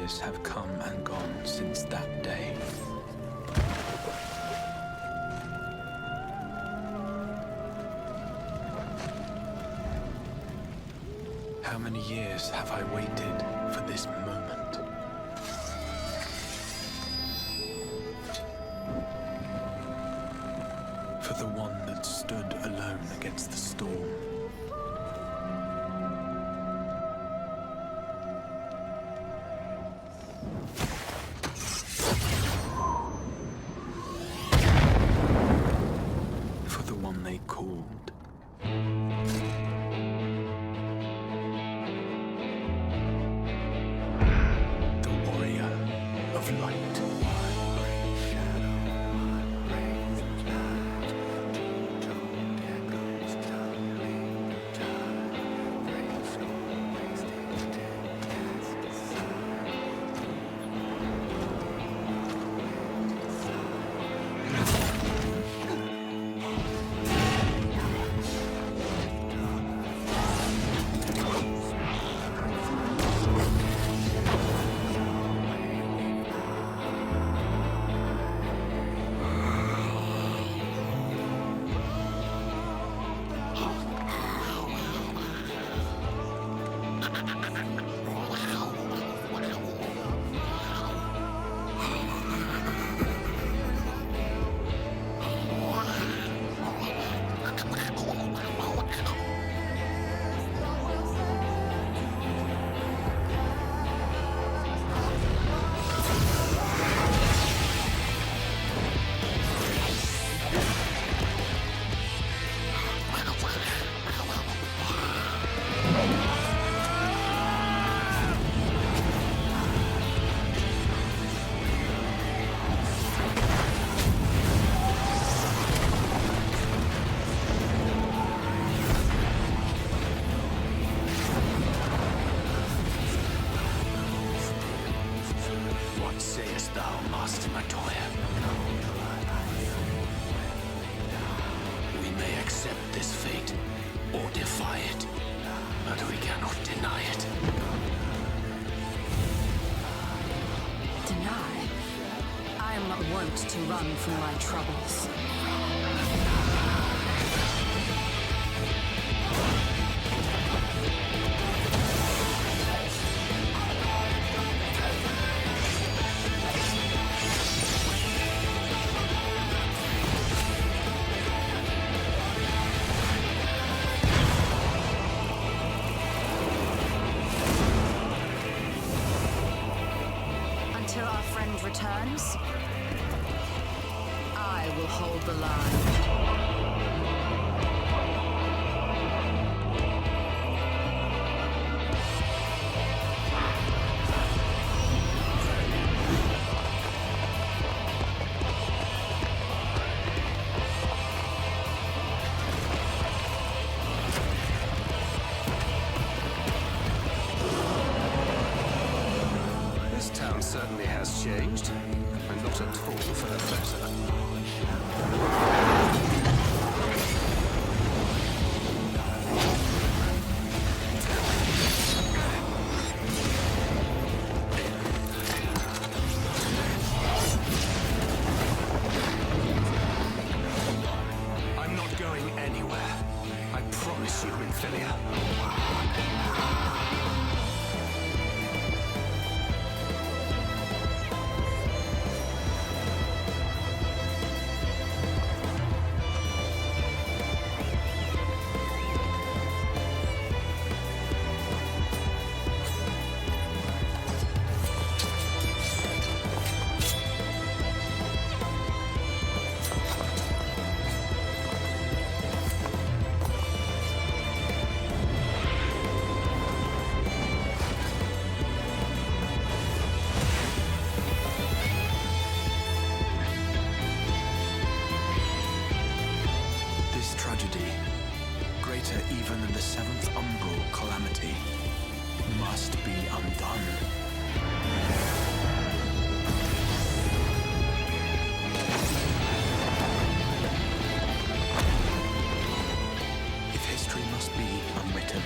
years have come and gone since that day. How many years have I waited for this moment? For the one that stood alone against the storm. For the one they called. Of light. To run from my troubles. Until our friend returns, I will hold the line. This town certainly has changed, and not at all for the better. I'm not going anywhere. I promise you, Infilia. Even than the seventh umbral calamity, must be undone. If history must be unwritten,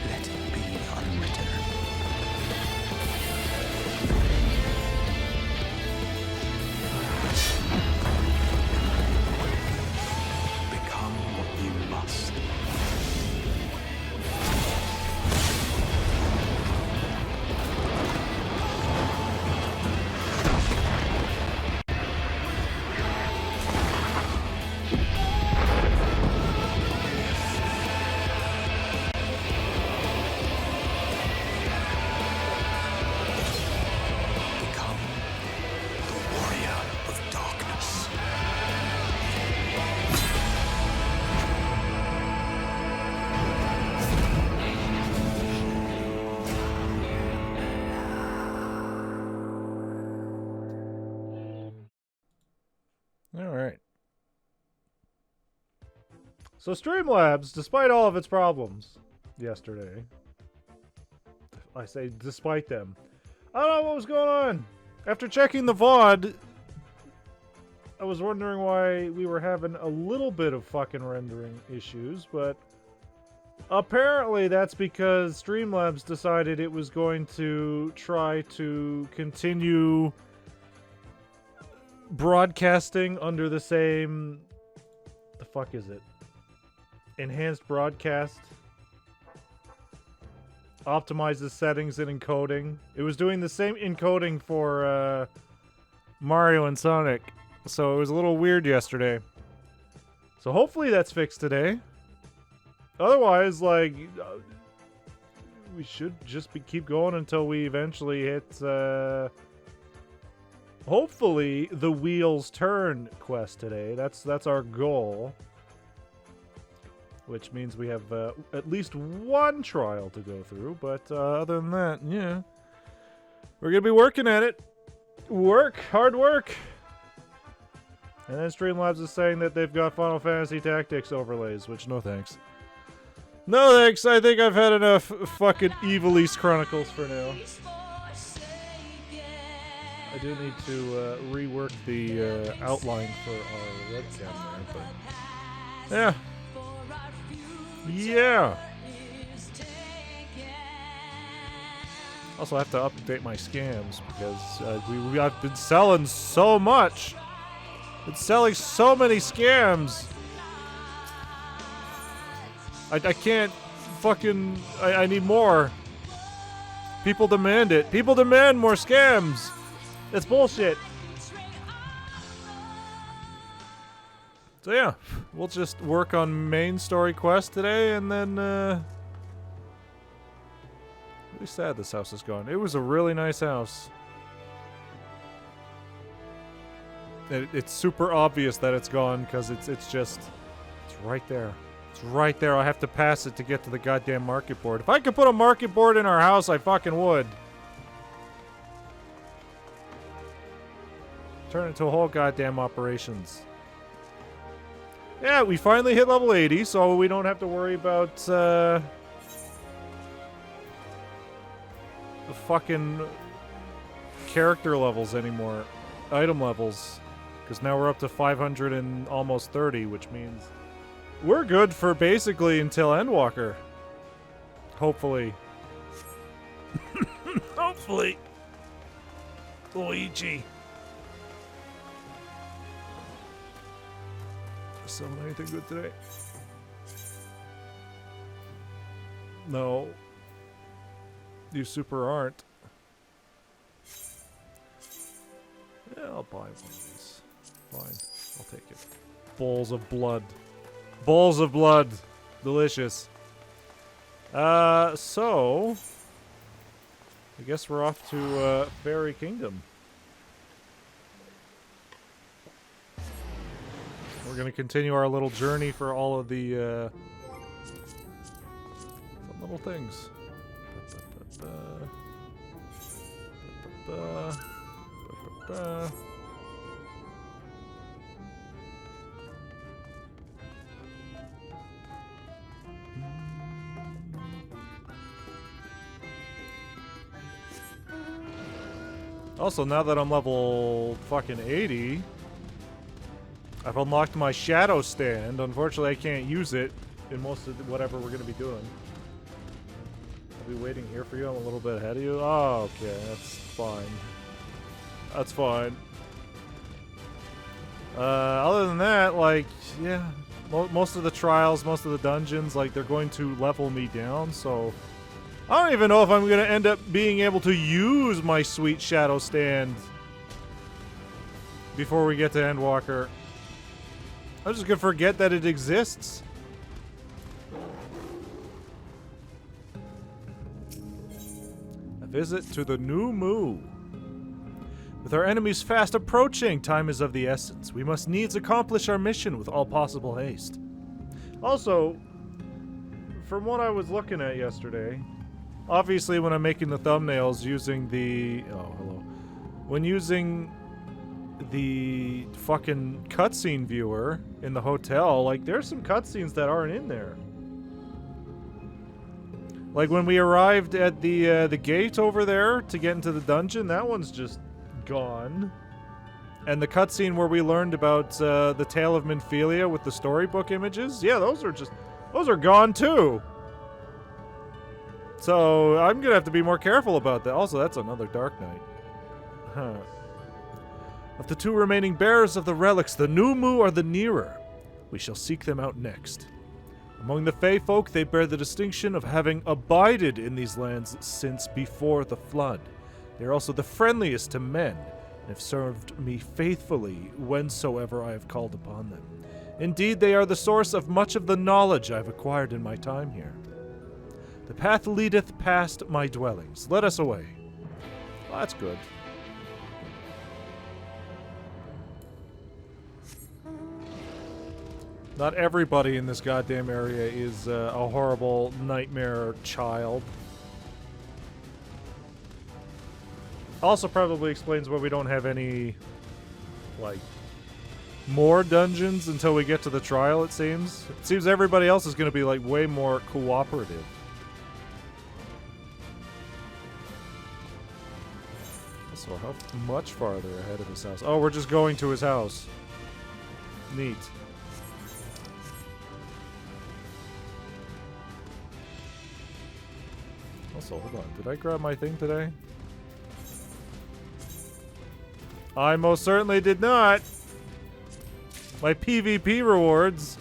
let it be unwritten. So Streamlabs, despite all of its problems yesterday, I say despite them, I don't know what was going on. After checking the VOD, I was wondering why we were having a little bit of fucking rendering issues, but apparently that's because Streamlabs decided it was going to try to continue broadcasting under the same... the fuck is it? Enhanced broadcast. Optimizes settings and encoding. It was doing the same encoding for Mario and Sonic. So it was a little weird yesterday. So hopefully that's fixed today. Otherwise, like, we should just keep going until we eventually hit, hopefully, the Wheels Turn quest today. That's our goal. Which means we have at least one trial to go through. But other than that, yeah. We're going to be working at it. Hard work. And then Streamlabs is saying that they've got Final Fantasy Tactics overlays, which no thanks. No thanks, I think I've had enough fucking Evil East Chronicles for now. I do need to rework the outline for our webcam there, but... yeah. Yeah! Also, I have to update my scams, because I've been selling so much! It's selling so many scams. I can't fucking... I need more. People demand it. People demand more scams. That's bullshit. So yeah, we'll just work on main story quest today, and then really sad this house is gone. It was a really nice house. It's super obvious that it's gone because it's right there. It's right there. I have to pass it to get to the goddamn market board. If I could put a market board in our house, I fucking would. Turn it into a whole goddamn operations. Yeah, we finally hit level 80, so we don't have to worry about the fucking character levels anymore. Item levels. Because now we're up to 500 and almost 30, which means we're good for basically until Endwalker. Hopefully. Hopefully. Luigi. Selling anything good today? No. You super aren't. Yeah, I'll buy one of these. Fine. I'll take it. Bowls of blood. Bowls of blood. Delicious. So... I guess we're off to, Fairy Kingdom. We're gonna continue our little journey for all of the, fun little things. Also, now that I'm level fucking 80, I've unlocked my shadow stand. Unfortunately, I can't use it in most of whatever we're going to be doing. I'll be waiting here for you. I'm a little bit ahead of you. Oh, okay. That's fine. That's fine. Other than that, like, yeah. Most of the trials, most of the dungeons, like, they're going to level me down, so... I don't even know if I'm going to end up being able to use my sweet shadow stand before we get to Endwalker. I'm just going to forget that it exists. A visit to the New Moo. With our enemies fast approaching, time is of the essence. We must needs accomplish our mission with all possible haste. Also, from what I was looking at yesterday, obviously when I'm making the thumbnails using the... oh, hello. When using the fucking cutscene viewer in the hotel, like, there's some cutscenes that aren't in there. Like, when we arrived at the gate over there to get into the dungeon, that one's just gone. And the cutscene where we learned about the Tale of Minfilia with the storybook images, yeah, those are gone too. So I'm gonna have to be more careful about that. Also, that's another Dark Knight. Huh. Of the two remaining bearers of the relics, the Numu are the nearer. We shall seek them out next. Among the Fey folk, they bear the distinction of having abided in these lands since before the flood. They are also the friendliest to men, and have served me faithfully whensoever I have called upon them. Indeed, they are the source of much of the knowledge I've acquired in my time here. The path leadeth past my dwellings. Let us away. Well, that's good. Not everybody in this goddamn area is a horrible nightmare child. Also probably explains why we don't have any, like, more dungeons until we get to the trial, it seems. It seems everybody else is going to be, like, way more cooperative. So how much farther ahead of his house? Oh, we're just going to his house. Neat. Also, hold on. Did I grab my thing today? I most certainly did not. My PvP rewards.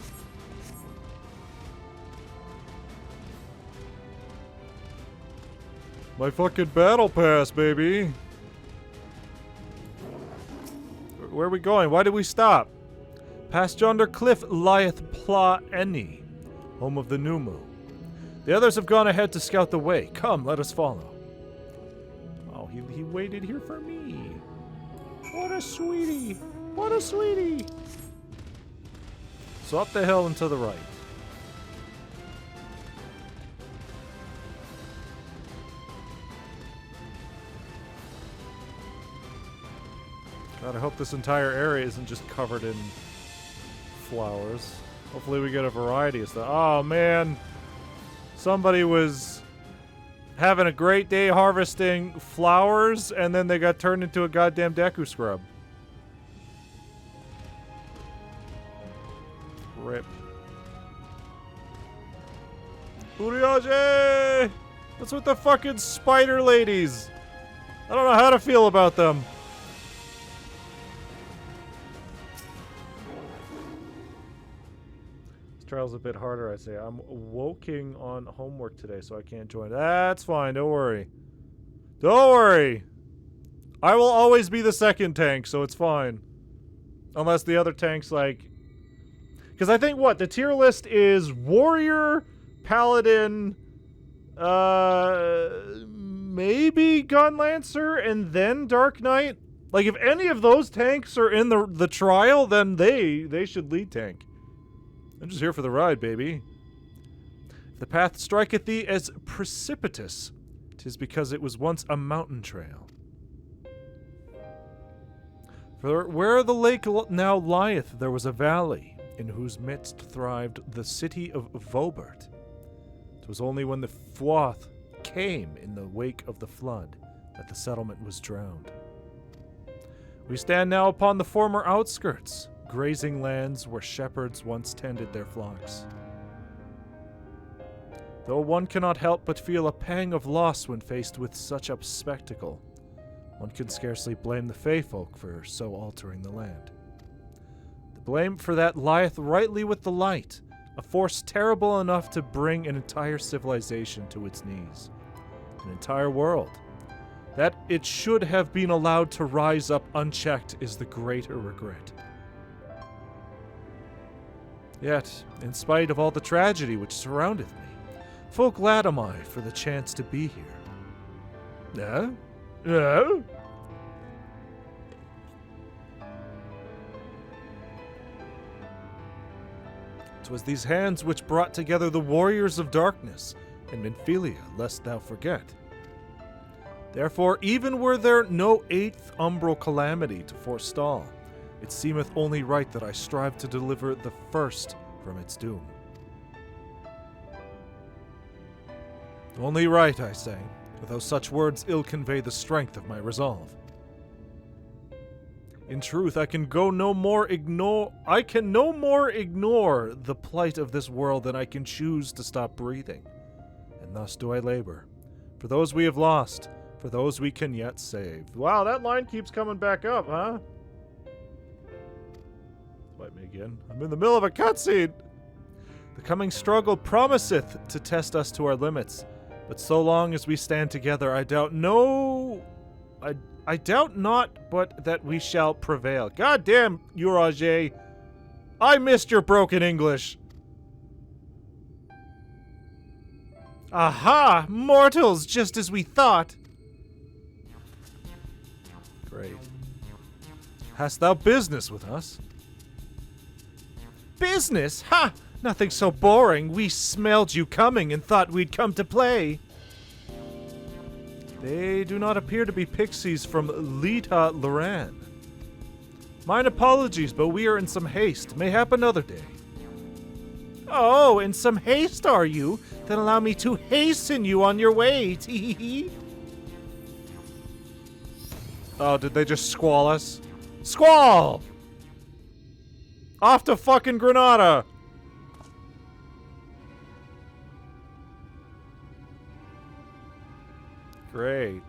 My fucking battle pass, baby. Where are we going? Why did we stop? Past yonder cliff lieth Pla Eni, home of the Numu. The others have gone ahead to scout the way. Come, let us follow. Oh, he waited here for me. What a sweetie. What a sweetie. So up the hill and to the right. God, I hope this entire area isn't just covered in flowers. Hopefully we get a variety of stuff. Oh, man. Somebody was having a great day harvesting flowers, and then they got turned into a goddamn Deku scrub. Rip. Uriage! What's with the fucking spider ladies? I don't know how to feel about them. Trial's a bit harder, I'd say. I'm working on homework today, so I can't join. That's fine, don't worry. Don't worry! I will always be the second tank, so it's fine. Unless the other tank's like... Because I think, what, the tier list is Warrior, Paladin, maybe Gun Lancer, and then Dark Knight? Like, if any of those tanks are in the trial, then they should lead tank. I'm just here for the ride, baby. If the path striketh thee as precipitous, 'tis because it was once a mountain trail. For where the lake now lieth, there was a valley, in whose midst thrived the city of Vobert. 'Twas only when the Fwoth came in the wake of the flood that the settlement was drowned. We stand now upon the former outskirts, grazing lands where shepherds once tended their flocks. Though one cannot help but feel a pang of loss when faced with such a spectacle, one can scarcely blame the Fey folk for so altering the land. The blame for that lieth rightly with the light, a force terrible enough to bring an entire civilization to its knees, an entire world. That it should have been allowed to rise up unchecked is the greater regret. Yet, in spite of all the tragedy which surroundeth me, full glad am I for the chance to be here. No? No? 'Twas these hands which brought together the warriors of darkness in Minfilia, lest thou forget. Therefore, even were there no 8th umbral calamity to forestall, it seemeth only right that I strive to deliver the first from its doom. Only right, I say, though such words ill convey the strength of my resolve. In truth, I can no more ignore the plight of this world than I can choose to stop breathing. And thus do I labor, for those we have lost, for those we can yet save. Wow, that line keeps coming back up, huh? Fight me again. I'm in the middle of a cutscene. The coming struggle promiseth to test us to our limits, but so long as we stand together, I doubt not but that we shall prevail. God damn, Urage. I missed your broken English. Aha! Mortals, just as we thought. Great. Hast thou business with us? Business? Ha! Nothing so boring. We smelled you coming and thought we'd come to play. They do not appear to be pixies from Lita Loran. Mine apologies, but we are in some haste. Mayhap another day. Oh, in some haste are you? Then allow me to hasten you on your way. Tee-hee-hee. Oh, did they just squall us? Squall! Off to fucking Granada! Great.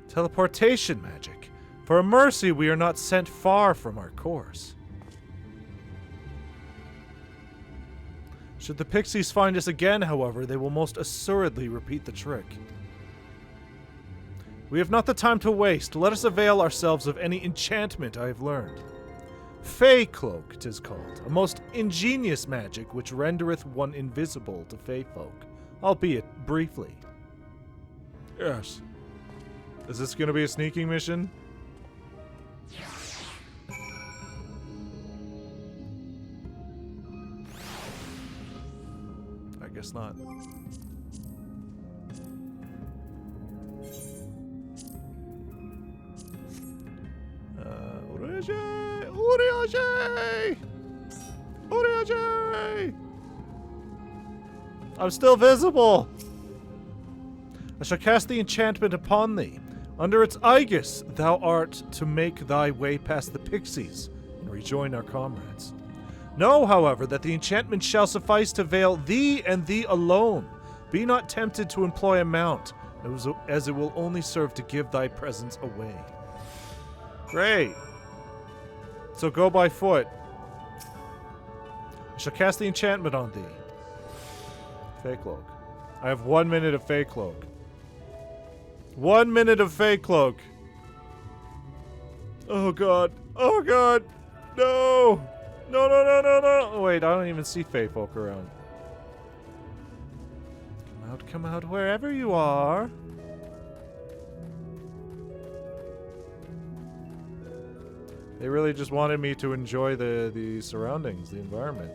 Teleportation magic. For a mercy, we are not sent far from our course. Should the pixies find us again, however, they will most assuredly repeat the trick. We have not the time to waste. Let us avail ourselves of any enchantment I have learned. Fey Cloak, 'tis called, a most ingenious magic which rendereth one invisible to Fey folk, albeit briefly. Yes. Is this going to be a sneaking mission? I guess not. Uriaje! I'm still visible! I shall cast the enchantment upon thee. Under its aegis, thou art to make thy way past the pixies and rejoin our comrades. Know, however, that the enchantment shall suffice to veil thee and thee alone. Be not tempted to employ a mount, as it will only serve to give thy presence away. Great. So go by foot. I shall cast the enchantment on thee. Fey Cloak. I have 1 minute of Fey Cloak. 1 minute of Fey Cloak. Oh god. Oh god. No. No, no, no, no, no. Oh, wait, I don't even see Fey folk around. Come out, wherever you are. They really just wanted me to enjoy the surroundings, the environment.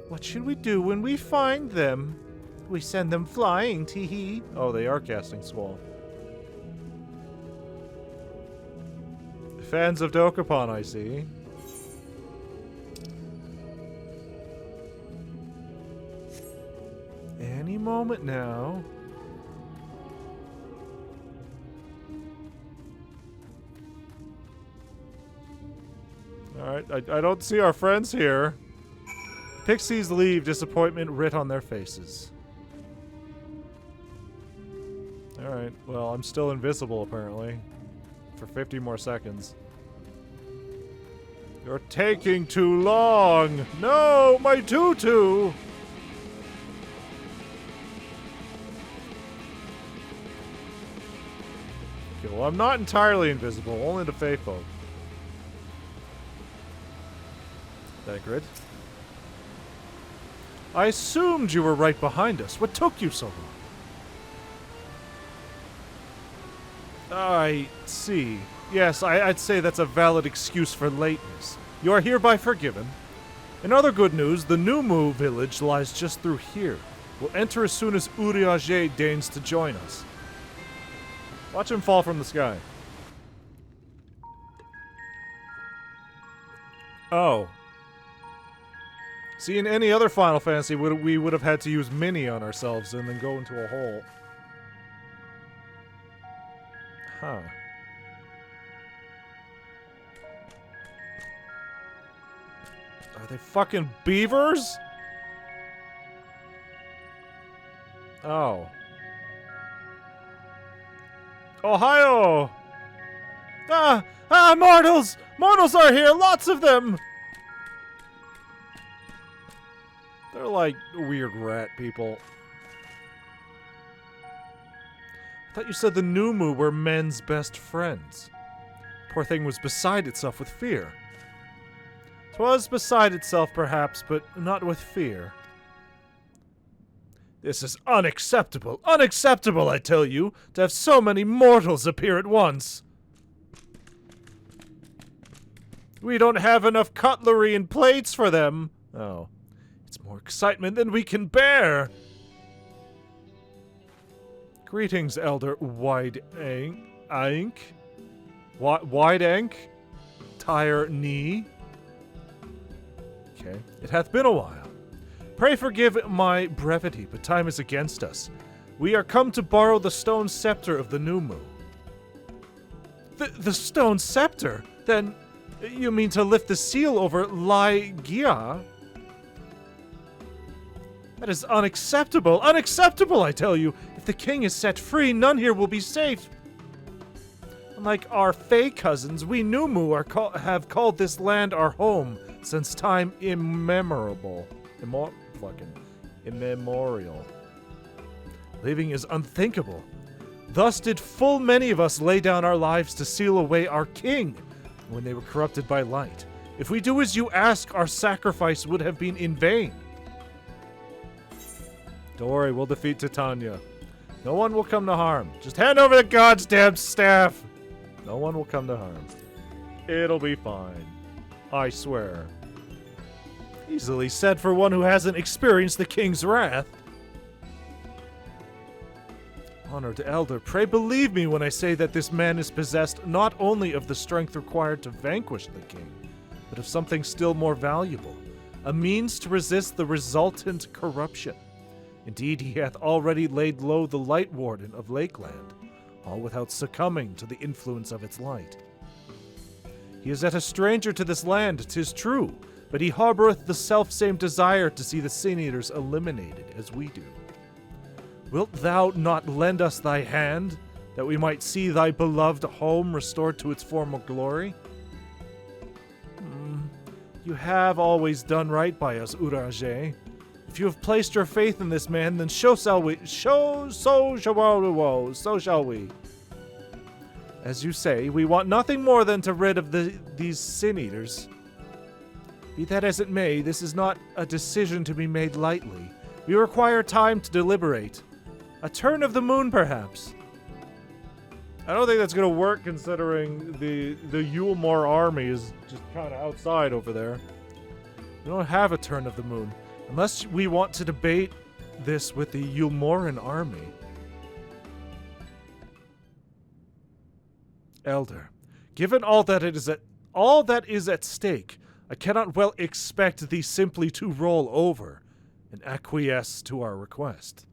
What should we do when we find them? We send them flying, tee-hee. Oh, they are casting Squall. Fans of Dokapon, I see. Any moment now. Alright, I don't see our friends here. Pixies leave, disappointment writ on their faces. Alright, well, I'm still invisible, apparently. For 50 more seconds. You're taking too long! No, my tutu! Okay, well, I'm not entirely invisible, only to Fey folk. Dagrid. I assumed you were right behind us. What took you so long? I see. Yes, I'd say that's a valid excuse for lateness. You are hereby forgiven. In other good news, the Numu village lies just through here. We'll enter as soon as Urianger deigns to join us. Watch him fall from the sky. Oh. See, in any other Final Fantasy, we would have had to use Mini on ourselves and then go into a hole. Huh. Are they fucking beavers? Oh. Ohio! Mortals! Mortals are here! Lots of them! They're like weird rat people. I thought you said the Numu were men's best friends. Poor thing was beside itself with fear. 'Twas beside itself, perhaps, but not with fear. This is unacceptable! Unacceptable, I tell you, to have so many mortals appear at once! We don't have enough cutlery and plates for them! Oh. It's more excitement than we can bear! Greetings, Elder Wide-Ank. Wide-Ank? Tire Knee? Okay. It hath been a while. Pray forgive my brevity, but time is against us. We are come to borrow the stone scepter of the Numu. The stone scepter? Then, you mean to lift the seal over Lygia? That is unacceptable! Unacceptable, I tell you! If the king is set free, none here will be safe. Unlike our Fey cousins, we Numu have called this land our home since time immemorial. Immemorial. Leaving is unthinkable. Thus did full many of us lay down our lives to seal away our king when they were corrupted by light. If we do as you ask, our sacrifice would have been in vain. Don't worry, we'll defeat Titania. No one will come to harm. Just hand over the goddamn staff! No one will come to harm. It'll be fine. I swear. Easily said for one who hasn't experienced the king's wrath. Honored Elder, pray believe me when I say that this man is possessed not only of the strength required to vanquish the king, but of something still more valuable, a means to resist the resultant corruption. Indeed, he hath already laid low the Light Warden of Lakeland, all without succumbing to the influence of its light. He is yet a stranger to this land, 'tis true, but he harboureth the self-same desire to see the Sin-Eaters eliminated as we do. Wilt thou not lend us thy hand, that we might see thy beloved home restored to its former glory? You have always done right by us, Uranger. If you have placed your faith in this man, then so shall we. So shall we. As you say, we want nothing more than to rid of these Sin-Eaters. Be that as it may, this is not a decision to be made lightly. We require time to deliberate. A turn of the moon, perhaps. I don't think that's going to work, considering the Yulmore army is just kind of outside over there. We don't have a turn of the moon. Unless we want to debate this with the Yulmoran army. Elder, given all that is at stake, I cannot well expect thee simply to roll over and acquiesce to our request.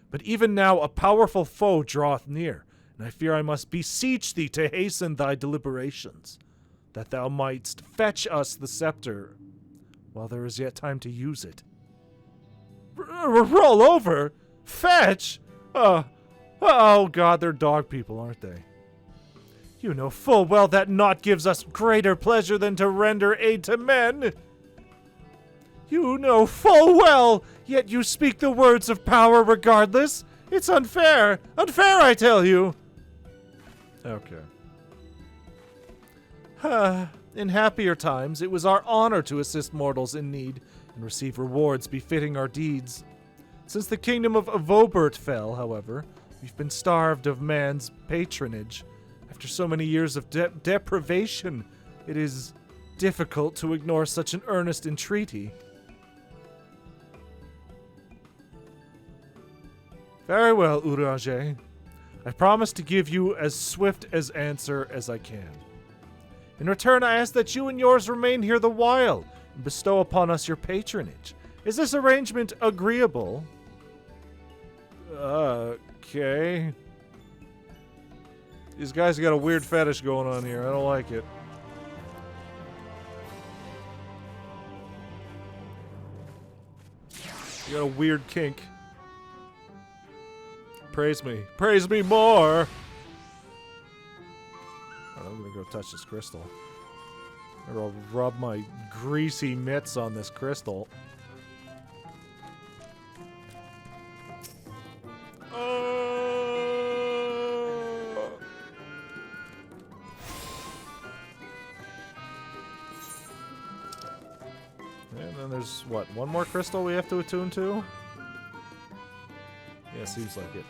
But even now a powerful foe draweth near, and I fear I must beseech thee to hasten thy deliberations, that thou mightst fetch us the scepter while there is yet time to use it. Roll over? Fetch? Oh God, they're dog people, aren't they? You know full well that naught gives us greater pleasure than to render aid to men. You know full well, yet you speak the words of power regardless. It's unfair. Unfair, I tell you. Okay. In happier times, it was our honor to assist mortals in need and receive rewards befitting our deeds. Since the kingdom of Vobert fell, however, we've been starved of man's patronage. After so many years of deprivation, it is difficult to ignore such an earnest entreaty. Very well, Urage. I promise to give you as swift an answer as I can. In return, I ask that you and yours remain here the while and bestow upon us your patronage. Is this arrangement agreeable? Okay. These guys got a weird fetish going on here. I don't like it. You got a weird kink. Praise me. Praise me more! I'm gonna go touch this crystal. I'm gonna rub my greasy mitts on this crystal. And then there's, what, one more crystal we have to attune to? Yeah, seems like it.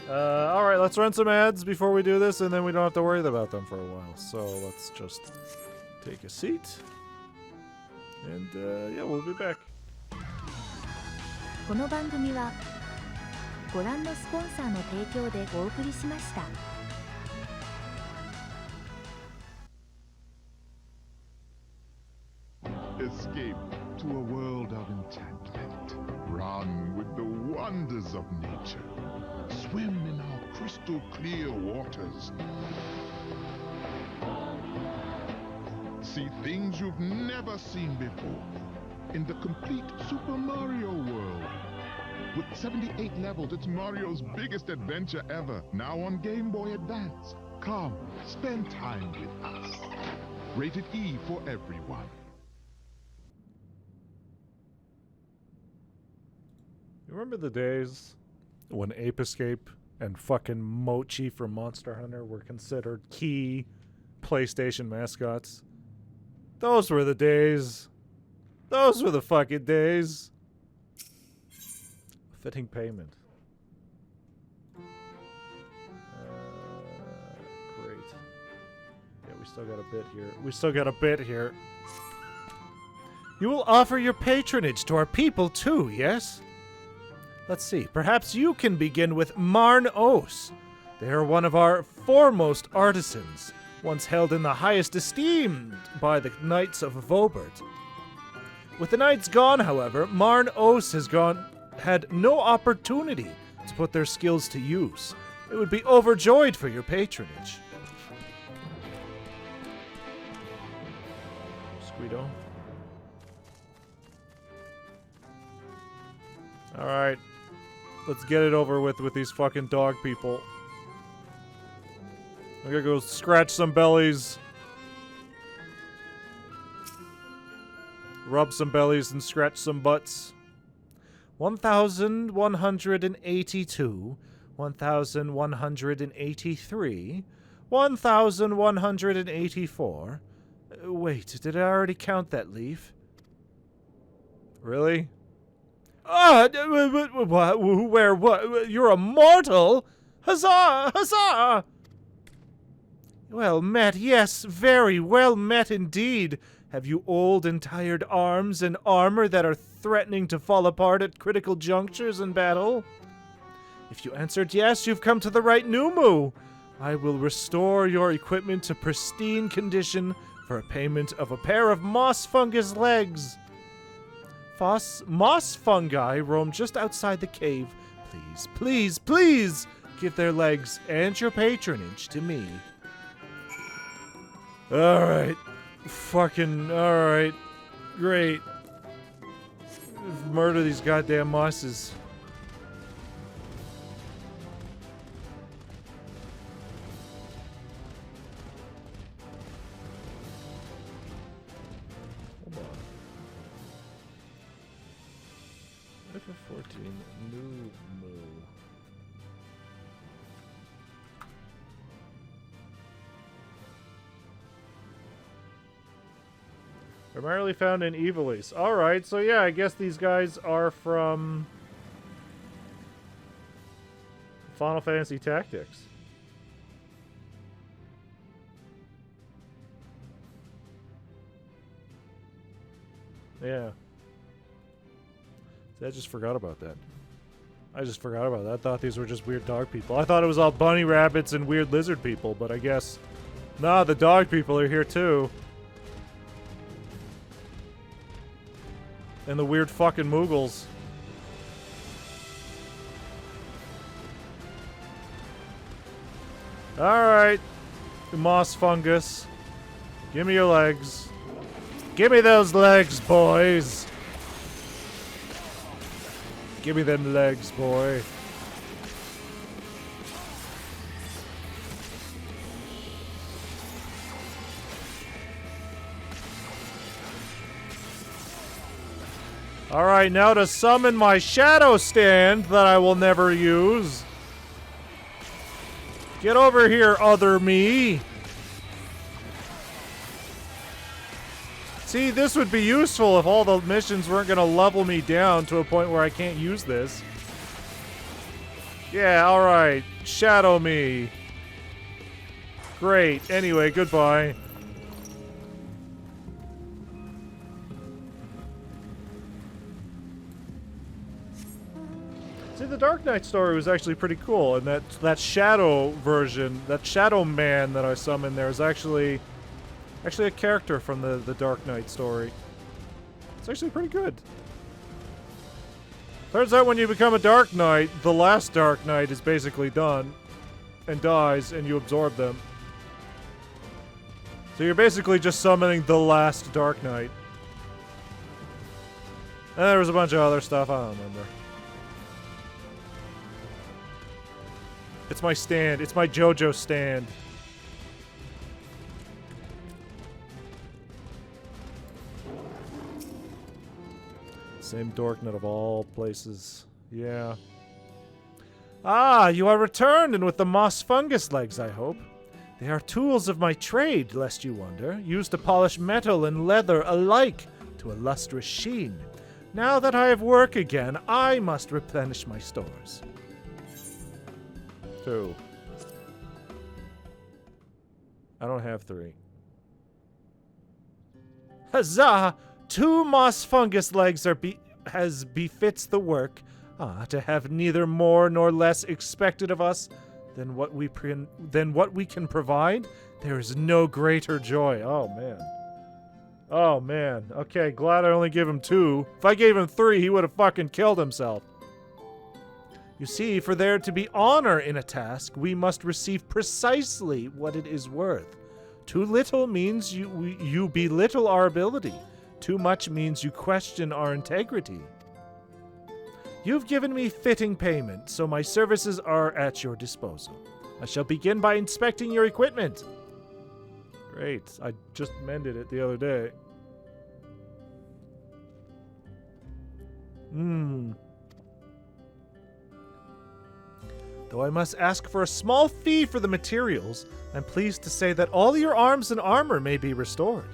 Alright, let's run some ads before we do this, and then we don't have to worry about them for a while. So let's just take a seat. And, yeah, we'll be back. この番組はご覧のスポンサーの提供でお送りしました。Escape to a world of enchantment. Run with the wonders of nature. Swim in our crystal clear waters. See things you've never seen before in the complete Super Mario world. With 78 levels, it's Mario's biggest adventure ever. Now on Game Boy Advance. Come, spend time with us. Rated E for everyone. You remember the days when Ape Escape and fucking Mochi from Monster Hunter were considered key PlayStation mascots? Those were the days. Those were the fucking days. Fitting payment. Great. Yeah, we still got a bit here. We still got a bit here. You will offer your patronage to our people too, yes? Let's see. Perhaps you can begin with Marn Os. They are one of our foremost artisans, once held in the highest esteem by the Knights of Vobert. With the Knights gone, however, Marn Os had no opportunity to put their skills to use. It would be overjoyed for your patronage. Squeedo. Alright. Let's get it over with these fucking dog people. I'm gonna go scratch some bellies. Rub some bellies and scratch some butts. 1,182, 1,183, 1,184. Wait, did I already count that leaf? Really? Ah, where, what? You're a mortal? Huzzah! Huzzah! Well met, yes, very well met indeed. Have you old and tired arms and armor that are threatening to fall apart at critical junctures in battle? If you answered yes, you've come to the right Numu. I will restore your equipment to pristine condition for a payment of a pair of moss fungus legs. Moss fungi roam just outside the cave. Please, please, please give their legs and your patronage to me. Alright. Fucking, alright. Great. Murder these goddamn mosses. Hold on. F14, new move. Primarily found in Evilise. Alright, so yeah, I guess these guys are from Final Fantasy Tactics. Yeah. See, I just forgot about that. I thought these were just weird dog people. I thought it was all bunny rabbits and weird lizard people, but I guess... Nah, the dog people are here too. And the weird fucking Moogles. Alright. Moss fungus. Give me your legs. Give me those legs, boys. Give me them legs, boy. Alright, now to summon my shadow stand that I will never use. Get over here, other me. See, this would be useful if all the missions weren't going to level me down to a point where I can't use this. Yeah, alright. Shadow me. Great. Anyway, goodbye. See, the Dark Knight story was actually pretty cool, and that Shadow version, that Shadow Man that I summoned there is actually a character from the Dark Knight story. It's actually pretty good. Turns out when you become a Dark Knight, the last Dark Knight is basically done and dies, and you absorb them. So you're basically just summoning the last Dark Knight. And there was a bunch of other stuff, I don't remember. It's my stand. It's my JoJo stand. Same Dorknut of all places. Yeah. Ah, you are returned, and with the moss fungus legs, I hope. They are tools of my trade, lest you wonder, used to polish metal and leather alike to a lustrous sheen. Now that I have work again, I must replenish my stores. 2. I don't have 3. Huzzah! 2 moss fungus legs are has befits the work. Ah, to have neither more nor less expected of us than what we can provide. There is no greater joy. Oh man. Oh man. Okay, glad I only gave him 2. If I gave him 3, he would have fucking killed himself. You see, for there to be honor in a task, we must receive precisely what it is worth. Too little means you belittle our ability. Too much means you question our integrity. You've given me fitting payment, so my services are at your disposal. I shall begin by inspecting your equipment. Great. I just mended it the other day. Though I must ask for a small fee for the materials, I'm pleased to say that all your arms and armor may be restored.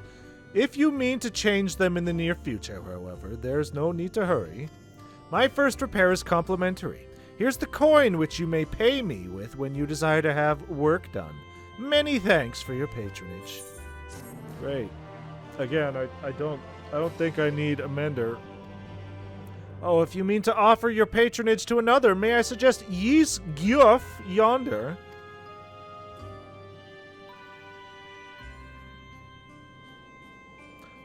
If you mean to change them in the near future, however, there's no need to hurry. My first repair is complimentary. Here's the coin which you may pay me with when you desire to have work done. Many thanks for your patronage. Great. Again, I don't think I need a mender. Oh, if you mean to offer your patronage to another, may I suggest Ys Gyuf yonder?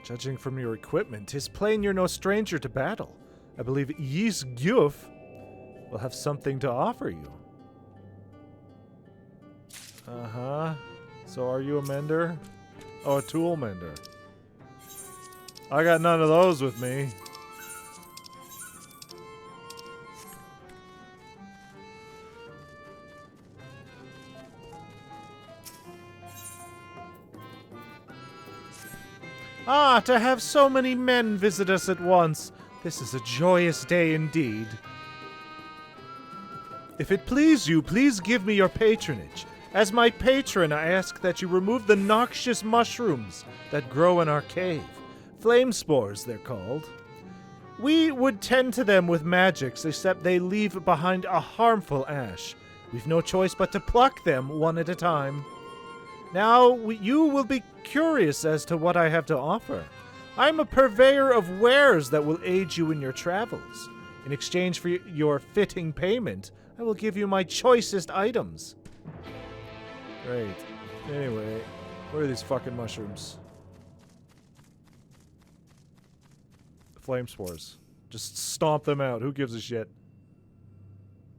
Judging from your equipment, 'tis plain you're no stranger to battle. I believe Ys Gyuf will have something to offer you. Uh-huh. So are you a mender? Oh, a tool mender. I got none of those with me. Ah, to have so many men visit us at once. This is a joyous day indeed. If it please you, please give me your patronage. As my patron, I ask that you remove the noxious mushrooms that grow in our cave. Flame spores, they're called. We would tend to them with magics, except they leave behind a harmful ash. We've no choice but to pluck them one at a time. Now, you will be curious as to what I have to offer. I'm a purveyor of wares that will aid you in your travels. In exchange for your fitting payment, I will give you my choicest items. Great. Anyway, what are these fucking mushrooms? Flame spores. Just stomp them out. Who gives a shit?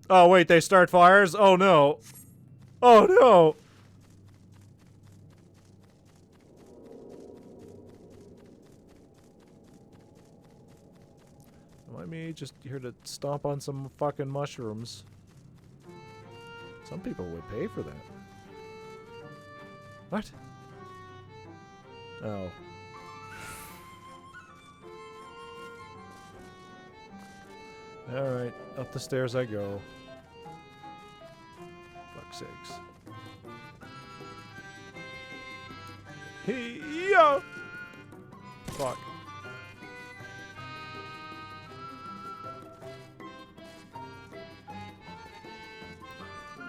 Oh, wait, they start fires? Oh, no. Oh, no. Why me just here to stomp on some fucking mushrooms? Some people would pay for that. What? Oh. Alright, up the stairs I go. Fuck's sakes. Hey-ya! Fuck.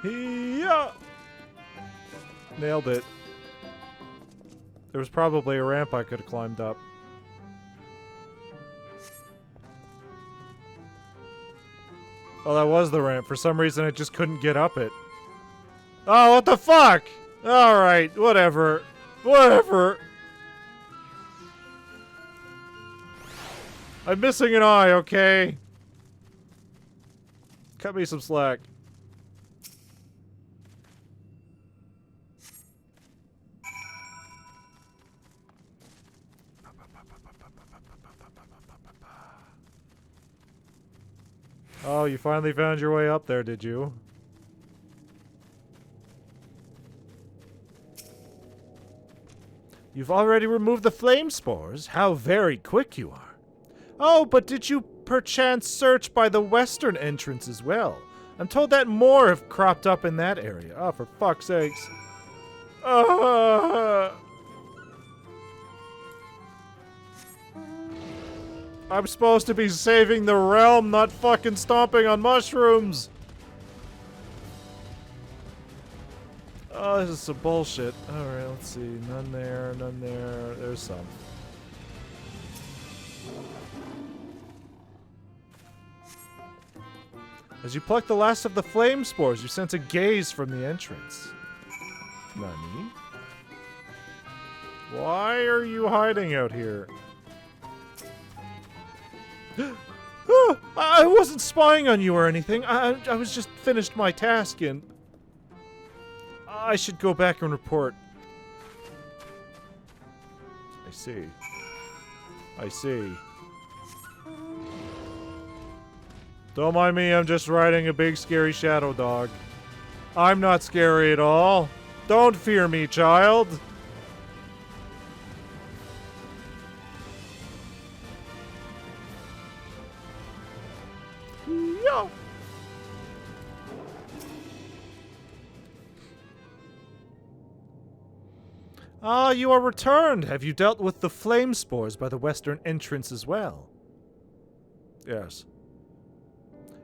Hey-ya! Nailed it. There was probably a ramp I could have climbed up. Oh, that was the ramp. For some reason, I just couldn't get up it. Oh, what the fuck? Alright, whatever. Whatever. I'm missing an eye, okay? Cut me some slack. Oh, you finally found your way up there, did you? You've already removed the flame spores? How very quick you are. Oh, but did you perchance search by the western entrance as well? I'm told that more have cropped up in that area. Oh, for fuck's sakes. I'm supposed to be saving the realm, not fucking stomping on mushrooms! Oh, this is some bullshit. Alright, let's see. None there, none there. There's some. As you pluck the last of the flame spores, you sense a gaze from the entrance. Nani? Why are you hiding out here? I wasn't spying on you or anything. I was just finished my task and I should go back and report. I see. I see. Don't mind me, I'm just riding a big scary shadow dog. I'm not scary at all. Don't fear me, child. Yo. Ah, you are returned. Have you dealt with the flame spores by the western entrance as well? Yes.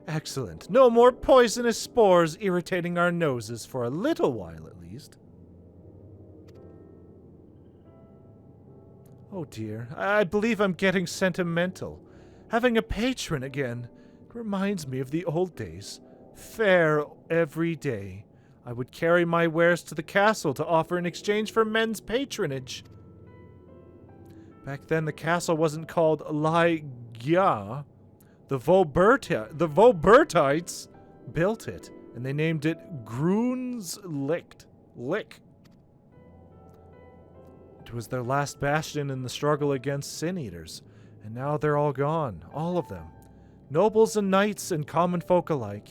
Excellent. No more poisonous spores irritating our noses for a little while, at least. Oh dear, I believe I'm getting sentimental. Having a patron again. It reminds me of the old days. Fair every day. I would carry my wares to the castle to offer in exchange for men's patronage. Back then, the castle wasn't called La Gya. The Vobertites built it, and they named it Groen's Lick. It was their last bastion in the struggle against sin-eaters, and now they're all gone, all of them. Nobles and knights and common folk alike.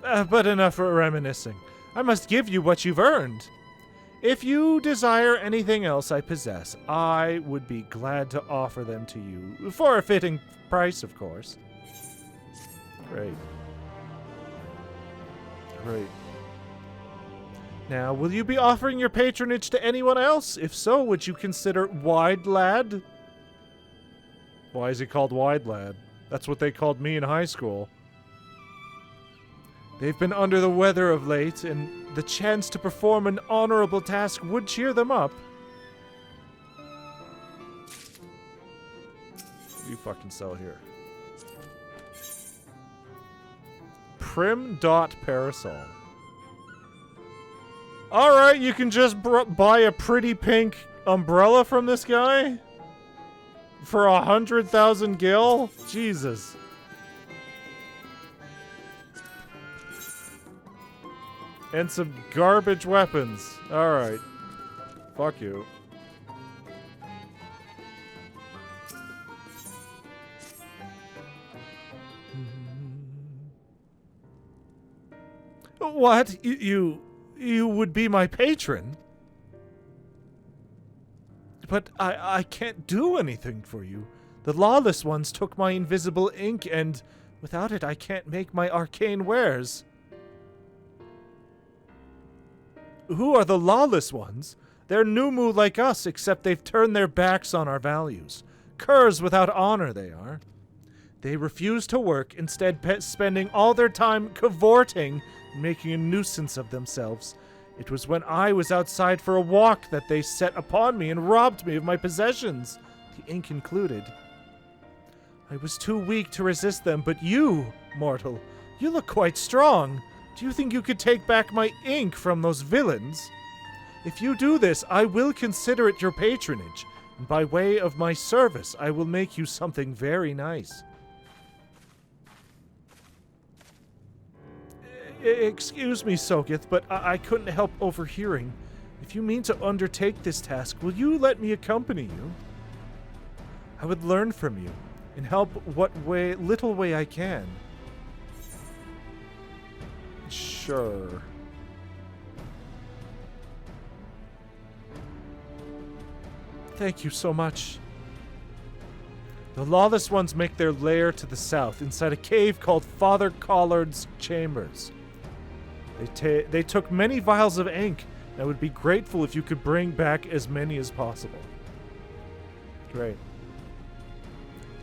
But enough reminiscing. I must give you what you've earned. If you desire anything else I possess, I would be glad to offer them to you. For a fitting price, of course. Great. Great. Now, will you be offering your patronage to anyone else? If so, would you consider Wide Lad? Why is he called Wide Lad? That's what they called me in high school. They've been under the weather of late, and the chance to perform an honorable task would cheer them up. What do you fucking sell here? Prim Dot Parasol. Alright, you can just buy a pretty pink umbrella from this guy? For 100,000 gil? Jesus. And some garbage weapons. Alright. Fuck you. What? You would be my patron? But I can't do anything for you. The lawless ones took my invisible ink, and without it I can't make my arcane wares. Who are the lawless ones? They're Numu like us, except they've turned their backs on our values. Curs without honor, they are. They refuse to work, instead spending all their time cavorting, making a nuisance of themselves. It was when I was outside for a walk that they set upon me and robbed me of my possessions, the ink included. I was too weak to resist them, but you, mortal, you look quite strong. Do you think you could take back my ink from those villains? If you do this, I will consider it your patronage, and by way of my service, I will make you something very nice. Excuse me, Sogeth, but I couldn't help overhearing. If you mean to undertake this task, will you let me accompany you? I would learn from you, and help little way I can. Sure. Thank you so much. The lawless ones make their lair to the south, inside a cave called Father Collard's Chambers. They took many vials of ink, and I would be grateful if you could bring back as many as possible. Great.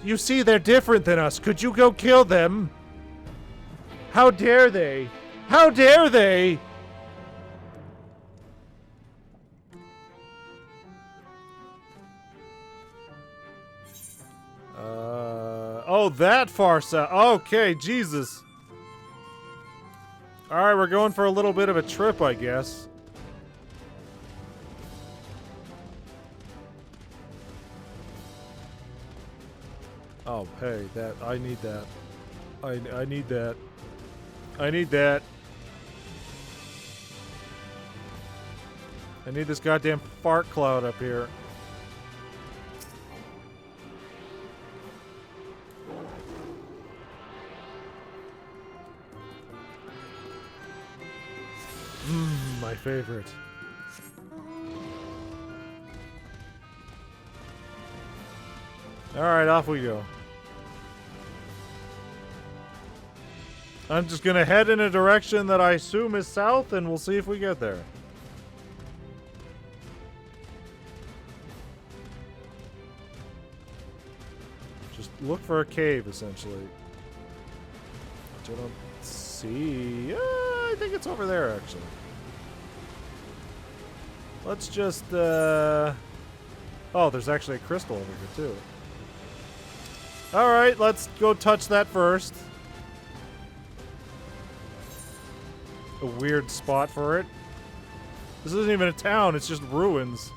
You see, they're different than us. Could you go kill them? How dare they? How dare they? Oh, that far south. Okay, Jesus. Alright, we're going for a little bit of a trip, I guess. Oh, hey, I need that. I need that. I need that. I need this goddamn fart cloud up here. My favorite. Alright, off we go. I'm just gonna head in a direction that I assume is south, and we'll see if we get there. Just look for a cave, essentially. Which I don't see. I think it's over there, actually. Let's just, Oh, there's actually a crystal over here, too. Alright, let's go touch that first. A weird spot for it. This isn't even a town, it's just ruins.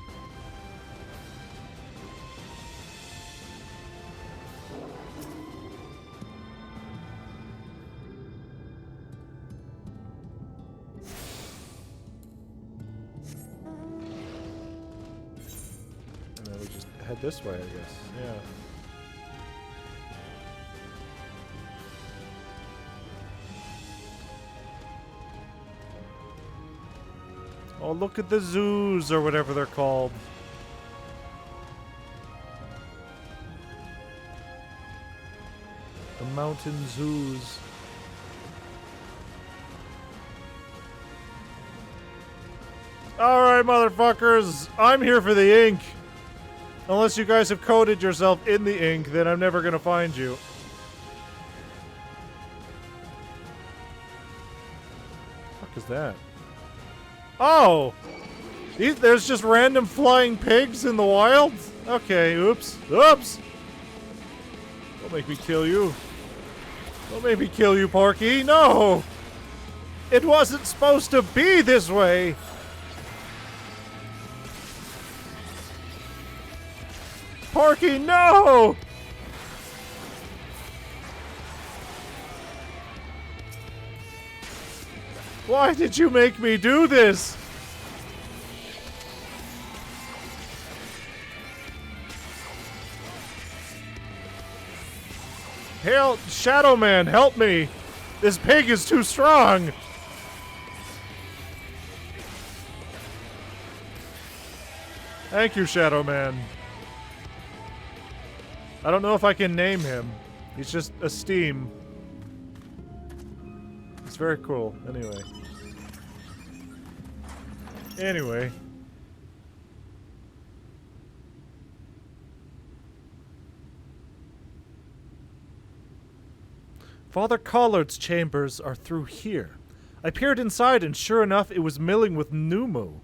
And then we just head this way, I guess. Yeah. Oh, look at the zoos, or whatever they're called. The mountain zoos. Alright, motherfuckers. I'm here for the ink. Unless you guys have coded yourself in the ink, then I'm never gonna find you. What the fuck is that? Oh! There's just random flying pigs in the wild? Okay, oops. Oops! Don't make me kill you. Don't make me kill you, Porky. No! It wasn't supposed to be this way! Porky, no! Why did you make me do this? Help! Shadow Man, help me! This pig is too strong! Thank you, Shadow Man. I don't know if I can name him. He's just a steam. It's very cool. Anyway. Father Collard's chambers are through here. I peered inside and sure enough it was milling with Numu.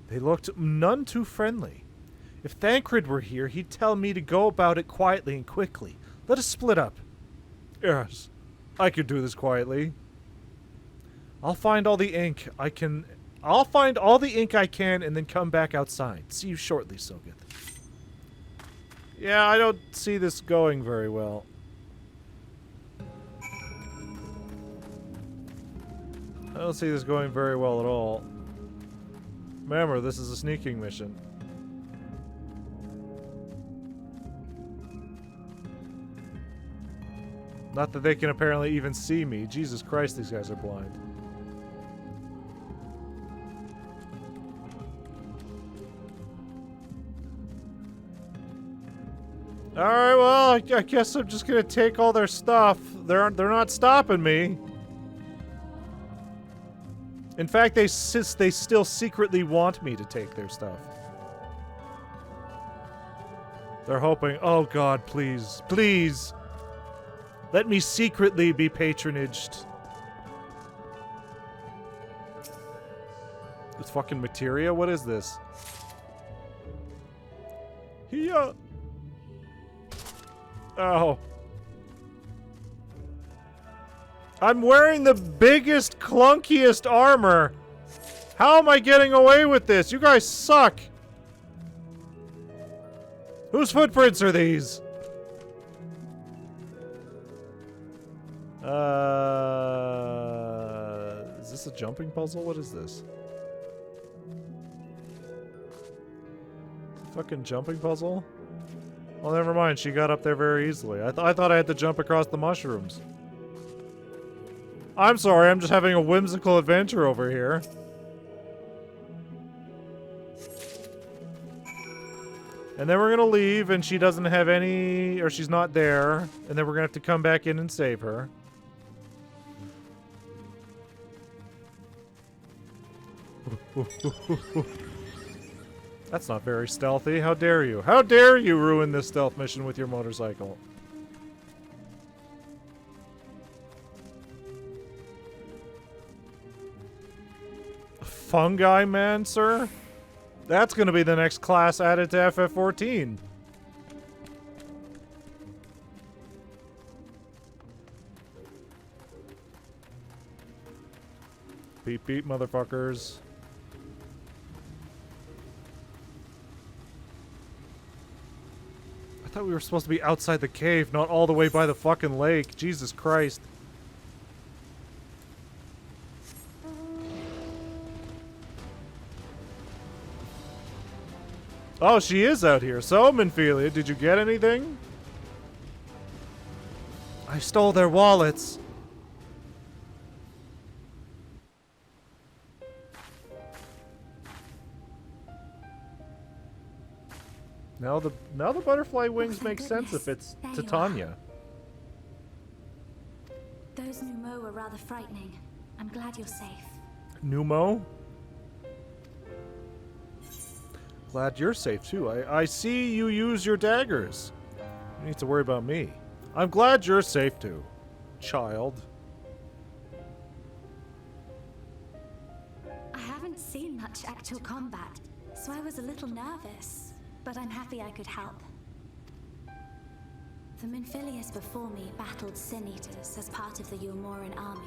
They looked none too friendly. If Thancred were here, he'd tell me to go about it quietly and quickly. Let us split up. Yes, I could do this quietly. I'll find all the ink I can and then come back outside. See you shortly, Sogeth. Yeah, I don't see this going very well. I don't see this going very well at all. Remember, this is a sneaking mission. Not that they can apparently even see me. Jesus Christ, these guys are blind. Alright, well, I guess I'm just gonna take all their stuff. They're not stopping me. In fact, they still secretly want me to take their stuff. They're hoping, oh god, please, please. Let me secretly be patronaged. It's fucking materia? What is this? Here. Oh. I'm wearing the biggest, clunkiest armor. How am I getting away with this? You guys suck. Whose footprints are these? Is this a jumping puzzle? What is this? Fucking jumping puzzle? Well, never mind. She got up there very easily. I thought I had to jump across the mushrooms. I'm sorry. I'm just having a whimsical adventure over here. And then we're gonna leave, and she doesn't have any... or she's not there. And then we're gonna have to come back in and save her. That's not very stealthy. How dare you? How dare you ruin this stealth mission with your motorcycle? Fungi man, sir? That's gonna be the next class added to FF14. Beep beep, motherfuckers. I thought we were supposed to be outside the cave, not all the way by the fucking lake. Jesus Christ. Oh, she is out here. So, Minfilia, did you get anything? I stole their wallets. Now the butterfly wings make sense if it's Titania. Those Numo were rather frightening. I'm glad you're safe. Numo? Glad you're safe too. I see you use your daggers. You need to worry about me. I'm glad you're safe too, child. I haven't seen much actual combat, so I was a little nervous, but I'm happy I could help. The Minfilius before me battled Sin Eaters as part of the Yulmoran army.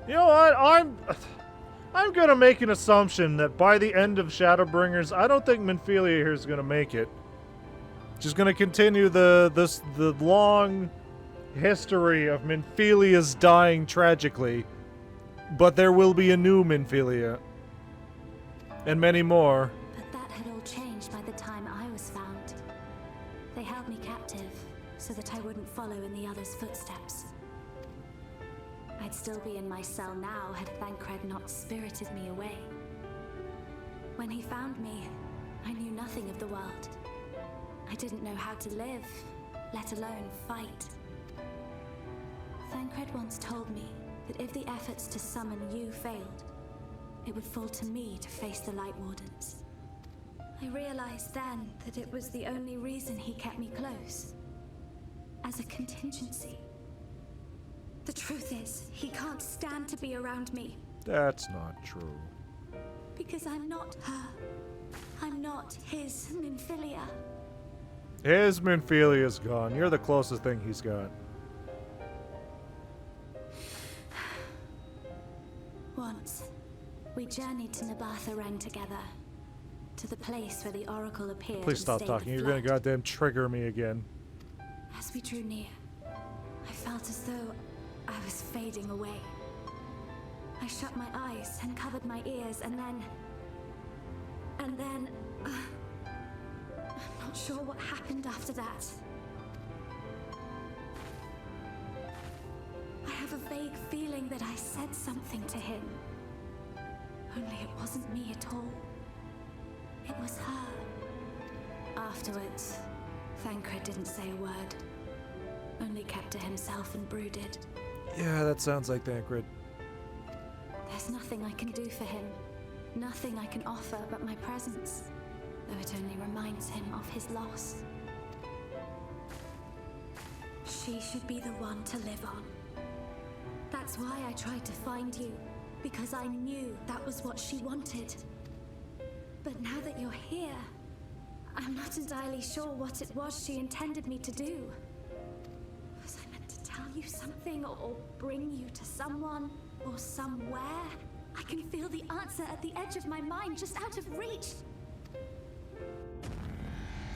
You know what? I'm gonna make an assumption that by the end of Shadowbringers, I don't think Minfilia here is gonna make it. She's gonna continue the long history of Minfilia's dying tragically, but there will be a new Minfilia, and many more. But that had all changed by the time I was found. They held me captive so that I wouldn't follow in the others' footsteps. I'd still be in my cell now had Thancred not spirited me away. When he found me, I knew nothing of the world. I didn't know how to live, let alone fight. Thancred once told me that if the efforts to summon you failed, it would fall to me to face the Light Wardens. I realized then that it was the only reason he kept me close. As a contingency. The truth is, he can't stand to be around me. That's not true. Because I'm not her. I'm not his Minfilia. His Minfilia's gone. You're the closest thing he's got. Once, we journeyed to Nabatha Ren together. To the place where the Oracle appeared. Please stop talking. You're gonna goddamn trigger me again. As we drew near, I felt as though I was fading away. I shut my eyes and covered my ears, and then... I'm not sure what happened after that. I have a vague feeling that I said something to him. Only it wasn't me at all. It was her. Afterwards, Thancred didn't say a word. Only kept to himself and brooded. Yeah, that sounds like Thancred. There's nothing I can do for him. Nothing I can offer but my presence. Though it only reminds him of his loss. She should be the one to live on. That's why I tried to find you. Because I knew that was what she wanted. But now that you're here, I'm not entirely sure what it was she intended me to do. Was I meant to tell you something or bring you to someone or somewhere? I can feel the answer at the edge of my mind, just out of reach.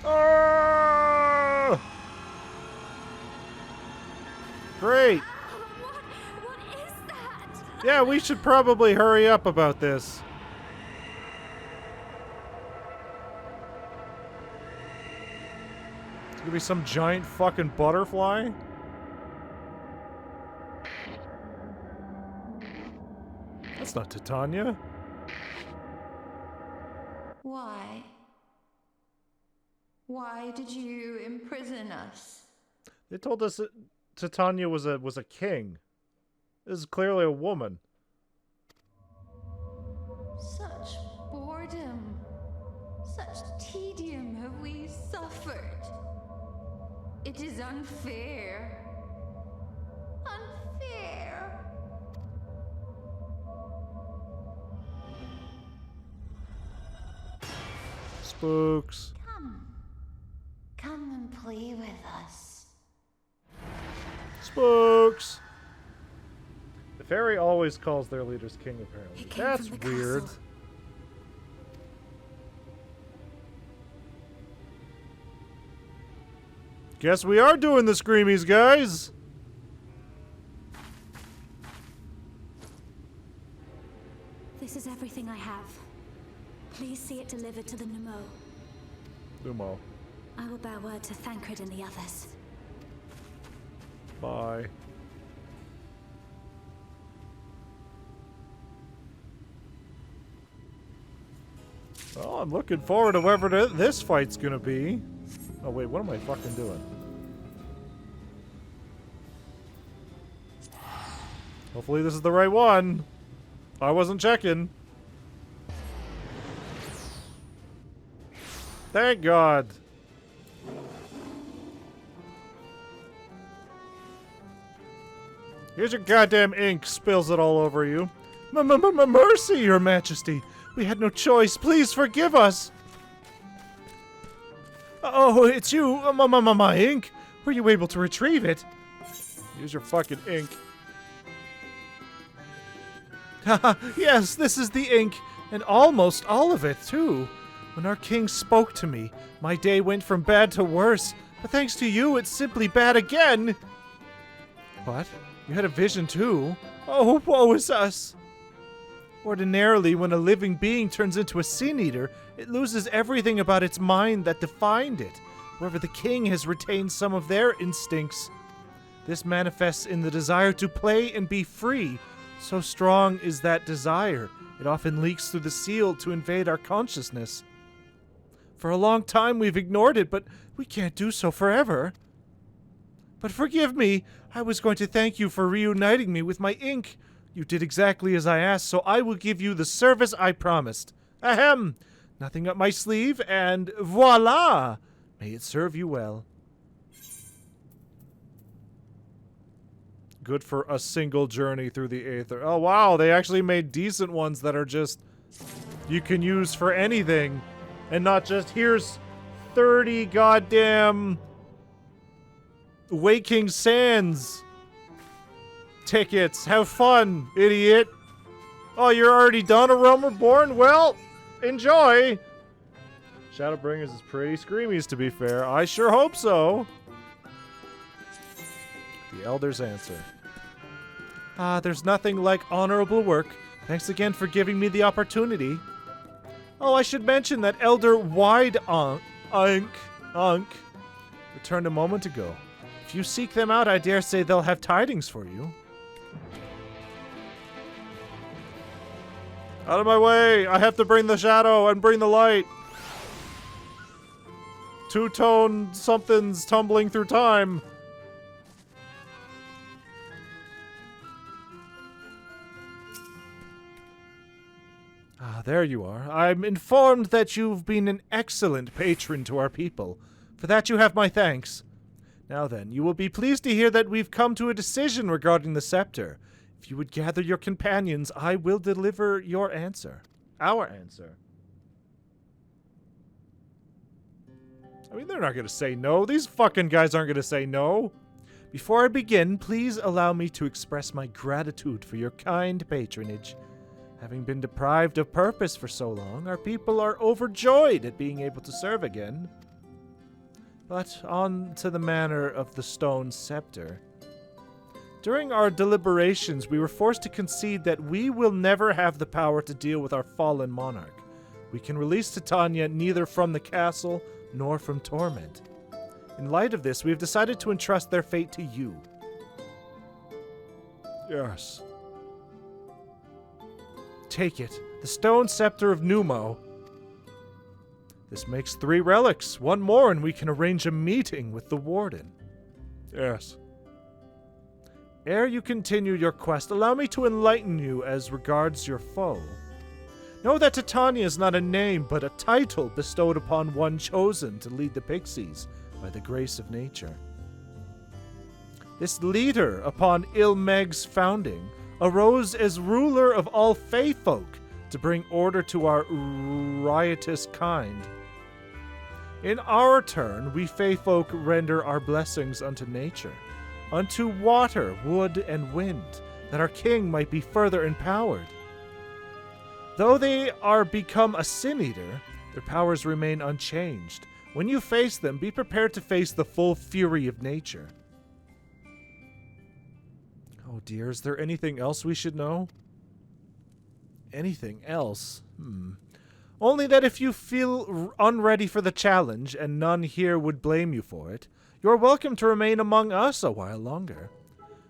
Oh! Great. What is that? Yeah, we should probably hurry up about this. It's gonna be some giant fucking butterfly. That's not Titania. Why? Why did you imprison us? They told us that Titania was a king. This is clearly a woman. Such boredom, such tedium have we suffered. It is unfair. Unfair. Spooks. Come and play with us. Spooks. The fairy always calls their leaders king, apparently. It came That's from the weird. castle. Guess we are doing the screamies, guys. This is everything I have. Please see it delivered to the Nemo. Numo. I will bear word to Thancred and the others. Bye. Well, I'm looking forward to whatever this fight's gonna be. Oh wait, what am I fucking doing? Hopefully this is the right one. I wasn't checking. Thank God. Here's your goddamn ink. Spills it all over you. Mercy, Your Majesty. We had no choice. Please forgive us. Oh, it's you. My ink. Were you able to retrieve it? Use your fucking ink. Haha, yes, this is the ink. And almost all of it, too. When our king spoke to me, my day went from bad to worse. But thanks to you, it's simply bad again. What? You had a vision, too? Oh, woe is us. Ordinarily, when a living being turns into a sin eater, it loses everything about its mind that defined it. However, the king has retained some of their instincts. This manifests in the desire to play and be free. So strong is that desire, it often leaks through the seal to invade our consciousness. For a long time we've ignored it, but we can't do so forever. But forgive me, I was going to thank you for reuniting me with my ink. You did exactly as I asked, so I will give you the service I promised. Ahem! Nothing up my sleeve, and voila! May it serve you well. Good for a single journey through the Aether. Oh, wow, they actually made decent ones that are just... you can use for anything. And not just, here's 30 goddamn... Waking Sands tickets. Have fun, idiot. Oh, you're already done A Realm Reborn? Well, enjoy. Shadowbringers is pretty screamies, to be fair. I sure hope so. The Elder's answer. There's nothing like honorable work. Thanks again for giving me the opportunity. Oh, I should mention that Elder Unk returned a moment ago. If you seek them out, I dare say they'll have tidings for you. Out of my way! I have to bring the shadow and bring the light. Two-tone something's tumbling through time. There you are. I'm informed that you've been an excellent patron to our people. For that you have my thanks. Now then, you will be pleased to hear that we've come to a decision regarding the scepter. If you would gather your companions, I will deliver your answer. Our answer. I mean, they're not going to say no. These fucking guys aren't going to say no. Before I begin, please allow me to express my gratitude for your kind patronage. Having been deprived of purpose for so long, our people are overjoyed at being able to serve again. But on to the matter of the stone scepter. During our deliberations, we were forced to concede that we will never have the power to deal with our fallen monarch. We can release Titania neither from the castle nor from torment. In light of this, we have decided to entrust their fate to you. Yes. Take it, the stone scepter of Numo. This makes 3 relics. One more and we can arrange a meeting with the warden. Yes. Ere you continue your quest, allow me to enlighten you as regards your foe. Know that Titania is not a name, but a title bestowed upon one chosen to lead the pixies by the grace of nature. This leader, upon Ilmeg's founding, arose as ruler of all Fey folk to bring order to our riotous kind. In our turn, we Fey folk render our blessings unto nature, unto water, wood, and wind, that our king might be further empowered. Though they are become a sin-eater, their powers remain unchanged. When you face them, be prepared to face the full fury of nature. Oh dear, is there anything else we should know? Anything else? Only that if you feel unready for the challenge, and none here would blame you for it, you're welcome to remain among us a while longer.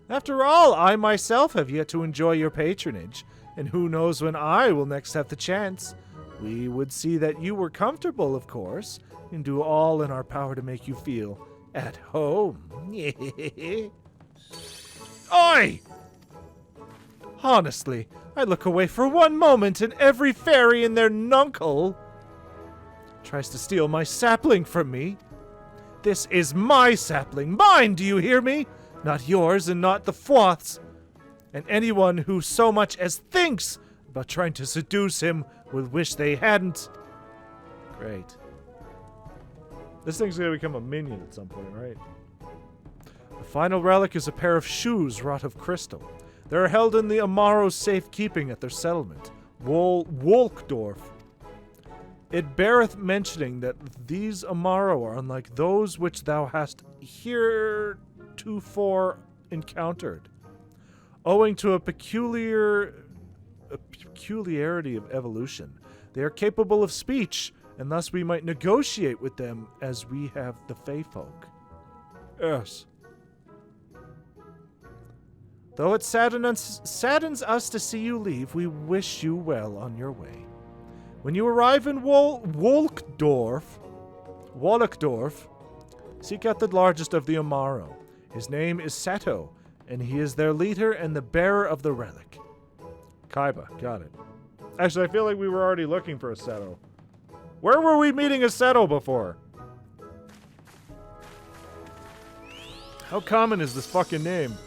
After all, I myself have yet to enjoy your patronage, and who knows when I will next have the chance. We would see that you were comfortable, of course, and do all in our power to make you feel at home. Oi! Honestly, I look away for one moment and every fairy and their nuncle tries to steal my sapling from me. This is my sapling. Mine, do you hear me? Not yours and not the Fwoth's. And anyone who so much as thinks about trying to seduce him will wish they hadn't. Great. This thing's gonna become a minion at some point, right? The final relic is a pair of shoes wrought of crystal. They are held in the Amaro's safekeeping at their settlement, Wolkdorf. It beareth mentioning that these Amaro are unlike those which thou hast heretofore encountered, owing to a peculiarity of evolution. They are capable of speech, and thus we might negotiate with them as we have the Fey folk. Yes. Though it saddens us to see you leave, we wish you well on your way. When you arrive in Wolkdorf, seek out the largest of the Amaro. His name is Sato, and he is their leader and the bearer of the relic. Kaiba, got it. Actually, I feel like we were already looking for a Sato. Where were we meeting a Sato before? How common is this fucking name?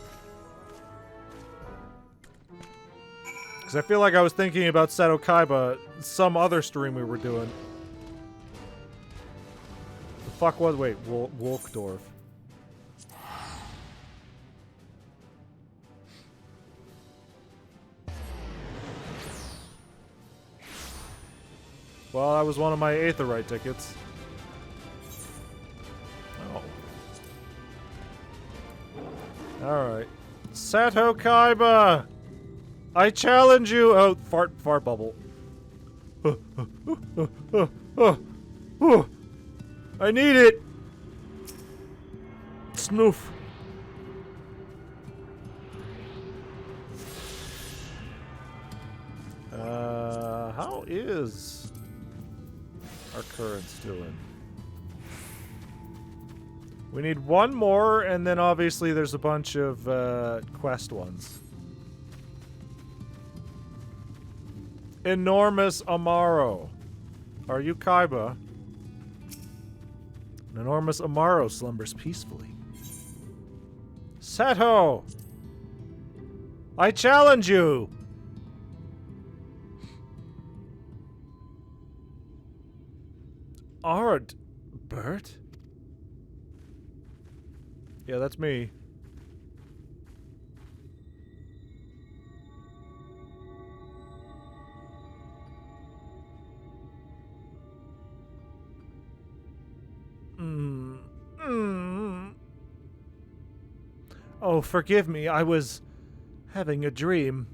Because I feel like I was thinking about Sato Kaiba some other stream we were doing. The fuck was... Wait, Wolkdorf. Well, that was one of my Aetherite tickets. Oh. Alright. Sato Kaiba! I challenge you! Oh, fart bubble. I need it! Snoof. How is our currents doing? We need one more, and then obviously there's a bunch of quest ones. Enormous Amaro. Are you Kaiba? An enormous Amaro slumbers peacefully. Sato! I challenge you! Ard... Bert? Yeah, that's me. Oh, forgive me, I was having a dream.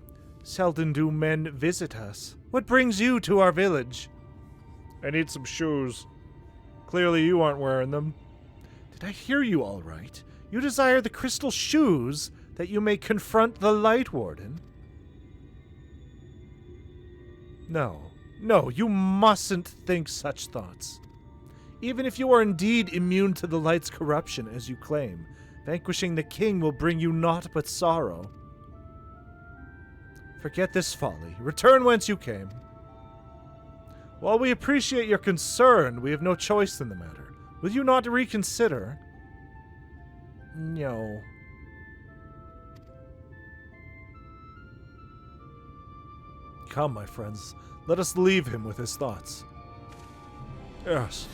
Seldom do men visit us. What brings you to our village? I need some shoes. Clearly you aren't wearing them. Did I hear you all right? You desire the crystal shoes that you may confront the Light Warden? No, you mustn't think such thoughts. Even if you are indeed immune to the light's corruption, as you claim, vanquishing the king will bring you naught but sorrow. Forget this folly. Return whence you came. While we appreciate your concern, we have no choice in the matter. Will you not reconsider? No. Come, my friends. Let us leave him with his thoughts. Yes.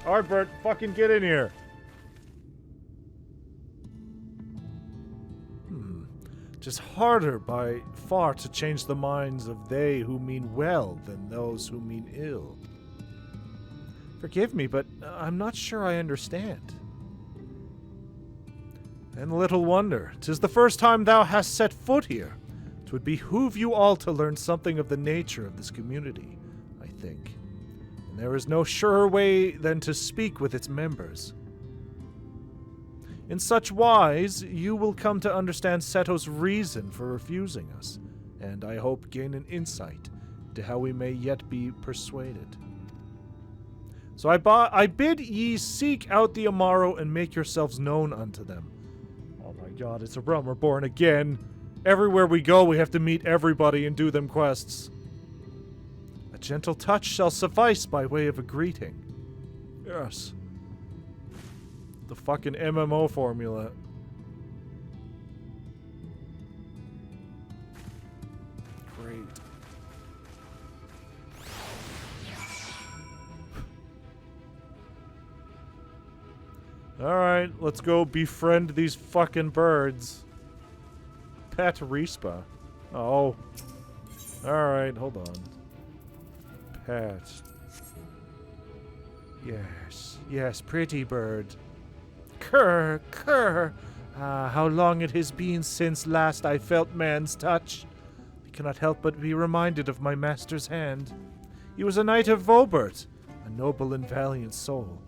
Alright, Bert, fucking get in here. Tis harder by far to change the minds of they who mean well than those who mean ill. Forgive me, but I'm not sure I understand. And little wonder, 'tis the first time thou hast set foot here. 'Twould behoove you all to learn something of the nature of this community, I think. And there is no surer way than to speak with its members. In such wise, you will come to understand Seto's reason for refusing us, and I hope gain an insight to how we may yet be persuaded. So I bid ye seek out the Amaro and make yourselves known unto them. Oh my god, it's a realm reborn again. Everywhere we go, we have to meet everybody and do them quests. A gentle touch shall suffice by way of a greeting. Yes. The fucking MMO formula. Great. Alright, let's go befriend these fucking birds. Pet Respa. Oh. Alright, hold on. Pet. Yes, yes, pretty bird. Kurr, kurr. Ah, how long it has been since last I felt man's touch. I cannot help but be reminded of my master's hand. He was a knight of Vobert, a noble and valiant soul.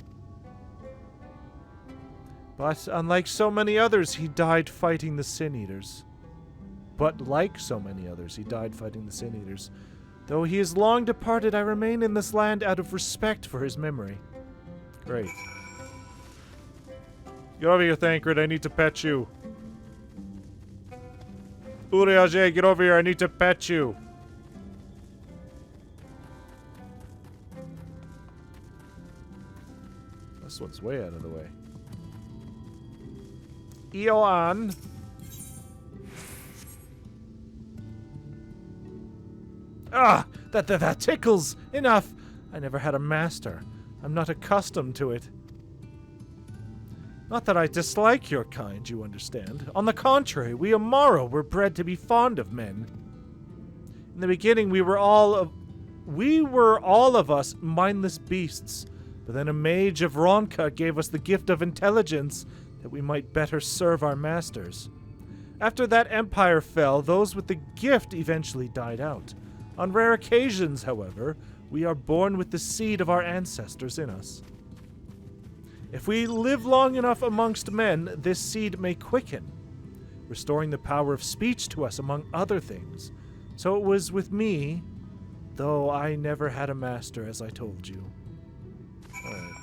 But unlike so many others, he died fighting the Sin-Eaters. Though he is long departed, I remain in this land out of respect for his memory. Great. Get over here, Thancred. I need to pet you. Urianger, get over here. I need to pet you. This one's way out of the way. Eoan. Ah! That tickles! Enough! I never had a master. I'm not accustomed to it. Not that I dislike your kind, you understand. On the contrary, we Amaro were bred to be fond of men. In the beginning, we were all of us mindless beasts. But then a mage of Ronka gave us the gift of intelligence that we might better serve our masters. After that empire fell, those with the gift eventually died out. On rare occasions, however, we are born with the seed of our ancestors in us. If we live long enough amongst men, this seed may quicken, restoring the power of speech to us, among other things. So it was with me, though I never had a master, as I told you. Alright.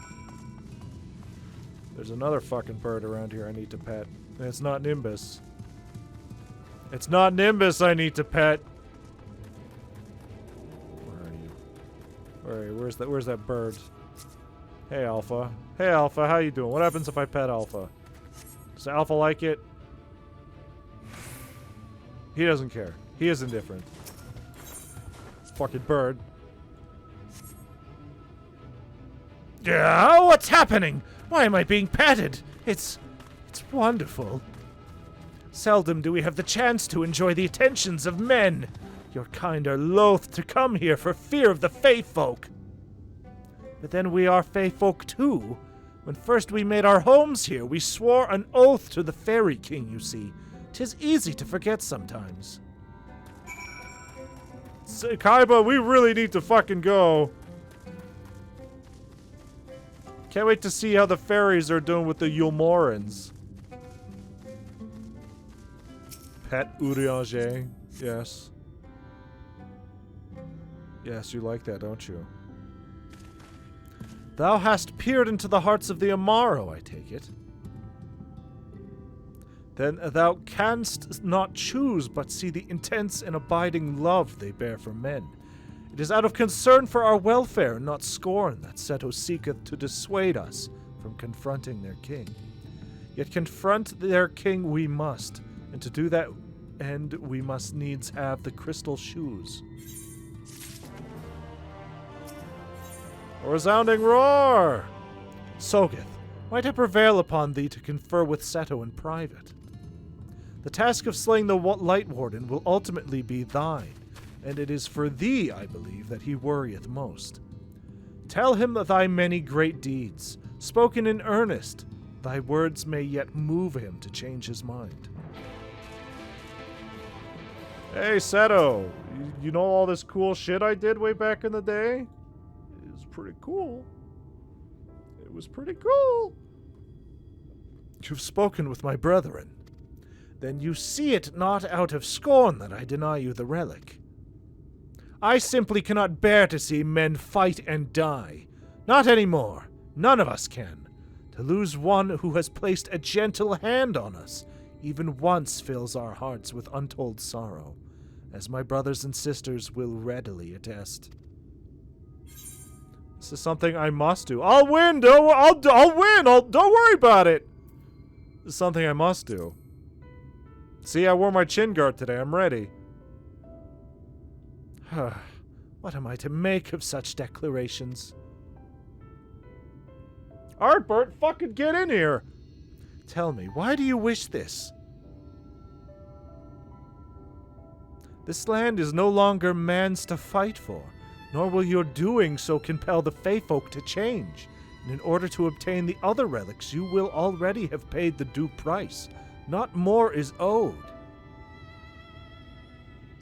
There's another fucking bird around here I need to pet. And it's not Nimbus. It's not Nimbus I need to pet. Where are you? Where are you? Where's that bird? Hey, Alpha. Hey, Alpha, how you doing? What happens if I pet Alpha? Does Alpha like it? He doesn't care. He is indifferent. Fucking bird. Yeah, what's happening? Why am I being patted? It's wonderful. Seldom do we have the chance to enjoy the attentions of men. Your kind are loath to come here for fear of the Fey folk. But then we are Fey folk too. When first we made our homes here, we swore an oath to the Fairy King, you see. 'Tis easy to forget sometimes. So, Kaiba, we really need to fucking go. Can't wait to see how the fairies are doing with the Yulmorans. Pet Urianger. Yes. Yes, you like that, don't you? Thou hast peered into the hearts of the Amaro, I take it. Then thou canst not choose but see the intense and abiding love they bear for men. It is out of concern for our welfare, not scorn, that Seto seeketh to dissuade us from confronting their king. Yet confront their king we must, and to do that end we must needs have the crystal shoes. A resounding roar! Sogeth, might I prevail upon thee to confer with Seto in private? The task of slaying the Light Warden will ultimately be thine, and it is for thee, I believe, that he worrieth most. Tell him thy many great deeds. Spoken in earnest, thy words may yet move him to change his mind. Hey, Seto, you know all this cool shit I did way back in the day? It was pretty cool. It was pretty cool. You've spoken with my brethren. Then you see it not out of scorn that I deny you the relic. I simply cannot bear to see men fight and die. Not anymore. None of us can. To lose one who has placed a gentle hand on us, even once fills our hearts with untold sorrow, as my brothers and sisters will readily attest. This is something I must do. I'll win! I'll win! Don't worry about it! This is something I must do. See, I wore my chin guard today. I'm ready. What am I to make of such declarations? Artbert, fucking get in here! Tell me, why do you wish this? This land is no longer man's to fight for, nor will your doing so compel the Feyfolk to change. And in order to obtain the other relics, you will already have paid the due price. Not more is owed.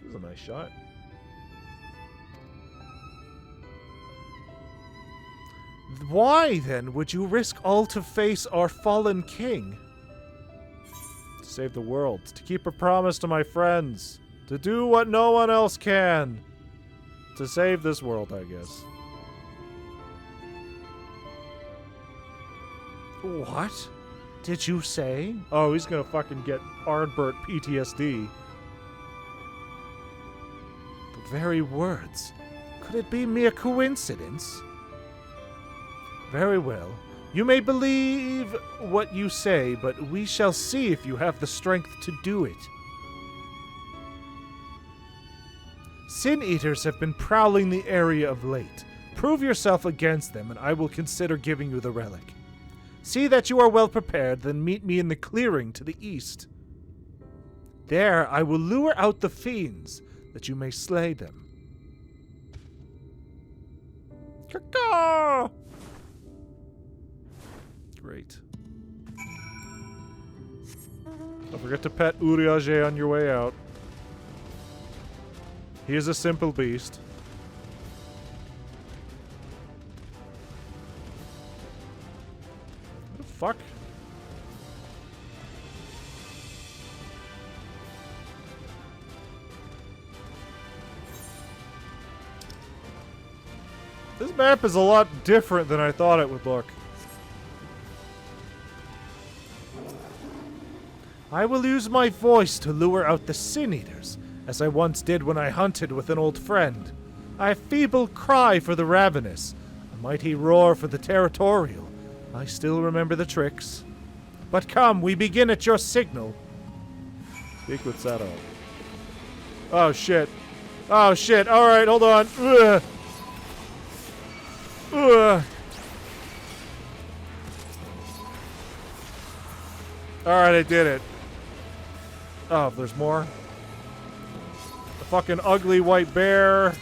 This is a nice shot. Why, then, would you risk all to face our fallen king? To save the world, to keep a promise to my friends, to do what no one else can. To save this world, I guess. What did you say? Oh, he's gonna fucking get Ardbert PTSD. The very words. Could it be mere coincidence? Very well. You may believe what you say, but we shall see if you have the strength to do it. Sin-Eaters have been prowling the area of late. Prove yourself against them, and I will consider giving you the relic. See that you are well prepared, then meet me in the clearing to the east. There I will lure out the fiends, that you may slay them. Caw-caw! Great. Don't forget to pet Urianger on your way out. He is a simple beast. What the fuck? This map is a lot different than I thought it would look. I will use my voice to lure out the Sin-Eaters, as I once did when I hunted with an old friend. A feeble cry for the ravenous, a mighty roar for the territorial. I still remember the tricks. But come, we begin at your signal. Speak with Sato. Oh shit. Oh shit, alright, hold on. Ugh. Ugh. Alright, I did it. Oh, there's more. The fucking ugly white bear.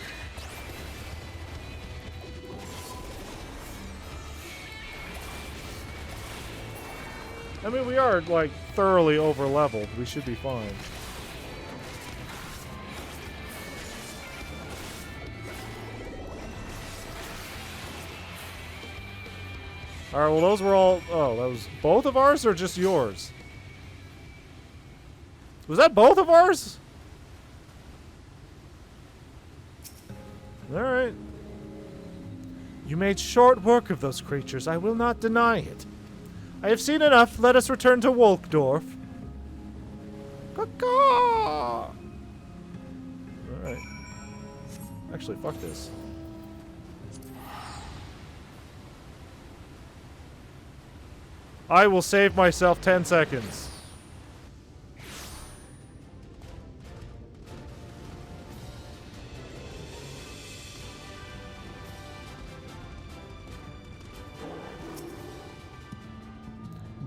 I mean, we are, like, thoroughly over-leveled. We should be fine. Alright, well, those were all... Oh, that was both of ours or just yours? Was that both of ours? Alright. You made short work of those creatures. I will not deny it. I have seen enough. Let us return to Wolkdorf. Caw-caw! Alright. Actually, fuck this. I will save myself 10 seconds.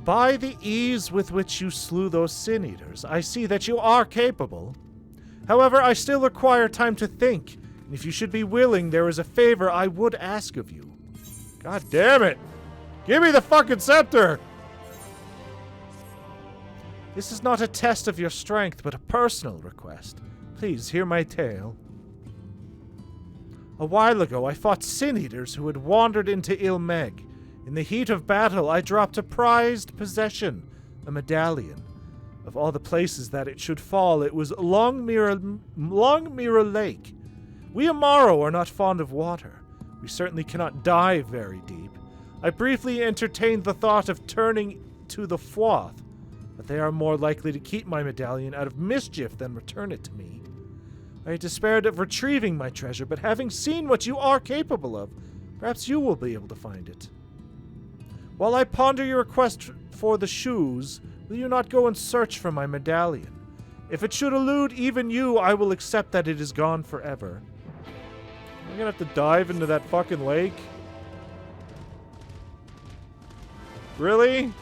By the ease with which you slew those Sin-Eaters, I see that you are capable. However, I still require time to think, and if you should be willing, there is a favor I would ask of you. God damn it! Give me the fucking scepter! This is not a test of your strength, but a personal request. Please hear my tale. A while ago, I fought Sin-Eaters who had wandered into Ilmeg. In the heat of battle, I dropped a prized possession, a medallion. Of all the places that it should fall, it was Longmira Lake. We Amaro are not fond of water. We certainly cannot dive very deep. I briefly entertained the thought of turning to the Fwath, but they are more likely to keep my medallion out of mischief than return it to me. I despaired of retrieving my treasure, but having seen what you are capable of, perhaps you will be able to find it. While I ponder your request for the shoes, will you not go and search for my medallion? If it should elude even you, I will accept that it is gone forever. I'm gonna have to dive into that fucking lake? Really?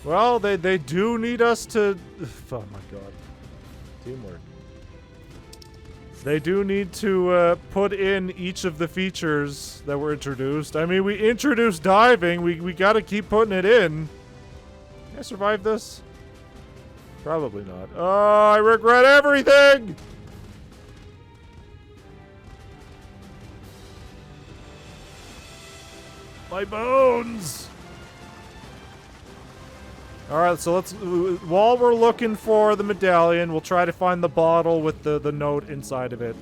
Well, they do need us to... Oh my god. Teamwork. They do need to put in each of the features that were introduced. I mean, we introduced diving. We gotta keep putting it in. Can I survive this? Probably not. Oh, I regret everything! My bones! Alright, so let's... While we're looking for the medallion, we'll try to find the bottle with the note inside of it.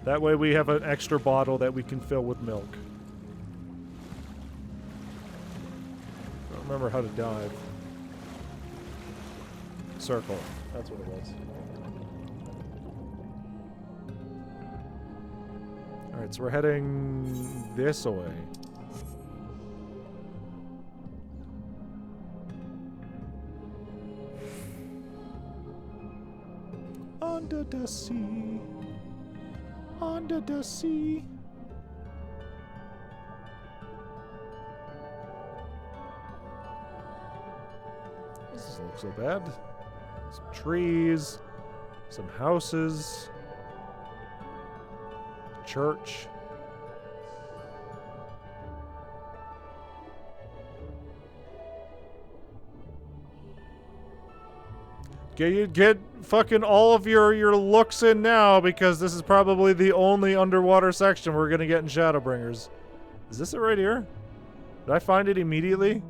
That way we have an extra bottle that we can fill with milk. I don't remember how to dive. Circle. That's what it was. Alright, so we're heading this way. Under the sea. Under the sea. This doesn't look so bad. Some trees. Some houses. Church. Get fucking all of your looks in now, because this is probably the only underwater section we're gonna get in Shadowbringers. Is this it right here? Did I find it immediately?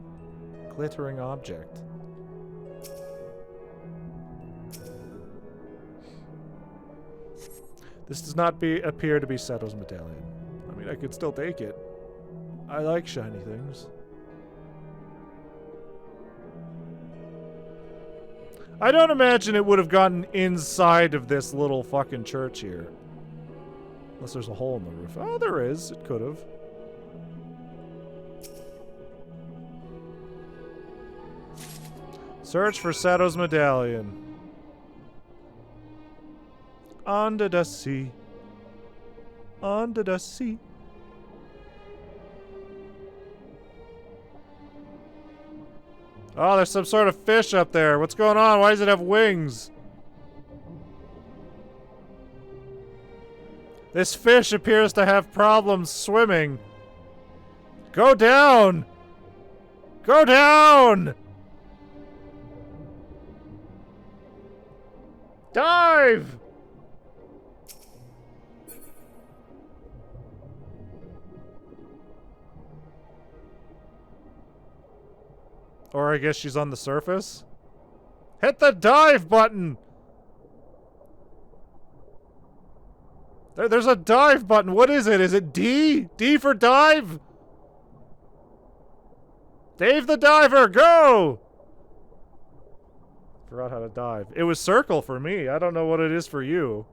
Glittering object. This does not appear to be Seto's medallion. I mean, I could still take it. I like shiny things. I don't imagine it would have gotten inside of this little fucking church here. Unless there's a hole in the roof. Oh, there is. It could have. Search for Seto's medallion. Under the sea. Under the sea. Oh, there's some sort of fish up there. What's going on? Why does it have wings? This fish appears to have problems swimming. Go down! Go down! Dive! Or I guess she's on the surface. Hit the dive button! There's a dive button. What is it? Is it D? D for dive? Dave the diver, go! Forgot how to dive. It was circle for me. I don't know what it is for you.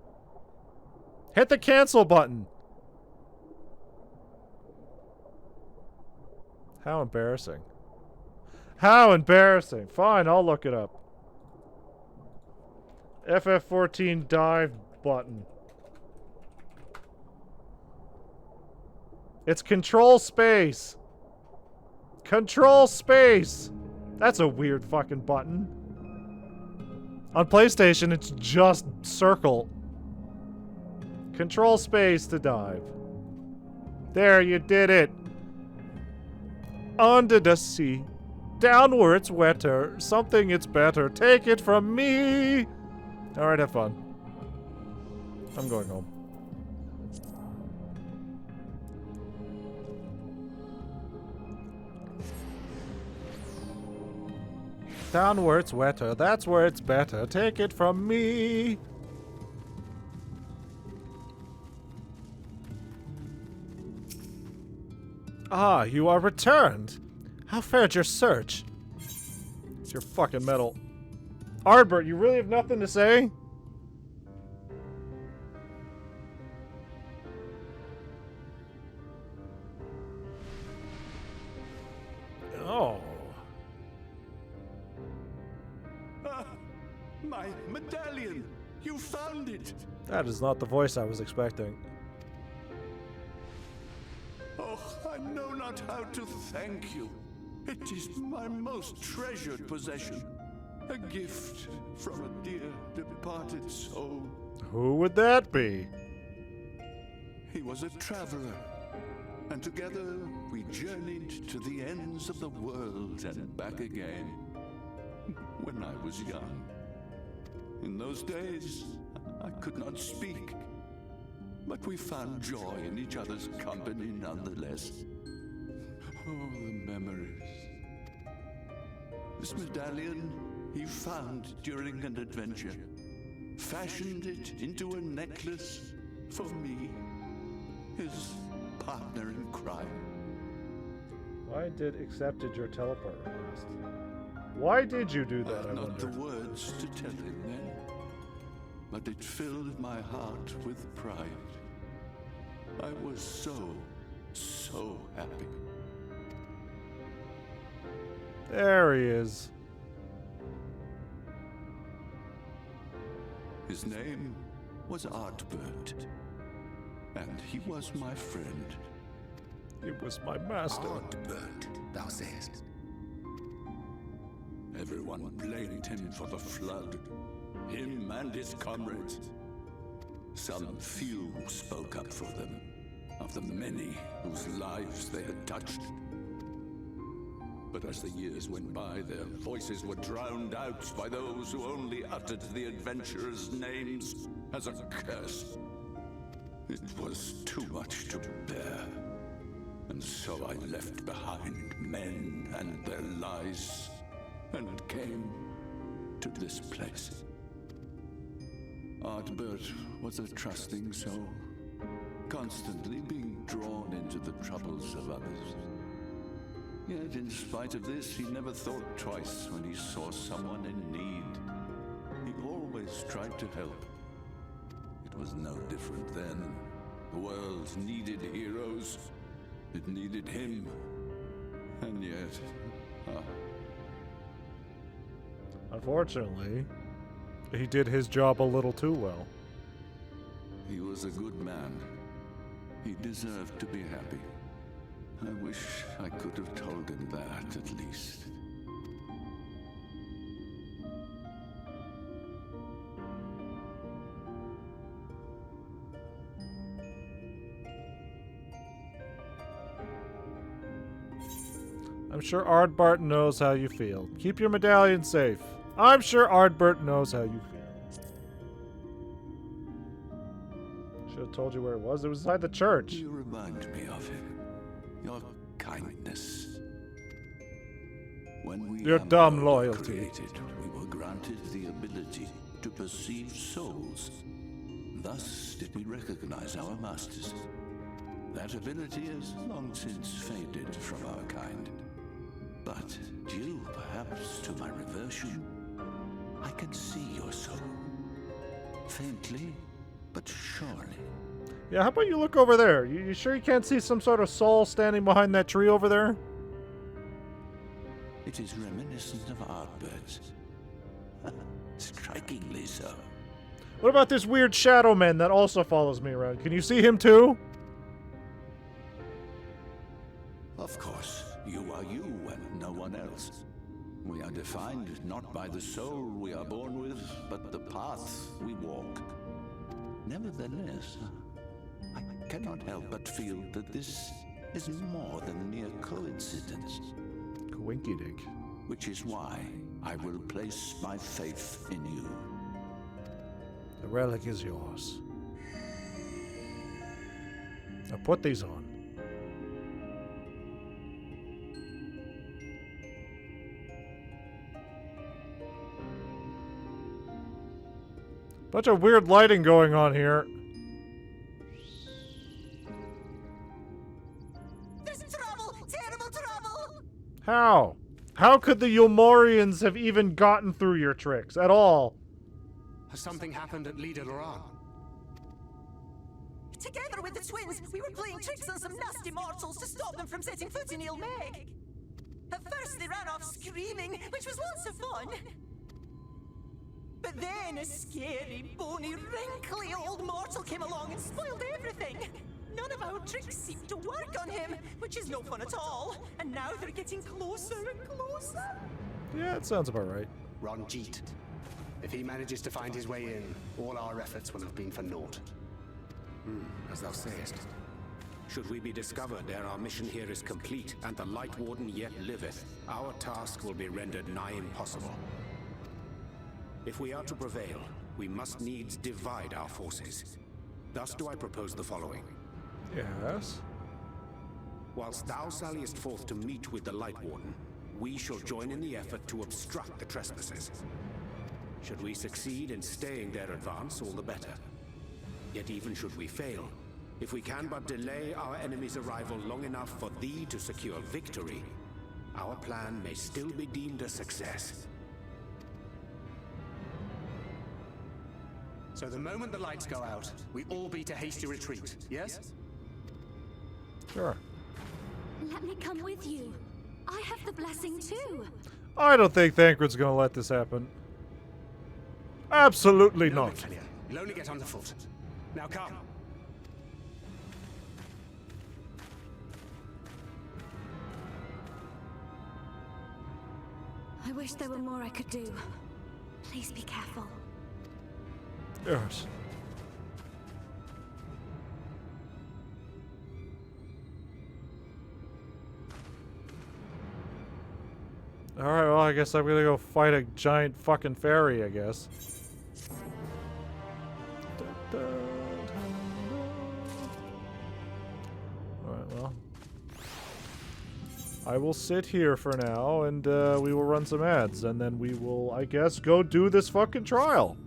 Hit the cancel button. How embarrassing. How embarrassing. Fine, I'll look it up. FF14 dive button. It's control space. Control space. That's a weird fucking button. On PlayStation, it's just circle. Control space to dive. There, you did it. Under the sea. Down where it's wetter. Something it's better. Take it from me. Alright, have fun. I'm going home. Down where it's wetter. That's where it's better. Take it from me. Ah, you are returned. How fared your search? It's your fucking medal. Ardbert, you really have nothing to say? Oh, My medallion! You found it! That is not the voice I was expecting. Oh, I know not how to thank you. It is my most treasured possession. A gift from a dear departed soul. Who would that be? He was a traveler, and together we journeyed to the ends of the world and back again. When I was young. In those days, I could not speak, but we found joy in each other's company nonetheless. Oh, the memories. This medallion he found during an adventure, fashioned it into a necklace for me, his partner in crime. Why did accepted your teleport request? Why did you do that, I Not the wonder? words to tell him then, but it filled my heart with pride. I was so happy. There he is. His name was Artbert, and he was my friend. He was my master. Ardbert, thou sayest. Everyone blamed him for the flood, him and his comrades. Some few spoke up for them, of the many whose lives they had touched. But as the years went by, their voices were drowned out by those who only uttered the adventurers' names as a curse. It was too much to bear, and so I left behind men and their lies, and came to this place. Ardbert was a trusting soul, constantly being drawn into the troubles of others. Yet in spite of this, he never thought twice when he saw someone in need. He always tried to help. It was no different then. The world needed heroes. It needed him. And yet... Unfortunately, he did his job a little too well. He was a good man. He deserved to be happy. I wish I could have told him that, at least. I'm sure Ardbert knows how you feel. Keep your medallion safe. I'm sure Ardbert knows how you feel. Should have told you where it was. It was inside the church. You remind me of him. Your kindness. When we Your Amber dumb were loyalty. created, we were granted the ability to perceive souls. Thus did we recognize our masters. That ability has long since faded from our kind. But due perhaps to my reversion, I can see your soul. Faintly, but surely. Yeah, how about you look over there? You sure you can't see some sort of soul standing behind that tree over there? It is reminiscent of Ardbert's. Strikingly so. What about this weird shadow man that also follows me around? Can you see him too? Of course, you are you and no one else. We are defined not by the soul we are born with, but the path we walk. Nevertheless, I cannot help but feel that this is more than mere coincidence. Winky dink. Which is why I will place my faith in you. The relic is yours. Now put these on. Bunch of weird lighting going on here. There's trouble! Terrible trouble! How? How could the Yomorians have even gotten through your tricks at all? Has something happened at Lida Loran? Together with the twins, we were playing tricks on some nasty mortals to stop them from setting foot in Ilmeg. At first, they ran off screaming, which was lots of fun. Then, when we realized what they were up to, we decided to But then a scary, bony, wrinkly old mortal came along and spoiled everything. None of our tricks seemed to work on him, which is no fun at all. And now they're getting closer and closer. Yeah, it sounds about right. Ranjit. If he manages to find his way in, all our efforts will have been for naught. As thou sayest. Should we be discovered ere our mission here is complete, and the Light Warden yet liveth, our task will be rendered nigh impossible. If we are to prevail, we must needs divide our forces. Thus do I propose the following. Yes. Whilst thou salliest forth to meet with the Light Warden, we shall join in the effort to obstruct the trespassers. Should we succeed in staying their advance, all the better. Yet even should we fail, if we can but delay our enemy's arrival long enough for thee to secure victory, our plan may still be deemed a success. So the moment the lights go out, we all beat a hasty retreat, yes? Sure. Let me come with you. I have the blessing too. I don't think Thancred's gonna let this happen. Absolutely No, not. Metelia. You'll only get underfoot. Now come. I wish there were more I could do. Please be careful. Yes. Alright, well, I guess I'm gonna go fight a giant fucking fairy, I guess. Alright, well. I will sit here for now, and we will run some ads, and then we will, I guess, go do this fucking trial.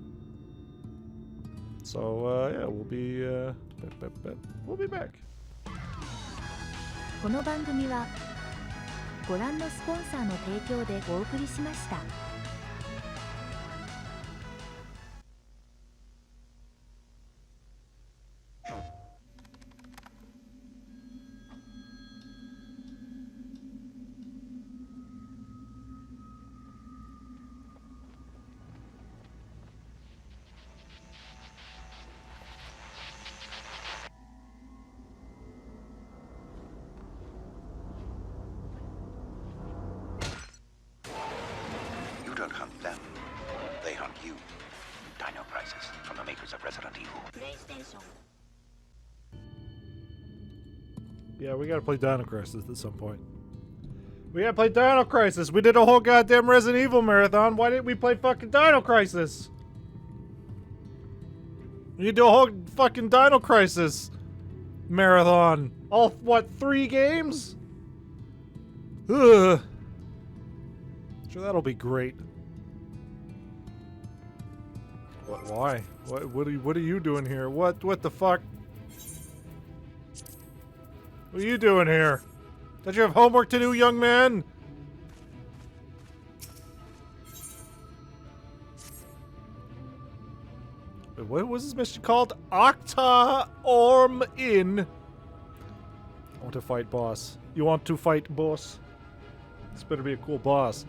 So, yeah, we'll be back. この番組はご覧のスポンサーの提供でお送りしました。You don't hunt them. They hunt you. Dino Crisis from the makers of Resident Evil. PlayStation. Yeah, we gotta play Dino Crisis at some point. We gotta play Dino Crisis! We did a whole goddamn Resident Evil marathon. Why didn't we play fucking Dino Crisis? We need to do a whole fucking Dino Crisis marathon. All, what, 3 games? Ugh. Sure, that'll be great. What? Why? What are you doing here? What the fuck? What are you doing here? Don't you have homework to do, young man? Wait, what was this mission called? Octa Orm Inn. I want to fight boss. You want to fight boss? This better be a cool boss.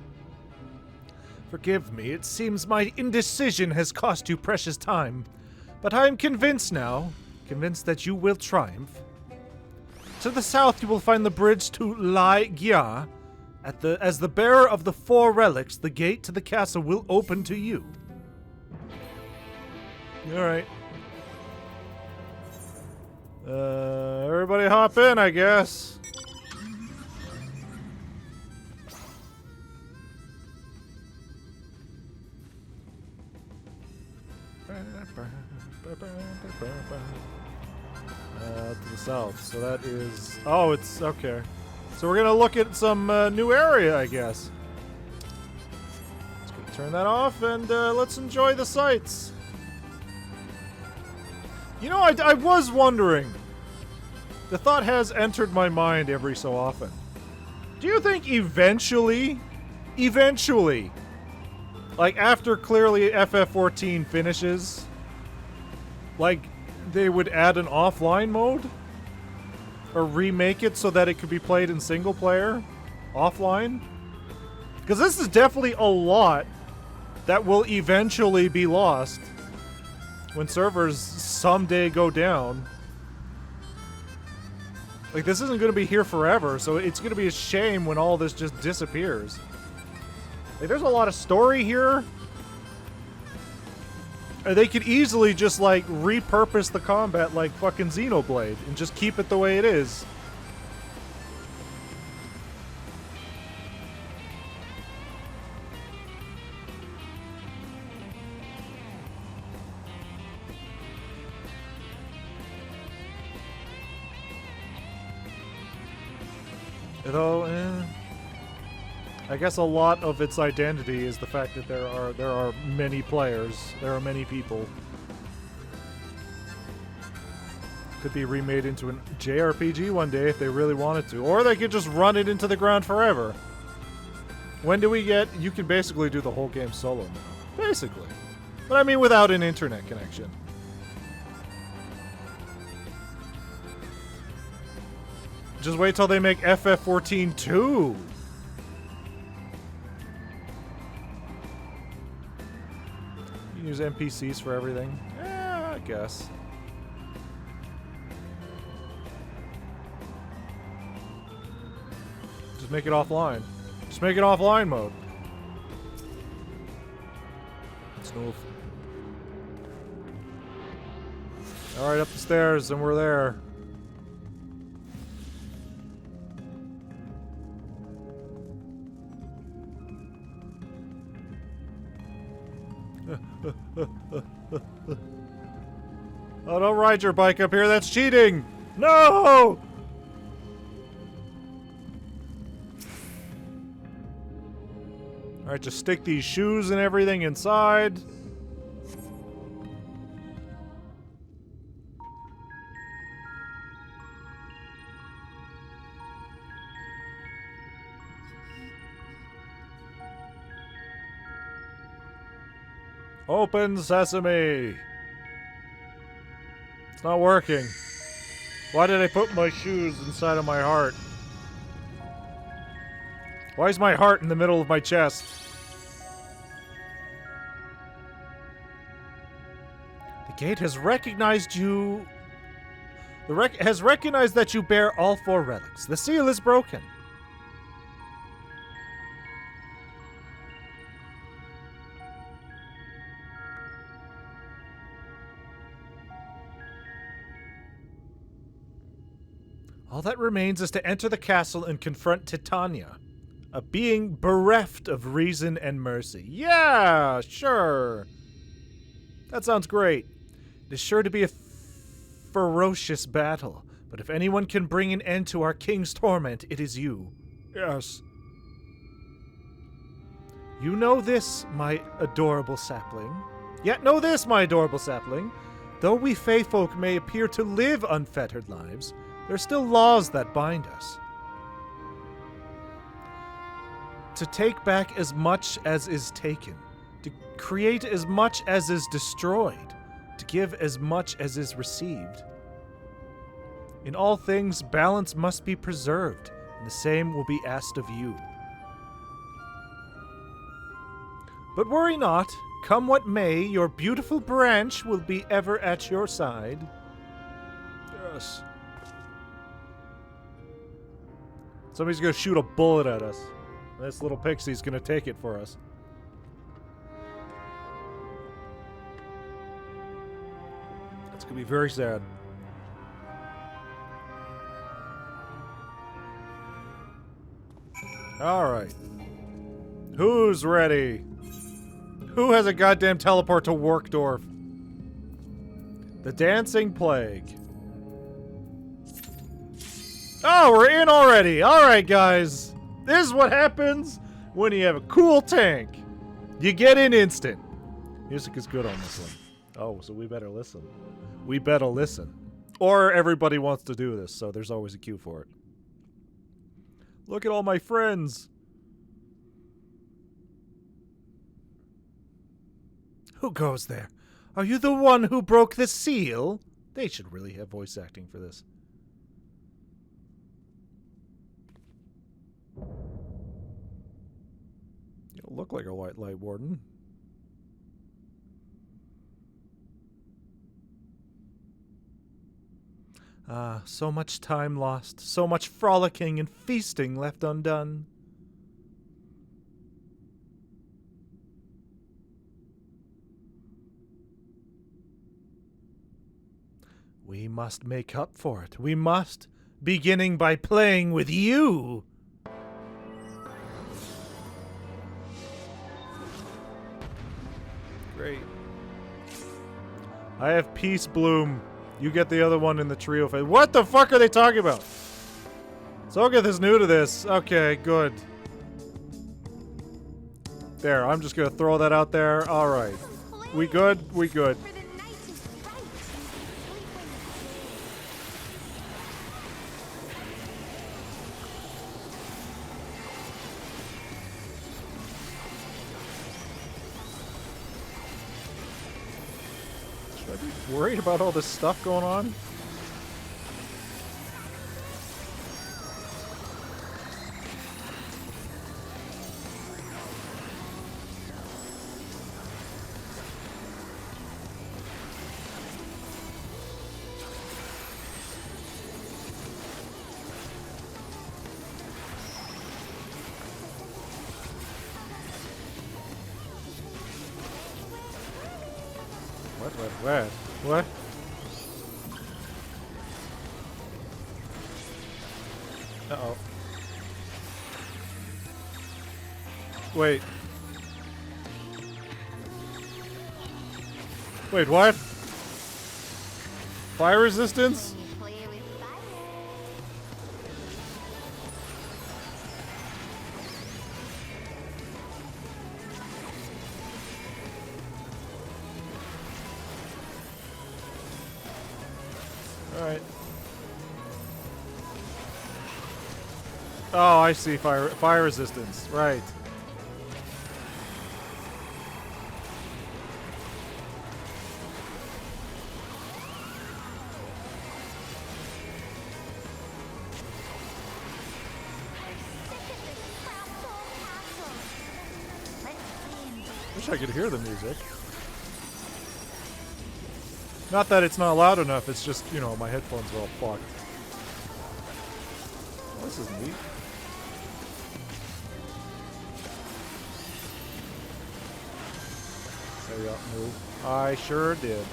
Forgive me, it seems my indecision has cost you precious time. But I am convinced now, convinced that you will triumph. To the south you will find the bridge to Lai Gia. As the bearer of the 4 relics, the gate to the castle will open to you. Alright. Everybody hop in, I guess. To the south. So that is... Oh, it's... Okay. So we're gonna look at some new area, I guess. Let's go turn that off and let's enjoy the sights. You know, I was wondering. The thought has entered my mind every so often. Do you think eventually, like after clearly FF14 finishes, like they would add an offline mode? Or remake it so that it could be played in single player? Offline? Because this is definitely a lot that will eventually be lost when servers someday go down. Like, this isn't going to be here forever, so it's going to be a shame when all this just disappears. Like, there's a lot of story here. And they could easily just, like, repurpose the combat like fucking Xenoblade and just keep it the way it is. Though, I guess a lot of its identity is the fact that there are many players, there are many people. Could be remade into an JRPG one day if they really wanted to, or they could just run it into the ground forever. When do we get? You can basically do the whole game solo now, basically, but I mean without an internet connection. Just wait till they make FF14 2. You can use NPCs for everything. Yeah, I guess. Just make it offline. Just make it offline mode. Snoof. Alright, up the stairs, and we're there. Oh, don't ride your bike up here. That's cheating. No! Alright, just stick these shoes and everything inside. Open sesame. It's not working. Why did I put my shoes inside of my heart? Why is my heart in the middle of my chest? The gate has recognized you. Has recognized that you bear all 4 relics. The seal is broken. All that remains is to enter the castle and confront Titania, a being bereft of reason and mercy. Yeah, sure. That sounds great. It is sure to be a ferocious battle, but if anyone can bring an end to our king's torment, it is you. Yes. You know this, my adorable sapling. Yet know this, my adorable sapling. Though we Fey folk may appear to live unfettered lives, there are still laws that bind us. To take back as much as is taken, to create as much as is destroyed, to give as much as is received. In all things, balance must be preserved, and the same will be asked of you. But worry not, come what may, your beautiful branch will be ever at your side. Yes. Somebody's gonna shoot a bullet at us. This little pixie's gonna take it for us. It's gonna be very sad. Alright. Who's ready? Who has a goddamn teleport to Workdorf? The Dancing Plague. Oh, we're in already! Alright, guys. This is what happens when you have a cool tank. You get in instant. Music is good on this one. Oh, so we better listen. We better listen. Or everybody wants to do this, so there's always a queue for it. Look at all my friends. Who goes there? Are you the one who broke the seal? They should really have voice acting for this. You don't look like a white light warden. Ah, so much time lost, so much frolicking and feasting left undone. We must make up for it. We must, beginning by playing with you. Great. I have Peace Bloom. You get the other one in the trio phase. What the fuck are they talking about? Sogeth is new to this. Okay, good. There, I'm just gonna throw that out there. Alright. We good? We good. Should I be worried about all this stuff going on? What? Uh-oh. Wait. Wait, what? Fire resistance? Alright. Oh, I see. Fire resistance. Right. Wish I could hear the music. Not that it's not loud enough, it's just, you know, my headphones are all fucked. Oh, this is neat. Hurry up, move. I sure did.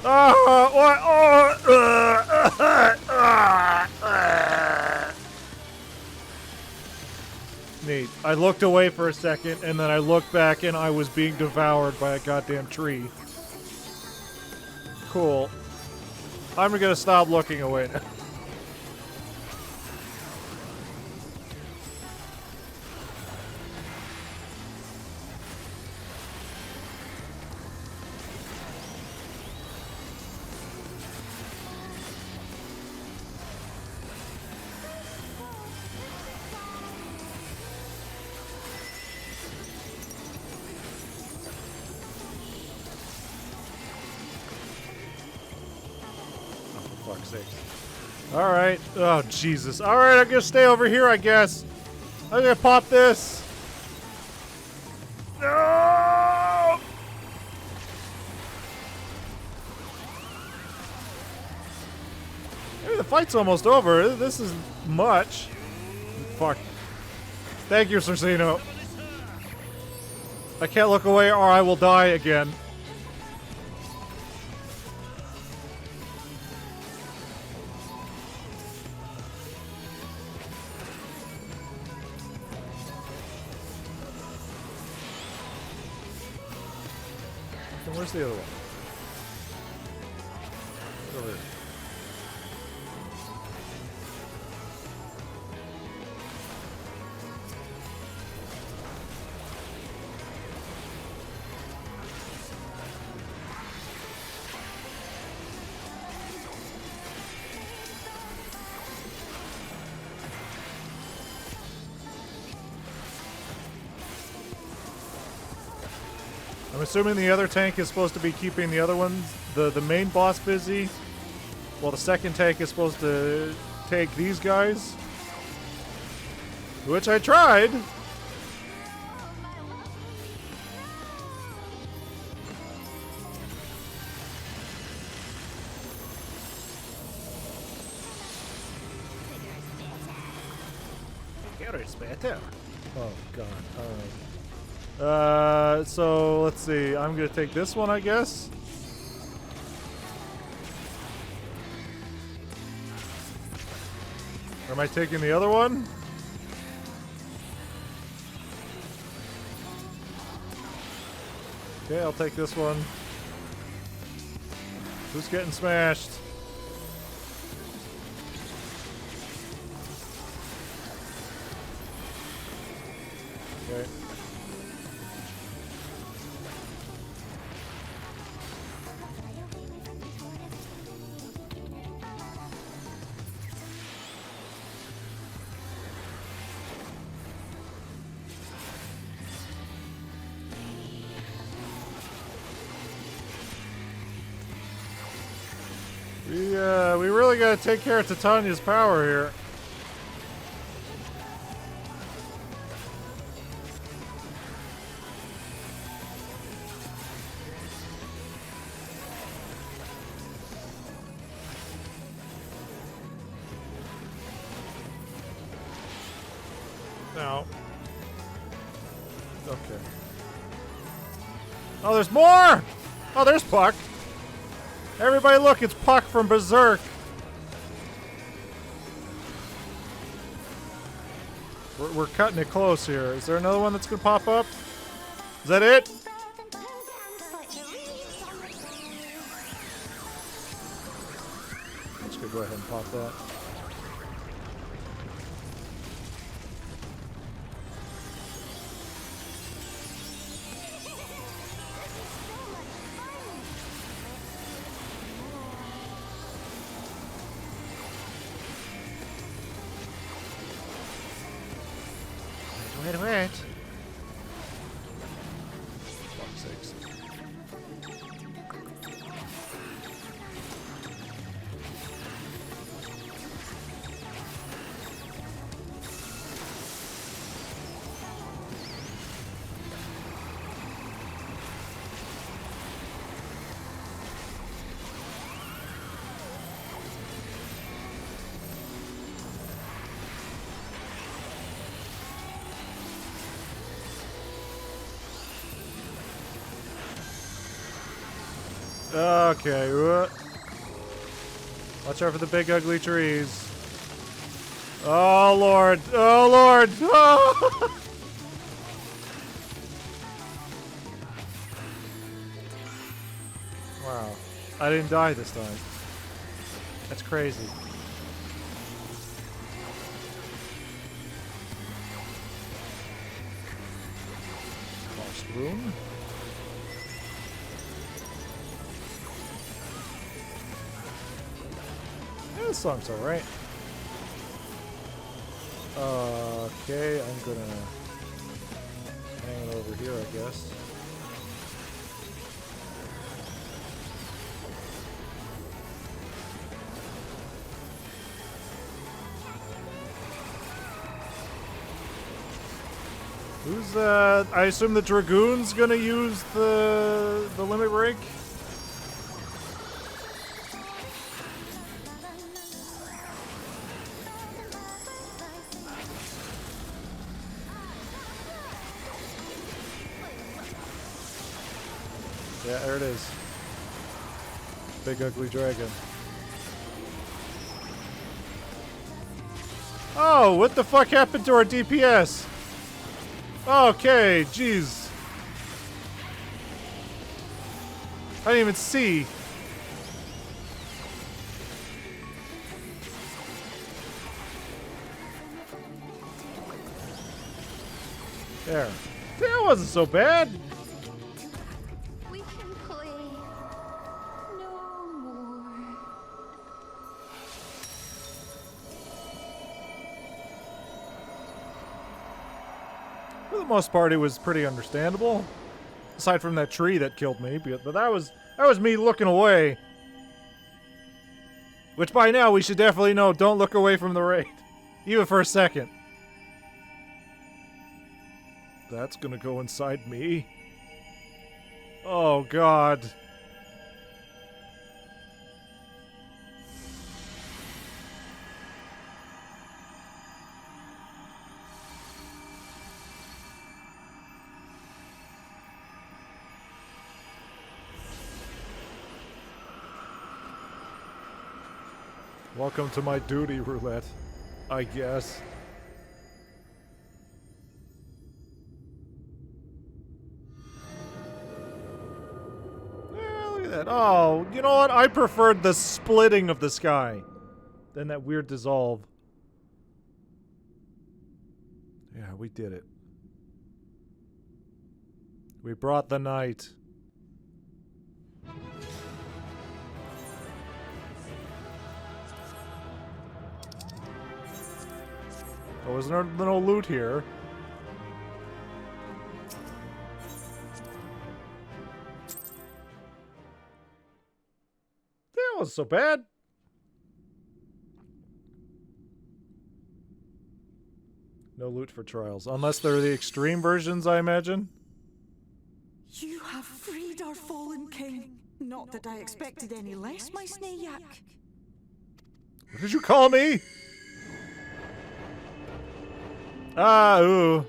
Ah! What? Oh! Neat. I looked away for a second, and then I looked back, and I was being devoured by a goddamn tree. Cool. I'm gonna stop looking away now. Alright. Oh, Jesus. Alright, I'm gonna stay over here, I guess. I'm gonna pop this. No! Maybe the fight's almost over. This is much. Fuck. Thank you, Cersino. I can't look away or I will die again. Where's the other one? Over here. I'm assuming the other tank is supposed to be keeping the other ones, the main boss busy, while the second tank is supposed to take these guys. Which I tried. Here is better. Oh god. Alright. So let's see. I'm gonna take this one, I guess. Or am I taking the other one? Okay, I'll take this one. Who's getting smashed? Okay. We really gotta take care of Titania's power here. No. Okay. Oh, there's more! Oh, there's Puck. Everybody look, it's Puck from Berserk. We're cutting it close here. Is there another one that's gonna pop up? Is that it? I'm just gonna go ahead and pop that. Wait. Fuck's sakes. Okay. Watch out for the big ugly trees. Oh lord. Oh lord. Oh! Wow. I didn't die this time. That's crazy. Lost room. This song's alright. Okay, I'm gonna hang it over here, I guess. Who's I assume the Dragoon's gonna use the limit break? Yeah, there it is. Big ugly dragon. Oh, what the fuck happened to our DPS? Okay, jeez. I didn't even see. There. That wasn't so bad. We can play no more. For the most part, it was pretty understandable. Aside from that tree that killed me, but that was me looking away. Which by now we should definitely know, don't look away from the raid. Even for a second. That's gonna go inside me. Oh god. Welcome to my duty roulette, I guess. Yeah, look at that. Oh, you know what? I preferred the splitting of the sky than that weird dissolve. Yeah, we did it. We brought the night. Oh, was there no loot here? That wasn't so bad. No loot for trials. Unless they're the extreme versions, I imagine. You have freed our fallen king. Not that I expected any less, my Snayak. What did you call me? Ah, ooh.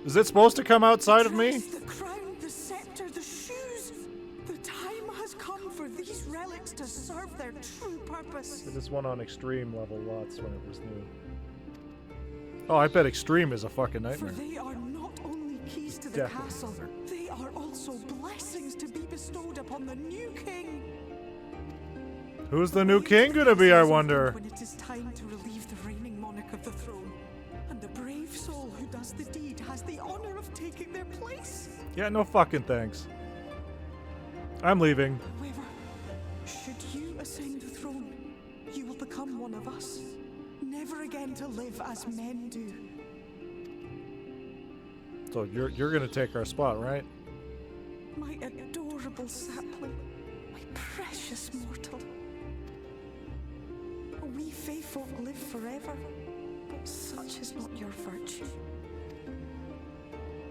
Is it supposed to come outside of me? The crown, the scepter, the shoes. The time has come for these relics to serve their true purpose. This one on extreme level lots when it was new. Oh, I bet extreme is a fucking nightmare. For they are not only keys to the castle, they are also blessings to be bestowed upon the new king. Who's the new king gonna be, I wonder? When it is time to relieve the reigning monarch of the throne, and the brave soul who does the deed has the honor of taking their place. Yeah, no fucking thanks. I'm leaving. However, should you ascend the throne, you will become one of us, never again to live as men do. So you're gonna take our spot, right? My adorable sapling, my precious mortal. We Fae folk live forever, but such is not your virtue.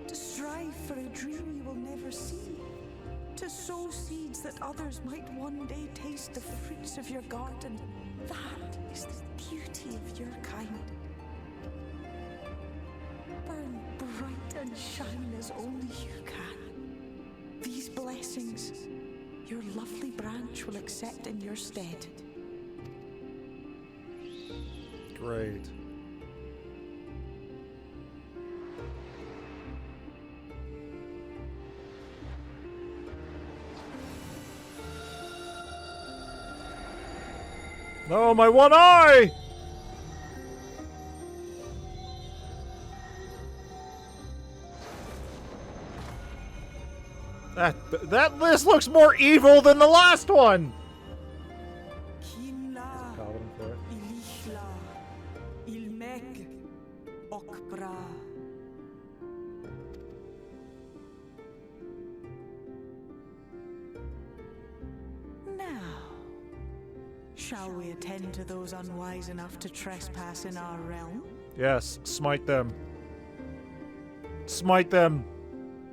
To strive for a dream you will never see, to sow seeds that others might one day taste the fruits of your garden, that is the beauty of your kind. Burn bright and shine as only you can. These blessings, your lovely branch will accept in your stead. Great. No, my one eye! This looks more evil than the last one! Paladin for it. Now, shall we attend to those unwise enough to trespass in our realm? Yes, smite them. Smite them.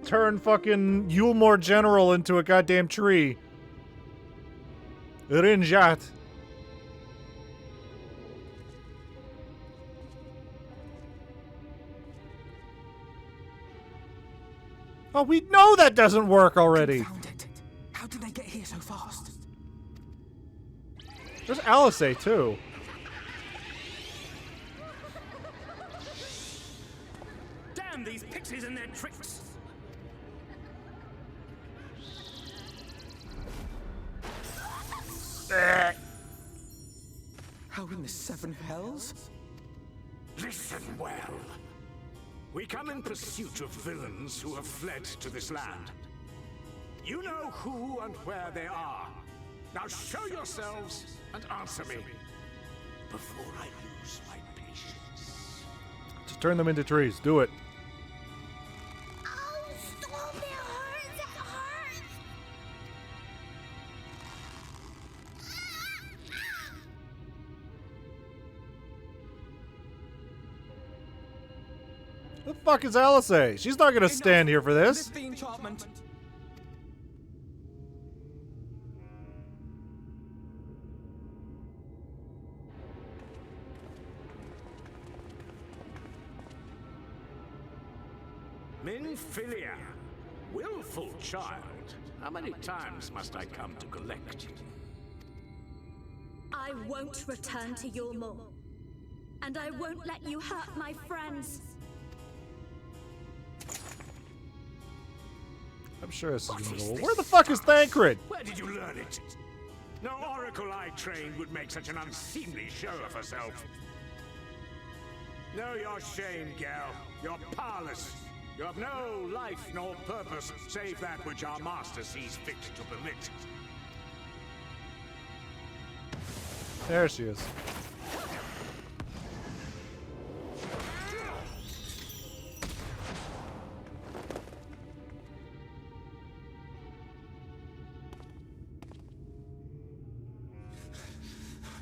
Turn fucking Yulmore General into a goddamn tree. Rinjat. Oh, we know that doesn't work already. Found it. How did they get here so fast? There's Alisei too. Damn these pixies and their tricks! How in the seven hells? Listen well. We come in pursuit of villains who have fled to this land. You know who and where they are. Now show yourselves and answer me before I lose my patience. Just turn them into trees. Do it. Oh, stop! It hurts! It hurts! The fuck is Alisei? She's not gonna stand here for this. Lift the enchantment. Minfilia, willful child. How many times must I come to collect you? I won't return to Yormor. And I won't let you hurt my friends. I'm sure this is gonna go. Where the fuck is Thancred? Where did you learn it? No oracle I trained would make such an unseemly show of herself. Know your shame, gal. You're powerless. You have no life nor purpose, save that which our master sees fit to permit. There she is.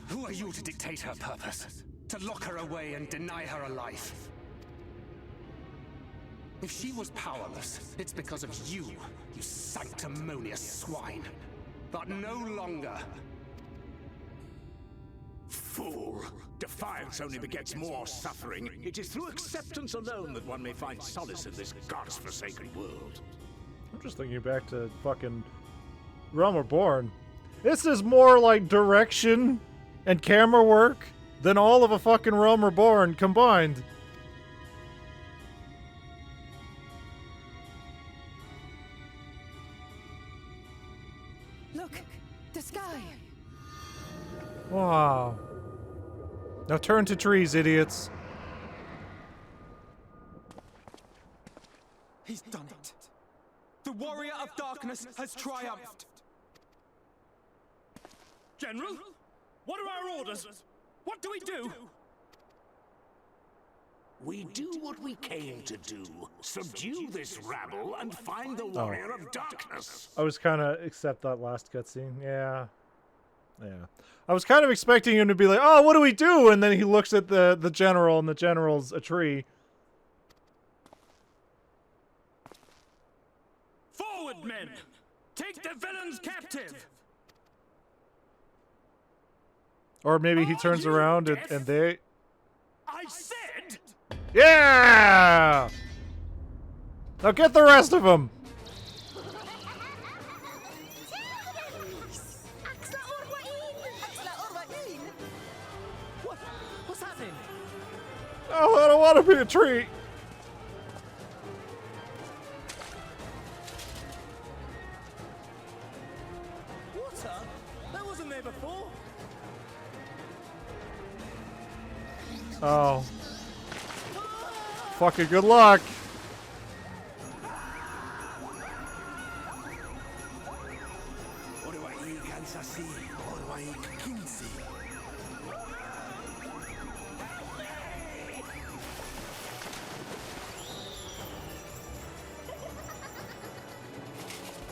Who are you to dictate her purpose? To lock her away and deny her a life? If she was powerless, it's because of you, you sanctimonious swine. But no longer. Fool! Defiance only begets more suffering. It is through acceptance alone that one may find solace in this god's-forsaken world. I'm just thinking back to fucking Realm Reborn. This is more like direction and camera work than all of a fucking Realm Reborn combined. Look, the sky. Wow. Now turn to trees, idiots. He's done it. The warrior of darkness has triumphed. General, what are our orders? What do we do? We do what we came to do. Subdue this rabble and find the warrior of darkness. I was kind of, except that last cutscene. Yeah. I was kind of expecting him to be like, oh, what do we do? And then he looks at the general, and the general's a tree. Forward, men! Take the villains captive! Or maybe he turns around and they... I said... Yeah! Now get the rest of them! What's happening? Oh, I don't want to be a tree! Water? That wasn't there before. Oh. Fucking good luck!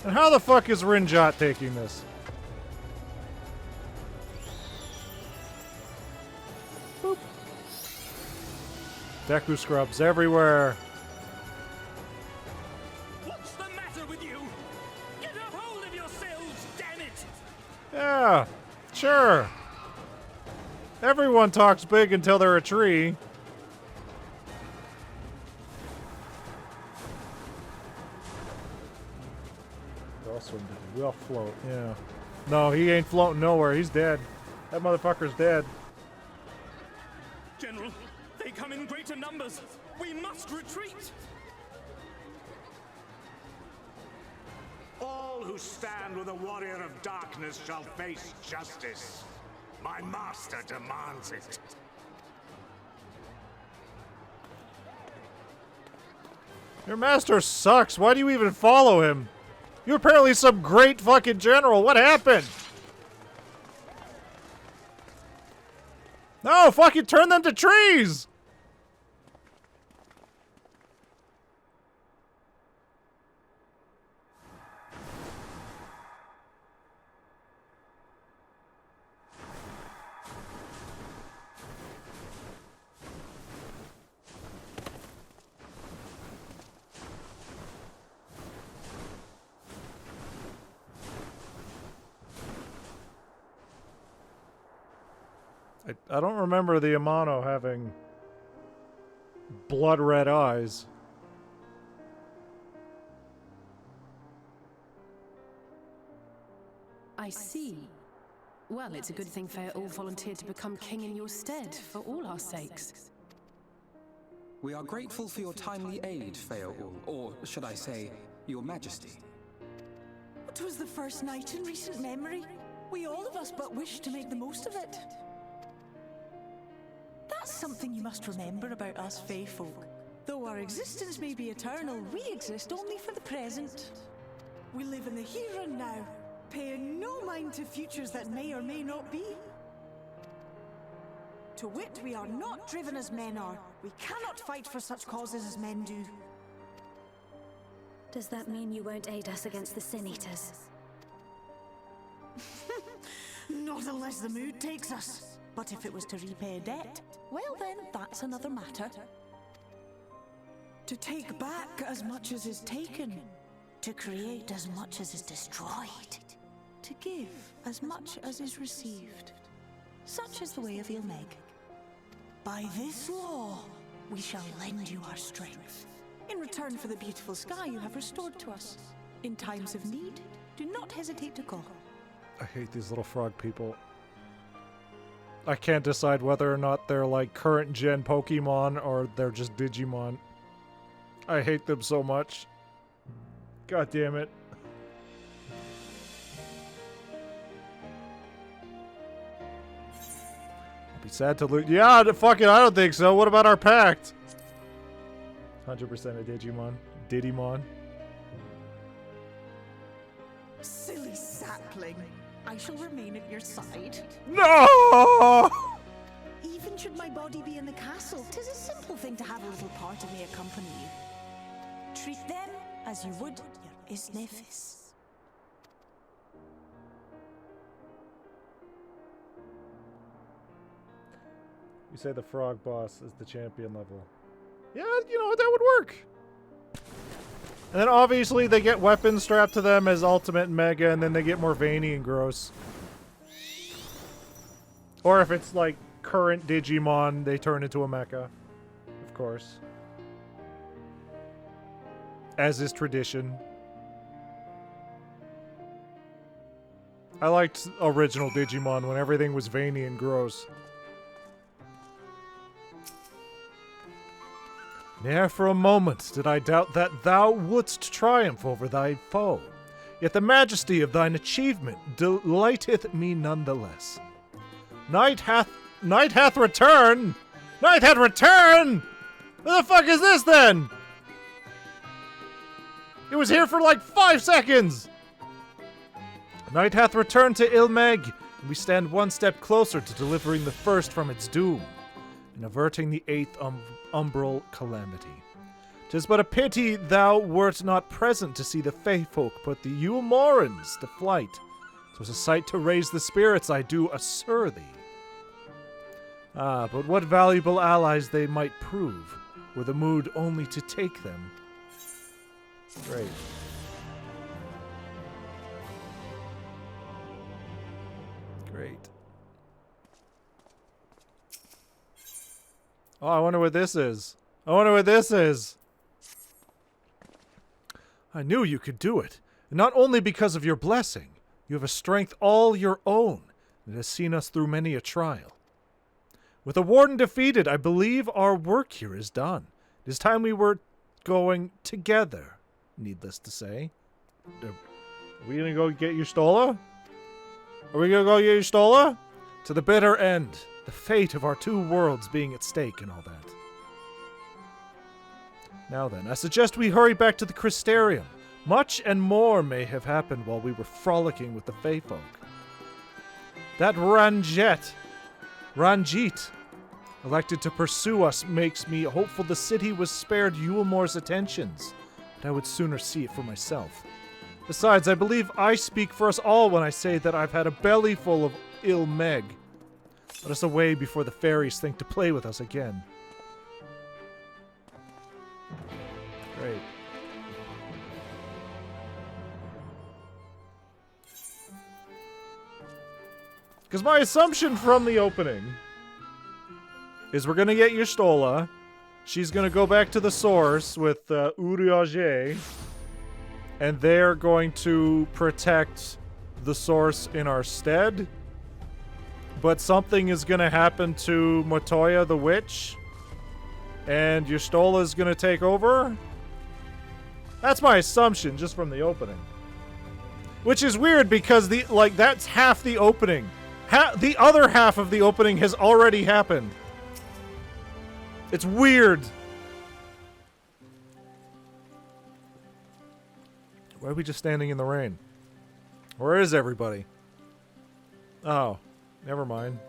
And how the fuck is Rinjot taking this? Boop. Deku scrubs everywhere. What's the matter with you? Get a hold of yourselves, damn it! Yeah, sure. Everyone talks big until they're a tree. We all swim, we all float, yeah. No, he ain't floating nowhere. He's dead. That motherfucker's dead. General, they come in greater numbers. We must retreat. All who stand with the warrior of darkness shall face justice. My master demands it. Your master sucks. Why do you even follow him? You're apparently some great fucking general. What happened? No, fucking turn them to trees! I don't remember the Amano having blood red eyes. I see. Well, it's a good thing Feaul volunteered to become king in your stead, for all our sakes. We are grateful for your timely aid, Feaul, or should I say, your majesty. It was the first night in recent memory. We all of us but wished to make the most of it. That's something you must remember about us Fey folk. Though our existence may be eternal, we exist only for the present. We live in the here and now, paying no mind to futures that may or may not be. To wit, we are not driven as men are. We cannot fight for such causes as men do. Does that mean you won't aid us against the Sin Eaters? Not unless the mood takes us. But if it was to repay a debt, well then, that's another matter. To take back as much as is taken. To create as much as is destroyed. To give as much as is received. Such is the way of Ilmeg. By this law, we shall lend you our strength. In return for the beautiful sky you have restored to us. In times of need, do not hesitate to call. I hate these little frog people. I can't decide whether or not they're like current gen Pokemon or they're just Digimon. I hate them so much. God damn it. I'll be sad to lose. Yeah, fuck it, I don't think so. What about our pact? 100% a Digimon. Didymon. Silly sapling. I shall remain at your side. No! Even should my body be in the castle, 'tis a simple thing to have a little part of me accompany you. Treat them as you would your Isnefis. You say the frog boss is the champion level. Yeah, you know, that would work. And then obviously they get weapons strapped to them as Ultimate and Mega, and then they get more veiny and gross. Or if it's like current Digimon, they turn into a mecha. Of course. As is tradition. I liked original Digimon when everything was veiny and gross. Ne'er for a moment did I doubt that thou wouldst triumph over thy foe. Yet the majesty of thine achievement delighteth me nonetheless. Night hath returned! Night hath returned! What the fuck is this then? It was here for like 5 seconds! Night hath returned to Ilmeg, and we stand one step closer to delivering the first from its doom, and averting the 8th umbral calamity. 'Tis but a pity thou wert not present to see the Feyfolk put the Yulmorans to flight. 'Twas a sight to raise the spirits, I do assure thee. Ah, but what valuable allies they might prove, were the mood only to take them. Great. Great. Oh, I wonder what this is. I wonder what this is. I knew you could do it. And not only because of your blessing. You have a strength all your own that has seen us through many a trial. With the warden defeated, I believe our work here is done. It is time we were going together, needless to say. Are we gonna go get your Stola? Are we gonna go get your Stola? To the bitter end. The fate of our two worlds being at stake and all that. Now then, I suggest we hurry back to the Crystarium. Much and more may have happened while we were frolicking with the Feyfolk. That Ranjit, elected to pursue us makes me hopeful the city was spared Yulmor's attentions, but I would sooner see it for myself. Besides, I believe I speak for us all when I say that I've had a belly full of Ilmeg. Let us away before the fairies think to play with us again. Great. Because my assumption from the opening is we're going to get Y'shtola. She's going to go back to the source with Urianger. And they're going to protect the source in our stead. but something is gonna happen to Motoya the witch, and Y'shtola's gonna take over. That's my assumption, just from the opening. Which is weird because that's half the opening. The other half of the opening has already happened. It's weird. Why are we just standing in the rain? Where is everybody? Oh, never mind.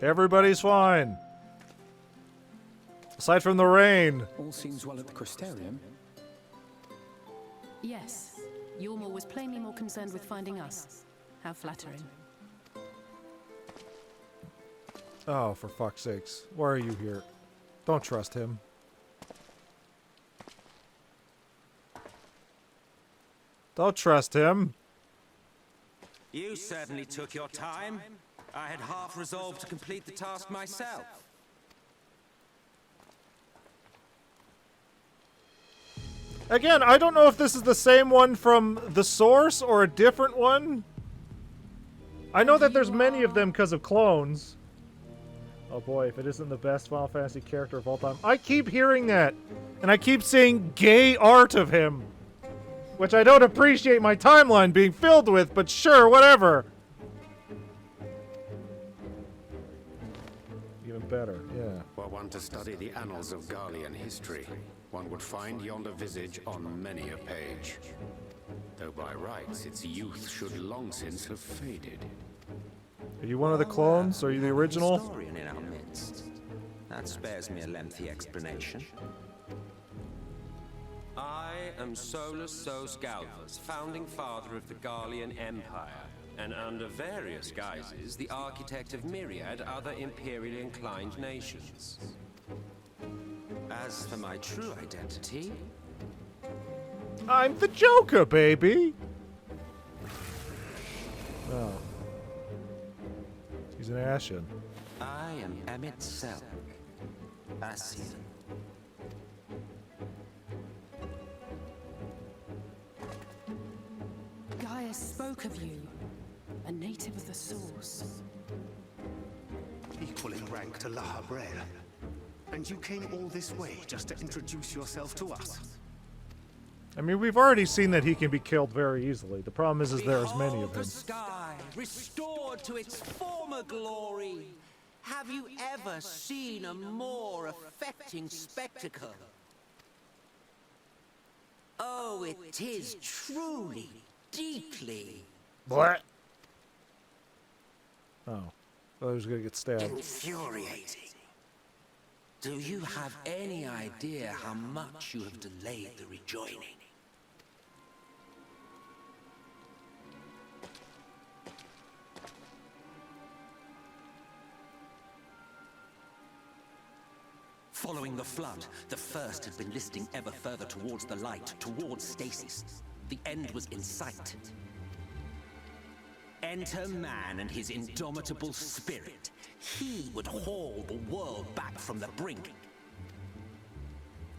Everybody's fine. Aside from the rain. All seems well at the Crystarium. Yes. Yormor was plainly more concerned with finding us. How flattering. Oh, for fuck's sakes. Why are you here? Don't trust him. Don't trust him. You certainly took your time. I had half resolved to complete the task myself. Again, I don't know if this is the same one from the source or a different one. I know that there's many of them because of clones. Oh boy, if it isn't the best Final Fantasy character of all time. I keep hearing that. And I keep seeing gay art of him. Which I don't appreciate my timeline being filled with, but sure, whatever. Even better, yeah. Were one to study the annals of Garlean history, one would find yonder visage on many a page. Though by rights its youth should long since have faded. Are you one of the clones? Are you the original? Historian in our midst. That spares me a lengthy explanation. I am Solus SOGESNAKE, founding father of the Garlean Empire, and under various guises, the architect of myriad other imperially inclined nations. As for my true identity... I'm the Joker, baby! Oh. He's an Ashen. I am Emet-Selch, Ascian. Gaius spoke of you, a native of the Source. Equal in rank to La Habrel. And you came all this way just to introduce yourself to us? I mean, we've already seen that he can be killed very easily. The problem is there's many of him. The sky, restored to its former glory. Have you ever seen a more affecting spectacle? Oh, it is truly, deeply... What? Oh. I thought he was gonna get stabbed. Infuriating. Do you have any idea how much you have delayed the rejoining? Following the flood, the First had been listing ever further towards the light, towards stasis. The end was in sight. Enter man and his indomitable spirit. He would haul the world back from the brink.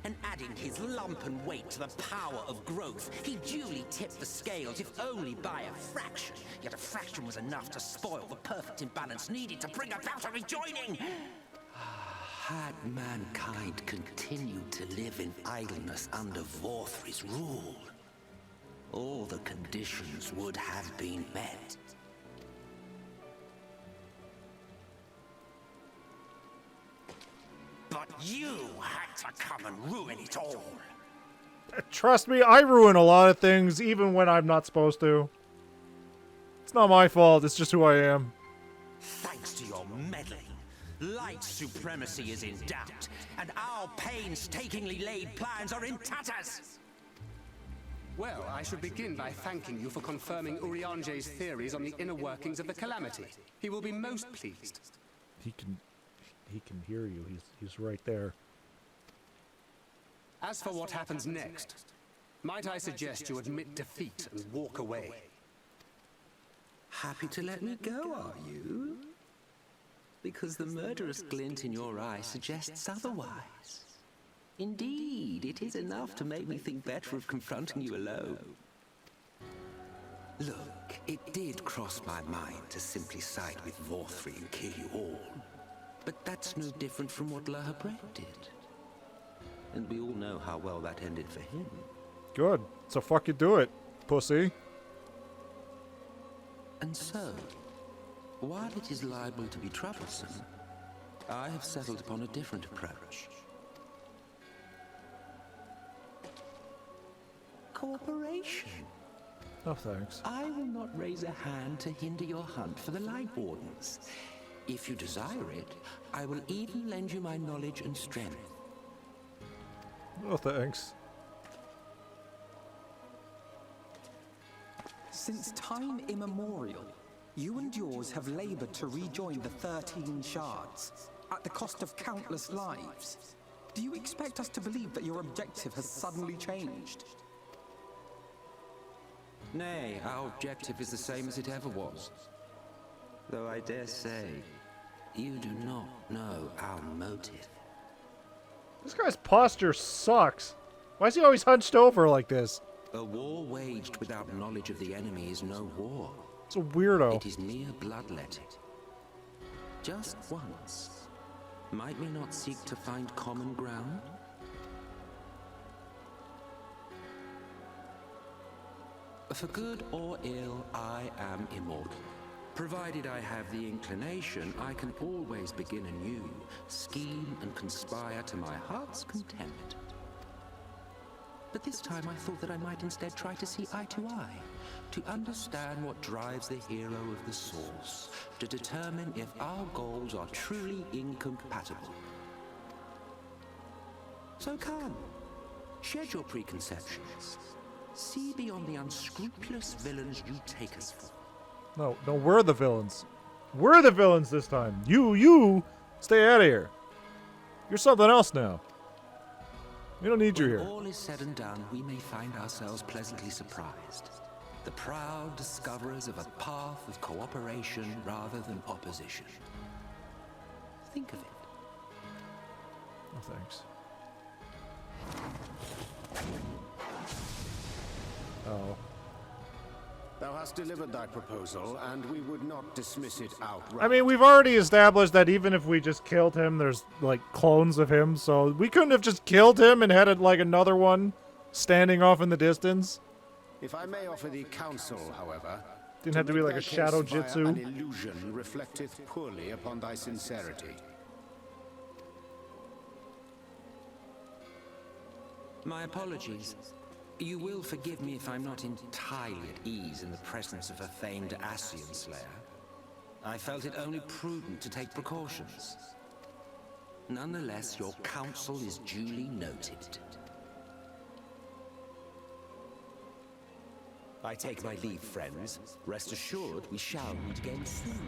And adding his lumpen weight to the power of growth, he duly tipped the scales, if only by a fraction. Yet a fraction was enough to spoil the perfect imbalance needed to bring about a rejoining. Had mankind continued to live in idleness under Vorthri's rule, all the conditions would have been met. But you had to come and ruin it all. Trust me, I ruin a lot of things, even when I'm not supposed to. It's not my fault, it's just who I am. Thanks to your meddling, light supremacy is in doubt, and our painstakingly laid plans are in tatters. Well, I should begin by thanking you for confirming Urianger's theories on the inner workings of the Calamity. He will be most pleased. He can hear you. He's right there. As for what happens next, might I suggest you admit defeat and walk away? Happy to let me go, are you? Because the murderous glint in your eye suggests otherwise. Indeed, it is enough to make me think better of confronting you alone. Look, it did cross my mind to simply side with Vorthri and kill you all. But that's no different from what Lahabret did. And we all know how well that ended for him. Good. So fucking do it, pussy. And so, while it is liable to be troublesome, I have settled upon a different approach. Cooperation. Oh, thanks. I will not raise a hand to hinder your hunt for the Light Wardens. If you desire it, I will even lend you my knowledge and strength. Oh, thanks. Since time immemorial, you and yours have labored to rejoin the 13 shards, at the cost of countless lives. Do you expect us to believe that your objective has suddenly changed? Nay, our objective is the same as it ever was. Though I dare say, you do not know our motive. This guy's posture sucks. Why is he always hunched over like this? A war waged without knowledge of the enemy is no war. It's a weirdo. It is mere bloodletting. Just once. Might we not seek to find common ground? For good or ill, I am immortal. Provided I have the inclination, I can always begin anew, scheme and conspire to my heart's content. But this time I thought that I might instead try to see eye to eye, to understand what drives the hero of the source, to determine if our goals are truly incompatible. So come, shed your preconceptions. See beyond the unscrupulous villains you take us for. No, we're the villains. We're the villains this time. You, stay out of here. You're something else now. We don't need you here. When all is said and done, we may find ourselves pleasantly surprised. The proud discoverers of a path of cooperation rather than opposition. Think of it. Oh, thanks. Oh. Thou hast delivered thy proposal, and we would not dismiss it outright. I mean, we've already established that even if we just killed him, there's, like, clones of him, so we couldn't have just killed him and had, like, another one standing off in the distance. If I may offer thee counsel, however... Didn't have to be like a shadow jitsu. An illusion reflecteth poorly upon thy sincerity. My apologies. You will forgive me if I'm not entirely at ease in the presence of a famed Ascian Slayer. I felt it only prudent to take precautions. Nonetheless, your counsel is duly noted. I take my leave, friends. Rest assured, we shall meet again soon.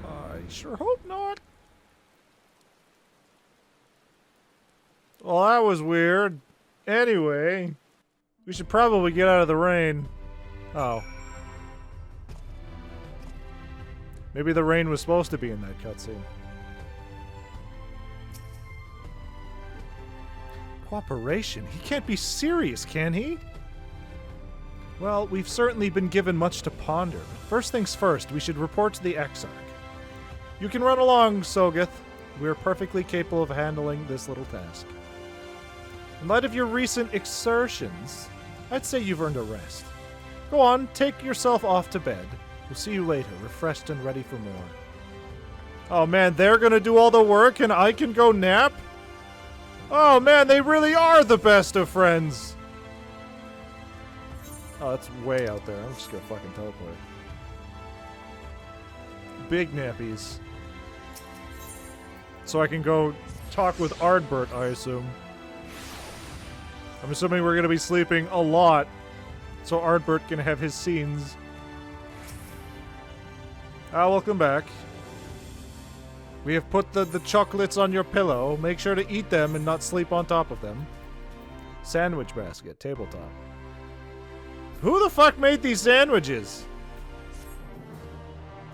I sure hope not. Well, that was weird. Anyway, we should probably get out of the rain. Oh. Maybe the rain was supposed to be in that cutscene. Cooperation? He can't be serious, can he? Well, we've certainly been given much to ponder. First things first, we should report to the Exarch. You can run along, Sogeth. We're perfectly capable of handling this little task. In light of your recent exertions, I'd say you've earned a rest. Go on, take yourself off to bed. We'll see you later, refreshed and ready for more. Oh man, they're gonna do all the work and I can go nap? Oh man, they really are the best of friends! Oh, that's way out there. I'm just gonna fucking teleport. Big nappies. So I can go talk with Ardbert, I assume. I'm assuming we're gonna be sleeping a lot, so Ardbert can have his scenes. Welcome back. We have put the chocolates on your pillow. Make sure to eat them and not sleep on top of them. Sandwich basket, tabletop. Who the fuck made these sandwiches?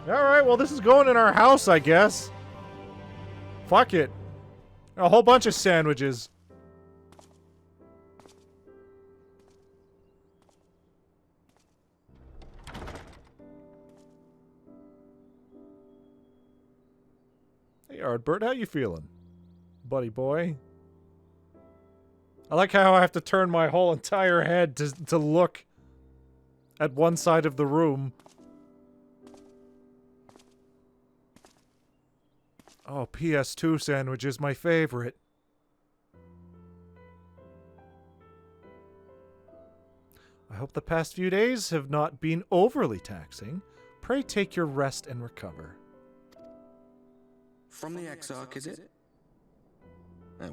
Alright, well this is going in our house, I guess. Fuck it. A whole bunch of sandwiches. Ardbert. How you feeling, buddy boy? I like how I have to turn my whole entire head to look at one side of the room. Oh, PS2 sandwich is my favorite. I hope the past few days have not been overly taxing. Pray take your rest and recover. From the Exarch, is it?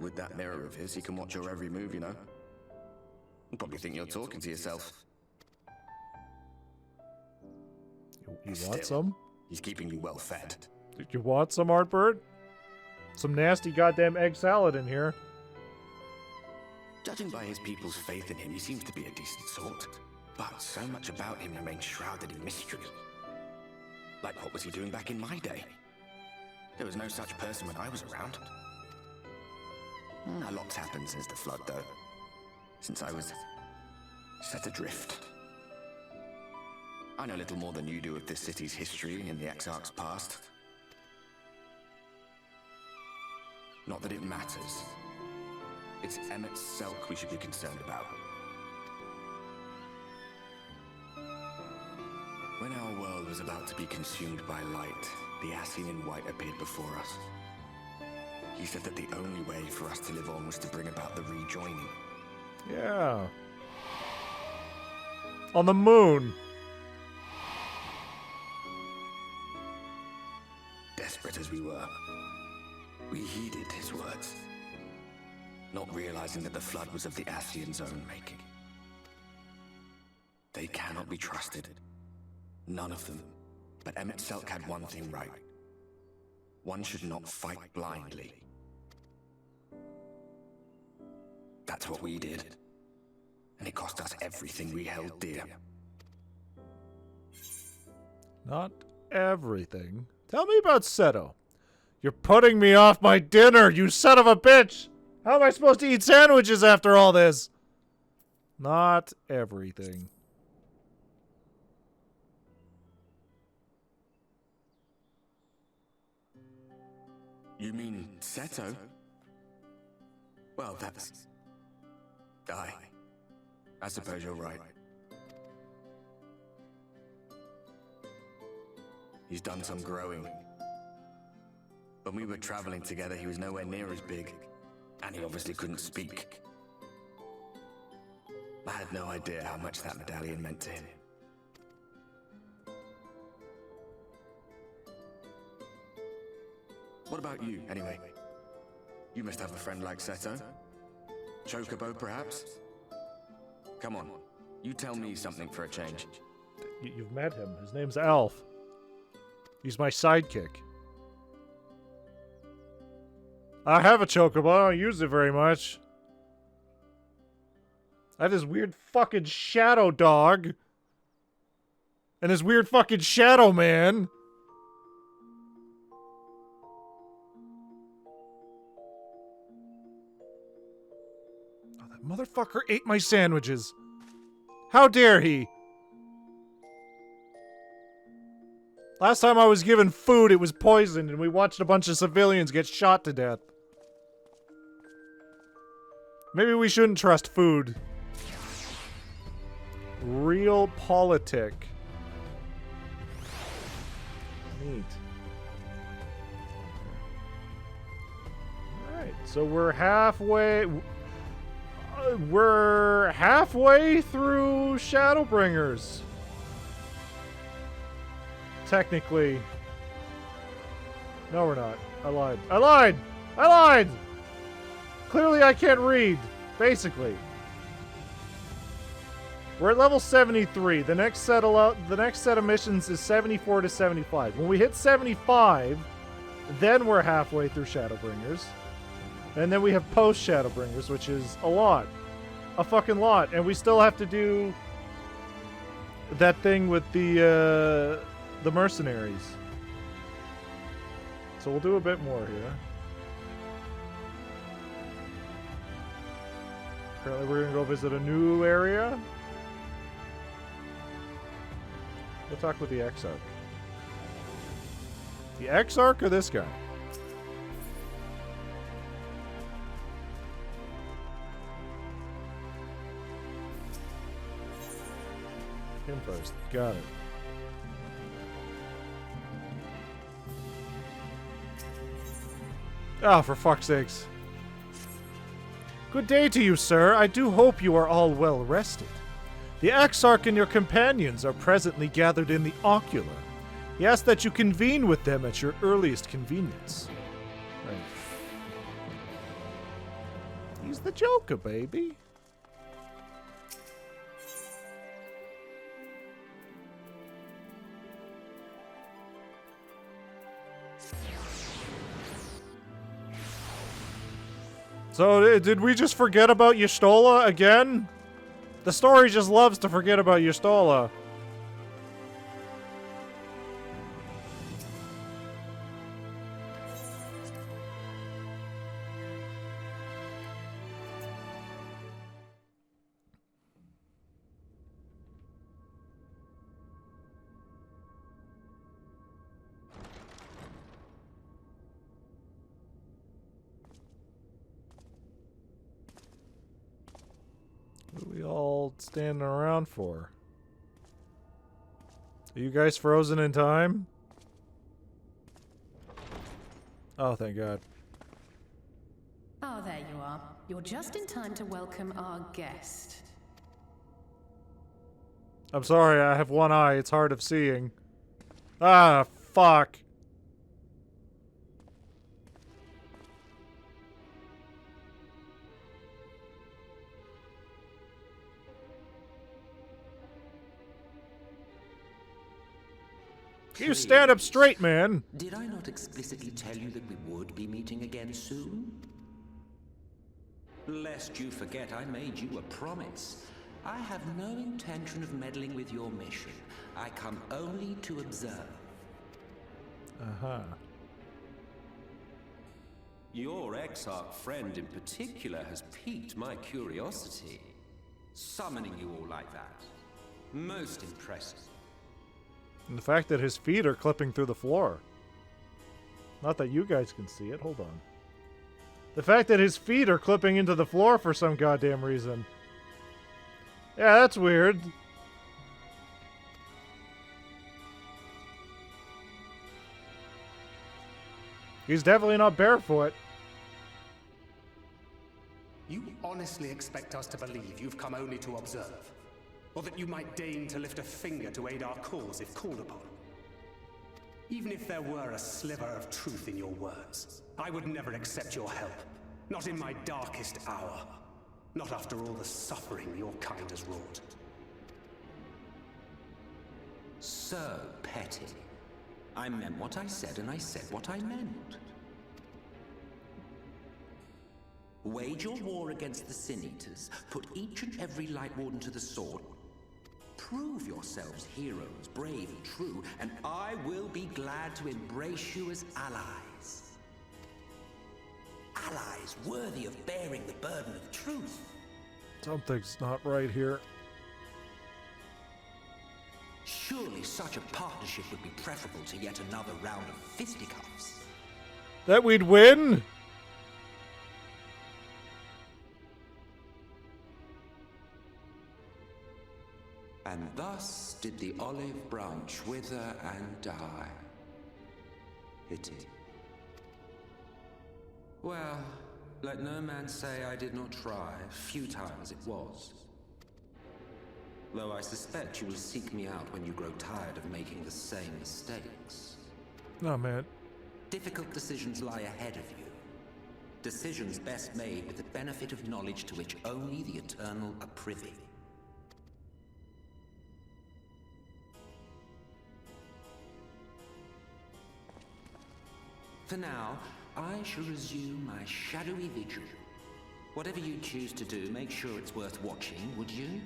With that mirror of his, he can watch your every move, you know. You probably think you're talking to yourself. You want some? He's keeping you well fed. Did you want some, Artbird? Some nasty goddamn egg salad in here. Judging by his people's faith in him, he seems to be a decent sort. But so much about him remains shrouded in mystery. Like, what was he doing back in my day? There was no such person when I was around. A lot's happened since the flood, though. Since I was set adrift. I know little more than you do of this city's history and the Exarch's past. Not that it matters. It's Emet-Selch we should be concerned about. When our world was about to be consumed by light, the Ascian in white appeared before us. He said that the only way for us to live on was to bring about the rejoining. Yeah. On the moon. Desperate as we were, we heeded his words, not realizing that the flood was of the Ascian's own making. They cannot be trusted. None of them. But Emet-Selch had one thing right. One should not fight blindly. That's what we did. And it cost us everything we held dear. Not everything. Tell me about Seto. You're putting me off my dinner, you son of a bitch! How am I supposed to eat sandwiches after all this? Not everything. You mean Seto? Well, that's... I suppose you're right. He's done some growing. When we were traveling together, he was nowhere near as big. And he obviously couldn't speak. I had no idea how much that medallion meant to him. What about you, anyway? You must have a friend like Seto. Chocobo, perhaps? Come on, you tell me something for a change. You've met him. His name's Alf. He's my sidekick. I have a chocobo. I don't use it very much. I have this weird fucking shadow dog. And this weird fucking shadow man. Oh, that motherfucker ate my sandwiches. How dare he? Last time I was given food, it was poisoned, and we watched a bunch of civilians get shot to death. Maybe we shouldn't trust food. Real politic. Neat. Alright, so we're halfway... we're halfway through Shadowbringers. Technically. No, we're not. I lied. I lied! I lied! Clearly I can't read. Basically. We're at level 73. The next set of missions is 74 to 75. When we hit 75, then we're halfway through Shadowbringers. And then we have post Shadowbringers, which is a lot. A fucking lot. And we still have to do that thing with the mercenaries. So we'll do a bit more here. Apparently we're going to go visit a new area. We'll talk with the Exarch. The Exarch or this guy? him first. Got it. Ah, for fuck's sakes. Good day to you, sir. I do hope you are all well rested. The Exarch and your companions are presently gathered in the Ocular. He asks that you convene with them at your earliest convenience. Right. He's the Joker, baby. So, did we just forget about Y'shtola again? The story just loves to forget about Y'shtola. What are we all standing around for? Are you guys frozen in time? Oh, thank God. Oh, there you are. You're just in time to welcome our guest. I'm sorry, I have one eye. It's hard of seeing. Ah, fuck. You stand up straight, man. Did I not explicitly tell you that we would be meeting again soon? Lest you forget, I made you a promise. I have no intention of meddling with your mission. I come only to observe. Uh-huh. Your Exarch friend in particular has piqued my curiosity. Summoning you all like that. Most impressive. And the fact that his feet are clipping through the floor. Not that you guys can see it. Hold on. The fact that his feet are clipping into the floor for some goddamn reason. Yeah, that's weird. He's definitely not barefoot. You honestly expect us to believe you've come only to observe? Or that you might deign to lift a finger to aid our cause if called upon? Even if there were a sliver of truth in your words, I would never accept your help. Not in my darkest hour. Not after all the suffering your kind has wrought. So petty. I meant what I said, and I said what I meant. Wage your war against the Sin Eaters, put each and every Light Warden to the sword, prove yourselves heroes, brave and true, and I will be glad to embrace you as allies. Allies worthy of bearing the burden of truth. Something's not right here. Surely such a partnership would be preferable to yet another round of fisticuffs. That we'd win? And thus did the olive branch wither and die. Pity. Well, let no man say I did not try, futile as it was. Though I suspect you will seek me out when you grow tired of making the same mistakes. No, man. Difficult decisions lie ahead of you. Decisions best made with the benefit of knowledge to which only the Eternal are privy. For now, I shall resume my shadowy vigil. Whatever you choose to do, make sure it's worth watching, would you?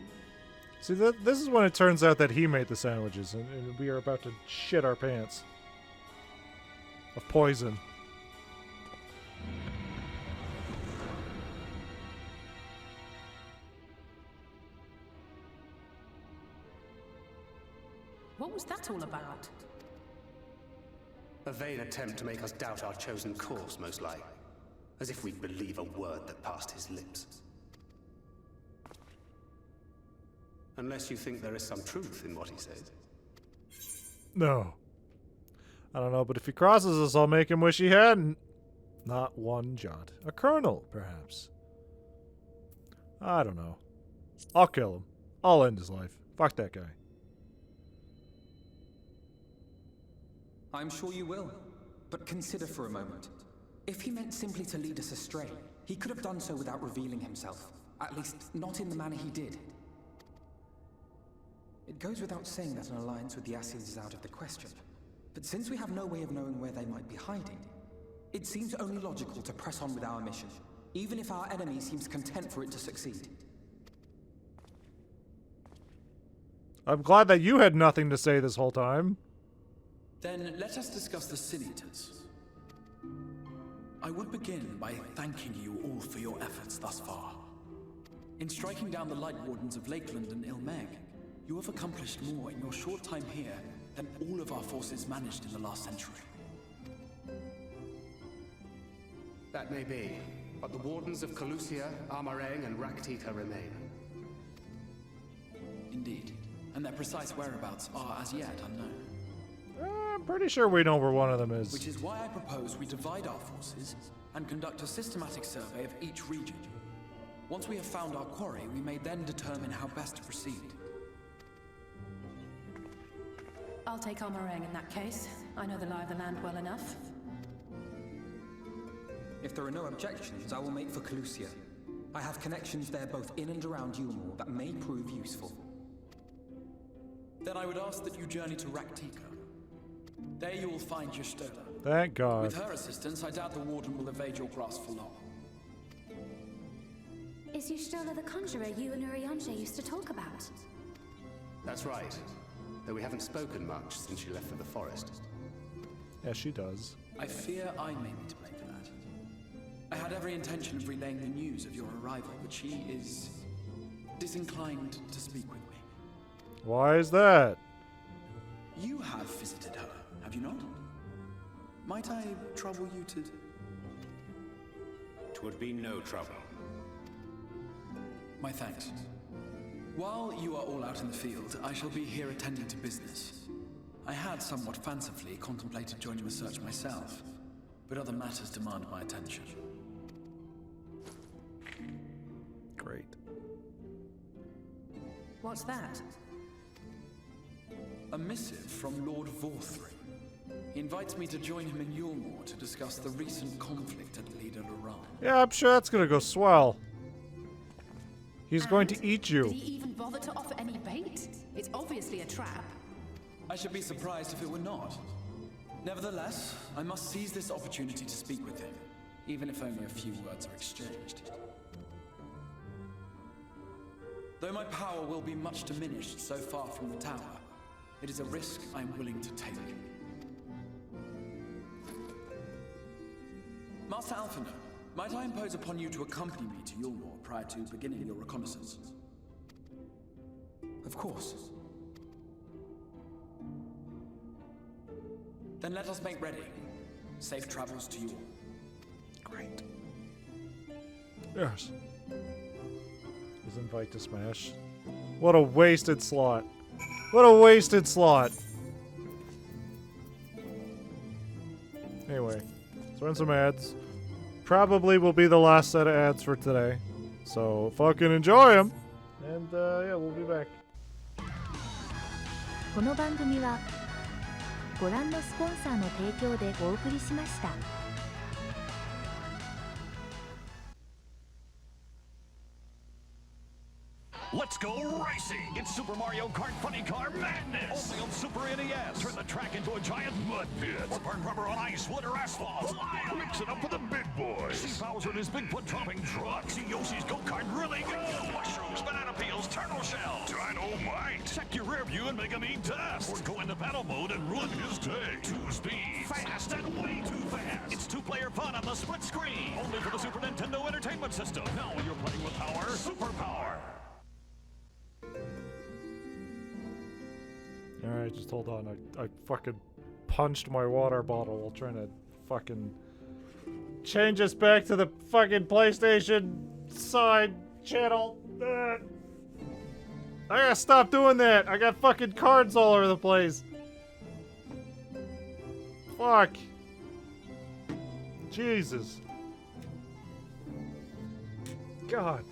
See, this is when it turns out that he made the sandwiches, and we are about to shit our pants. Of poison. What was that all about? A vain attempt to make us doubt our chosen course, most like. As if we'd believe a word that passed his lips. Unless you think there is some truth in what he said. No. I don't know, but if he crosses us, I'll make him wish he hadn't. Not one jot. A colonel, perhaps. I don't know. I'll kill him. I'll end his life. Fuck that guy. I'm sure you will. But consider for a moment. If he meant simply to lead us astray, he could have done so without revealing himself. At least, not in the manner he did. It goes without saying that an alliance with the Ascians is out of the question. But since we have no way of knowing where they might be hiding, it seems only logical to press on with our mission, even if our enemy seems content for it to succeed. I'm glad that you had nothing to say this whole time. Then let us discuss the Sin-Eaters. I would begin by thanking you all for your efforts thus far. In striking down the Light Wardens of Lakeland and Ilmeg, you have accomplished more in your short time here than all of our forces managed in the last century. That may be, but the Wardens of Calusia, Armarang, and Raktika remain. Indeed, and their precise whereabouts are as yet unknown. I'm pretty sure we know where one of them is. Which is why I propose we divide our forces and conduct a systematic survey of each region. Once we have found our quarry, we may then determine how best to proceed. I'll take Armarang in that case. I know the lie of the land well enough. If there are no objections, I will make for Calusia. I have connections there both in and around Yulmore that may prove useful. Then I would ask that you journey to Raktika. There you will find Y'shtola. Thank God. With her assistance, I doubt the Warden will evade your grasp for long. Is Y'shtola the conjurer you and Urianger used to talk about? That's right. Though we haven't spoken much since she left for the forest. Yeah, she does. I fear I may be to blame for that. I had every intention of relaying the news of your arrival, but she is disinclined to speak with me. Why is that? You have visited her, have you not? Might I trouble you to... 'Twould be no trouble. My thanks. While you are all out in the field, I shall be here attending to business. I had somewhat fancifully contemplated joining the search myself, but other matters demand my attention. Great. What's that? A missive from Lord Vorthry. He invites me to join him in Yulmore to discuss the recent conflict at Leda Luran. Yeah, I'm sure that's gonna go swell. He's going to eat you. Did he even bother to offer any bait? It's obviously a trap. I should be surprised if it were not. Nevertheless, I must seize this opportunity to speak with him, even if only a few words are exchanged. Though my power will be much diminished so far from the tower, it is a risk I am willing to take. Master Alphinaud, might I impose upon you to accompany me to Yulmore prior to beginning your reconnaissance? Of course. Then let us make ready. Safe travels to you all. Great. Yes. His invite to Smash. What a wasted slot. What a wasted slot. Anyway, let's run some ads. Probably will be the last set of ads for today. So fucking enjoy them. And yeah, we'll be back. この番組はご覧のスポンサーの提供でお送りしました。Let's go racing! It's Super Mario Kart Funny Car Madness! Only on Super NES! Turn the track into a giant mud pit! Or burn rubber on ice, wood, or asphalt! Mix it up with the big boys! See Bowser in his big foot-dropping truck! See Yoshi's go-kart really go! Mushrooms, banana peels, turtle shells! Dynamite! Check your rear view and make him eat dust! Or go into battle mode and ruin his day! 2 speeds! Fast and way too fast! It's 2-player fun on the split screen! Only for the Super Nintendo Entertainment System! Now you're playing with power, superpower! Alright, just hold on. I fucking punched my water bottle while trying to fucking change us back to the fucking PlayStation side channel. I gotta stop doing that. I got fucking cards all over the place. Fuck. Jesus. God.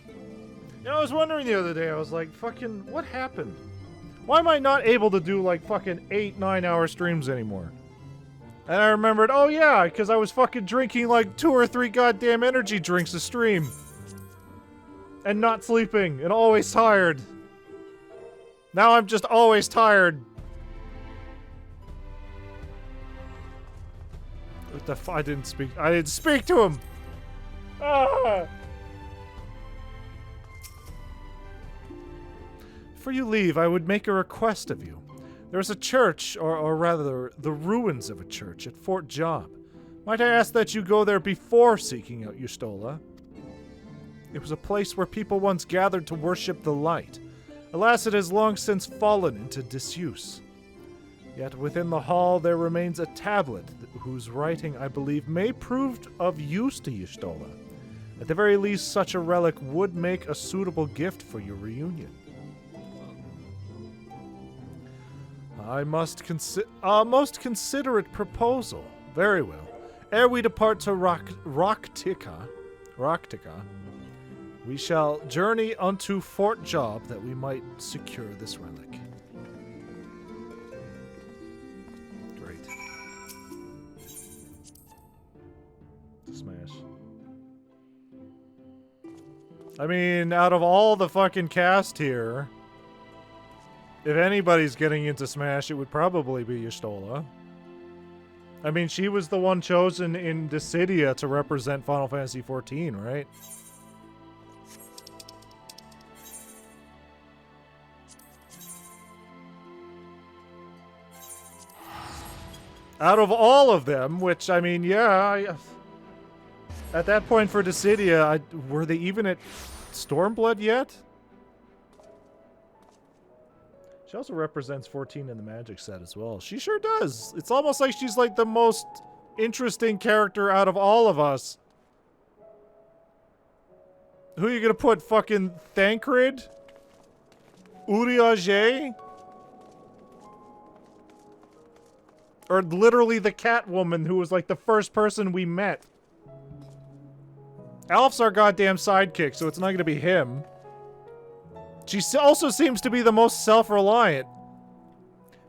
You know, I was wondering the other day, I was like, fucking, what happened? Why am I not able to do like fucking 8-9 hour streams anymore? And I remembered, oh yeah, because I was fucking drinking like 2 or 3 goddamn energy drinks a stream. And not sleeping, and always tired. Now I'm just always tired. What the I didn't speak to him! Ah! Before you leave, I would make a request of you. There's a church, or rather, the ruins of a church at Fort Job. Might I ask that you go there before seeking out Y'shtola? It was a place where people once gathered to worship the light. Alas, it has long since fallen into disuse. Yet within the hall there remains a tablet whose writing, I believe, may prove of use to Y'shtola. At the very least, such a relic would make a suitable gift for your reunion. I must a most considerate proposal. Very well. Ere we depart to Roktica, we shall journey unto Fort Job that we might secure this relic. Great. Smash. I mean, out of all the fucking cast here, if anybody's getting into Smash, it would probably be Y'shtola. I mean, she was the one chosen in Dissidia to represent Final Fantasy XIV, right? Out of all of them, which, I mean, yeah, at that point for Dissidia, were they even at Stormblood yet? She also represents 14 in the Magic set as well. She sure does. It's almost like she's like the most interesting character out of all of us. Who are you gonna put? Fucking Thancred? Urianger? Or literally the Catwoman who was like the first person we met. Alf's our goddamn sidekick, so it's not gonna be him. She also seems to be the most self-reliant.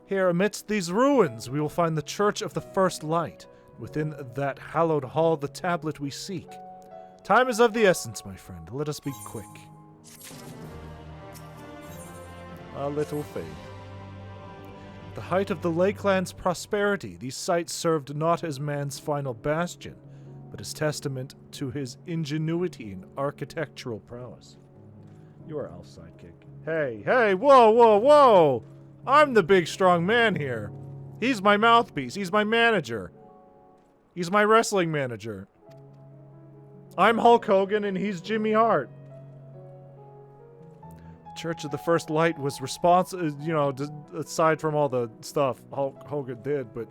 Here, amidst these ruins, we will find the Church of the First Light. Within that hallowed hall, the tablet we seek. Time is of the essence, my friend. Let us be quick. A little faith. At the height of the Lakeland's prosperity, these sites served not as man's final bastion, but as testament to his ingenuity and architectural prowess. You are Alf's sidekick. Hey, hey, whoa, whoa, whoa! I'm the big, strong man here. He's my mouthpiece. He's my manager. He's my wrestling manager. I'm Hulk Hogan and he's Jimmy Hart. The Church of the First Light was responsible, you know, aside from all the stuff Hulk Hogan did, but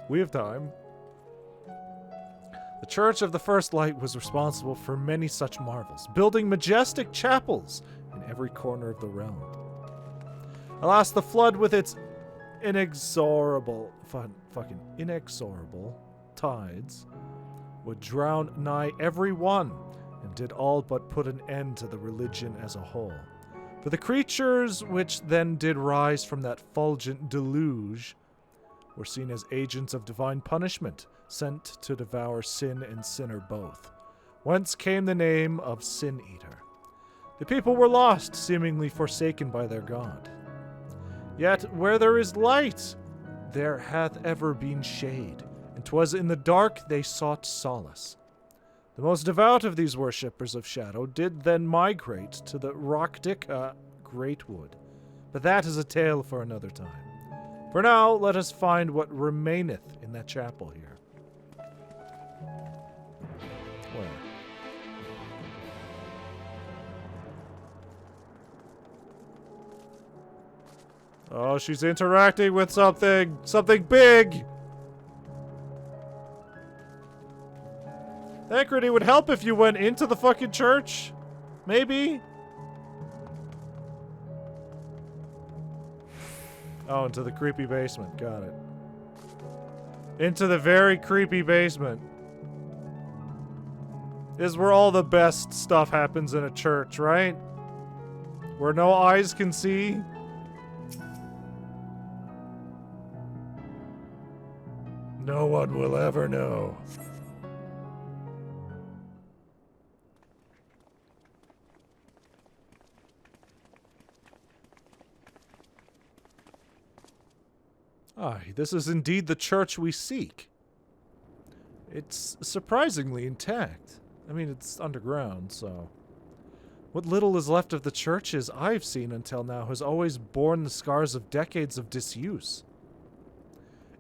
we have time. The Church of the First Light was responsible for many such marvels, building majestic chapels in every corner of the realm. Alas, the flood with its inexorable tides would drown nigh every one, and did all but put an end to the religion as a whole. For the creatures which then did rise from that fulgent deluge were seen as agents of divine punishment, sent to devour sin and sinner both, whence came the name of Sin Eater. The people were lost, seemingly forsaken by their god. Yet where there is light, there hath ever been shade, and 'twas in the dark they sought solace. The most devout of these worshippers of shadow did then migrate to the Roktica Greatwood, but that is a tale for another time. For now, let us find what remaineth in that chapel here. Where? Oh, she's interacting with something! Something big! Thancred, it would help if you went into the fucking church. Maybe? Oh, into the creepy basement. Got it. Into the very creepy basement. This is where all the best stuff happens in a church, right? Where no eyes can see. No one will ever know. Aye, this is indeed the church we seek. It's surprisingly intact. I mean, it's underground, so... What little is left of the churches I've seen until now has always borne the scars of decades of disuse.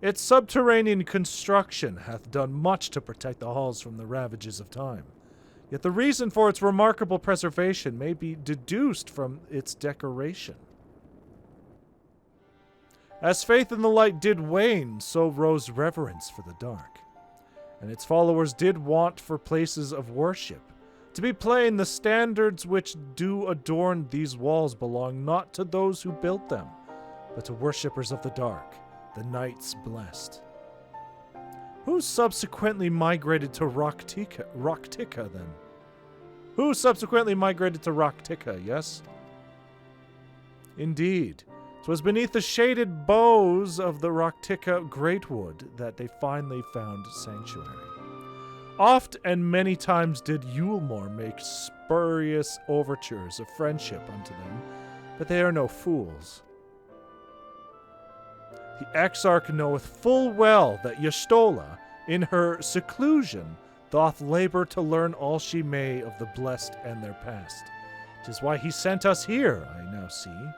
Its subterranean construction hath done much to protect the halls from the ravages of time. Yet the reason for its remarkable preservation may be deduced from its decoration. As faith in the light did wane, so rose reverence for the dark. And its followers did want for places of worship. To be plain, the standards which do adorn these walls belong not to those who built them, but to worshippers of the dark, the knights blessed. Who subsequently migrated to Roktika then? Who subsequently migrated to Roktika, yes? Indeed. 'Twas beneath the shaded boughs of the Roktika Greatwood that they finally found sanctuary. Oft and many times did Yulmore make spurious overtures of friendship unto them, but they are no fools. The Exarch knoweth full well that Y'shtola, in her seclusion, doth labor to learn all she may of the blessed and their past. 'Tis why he sent us here, I now see.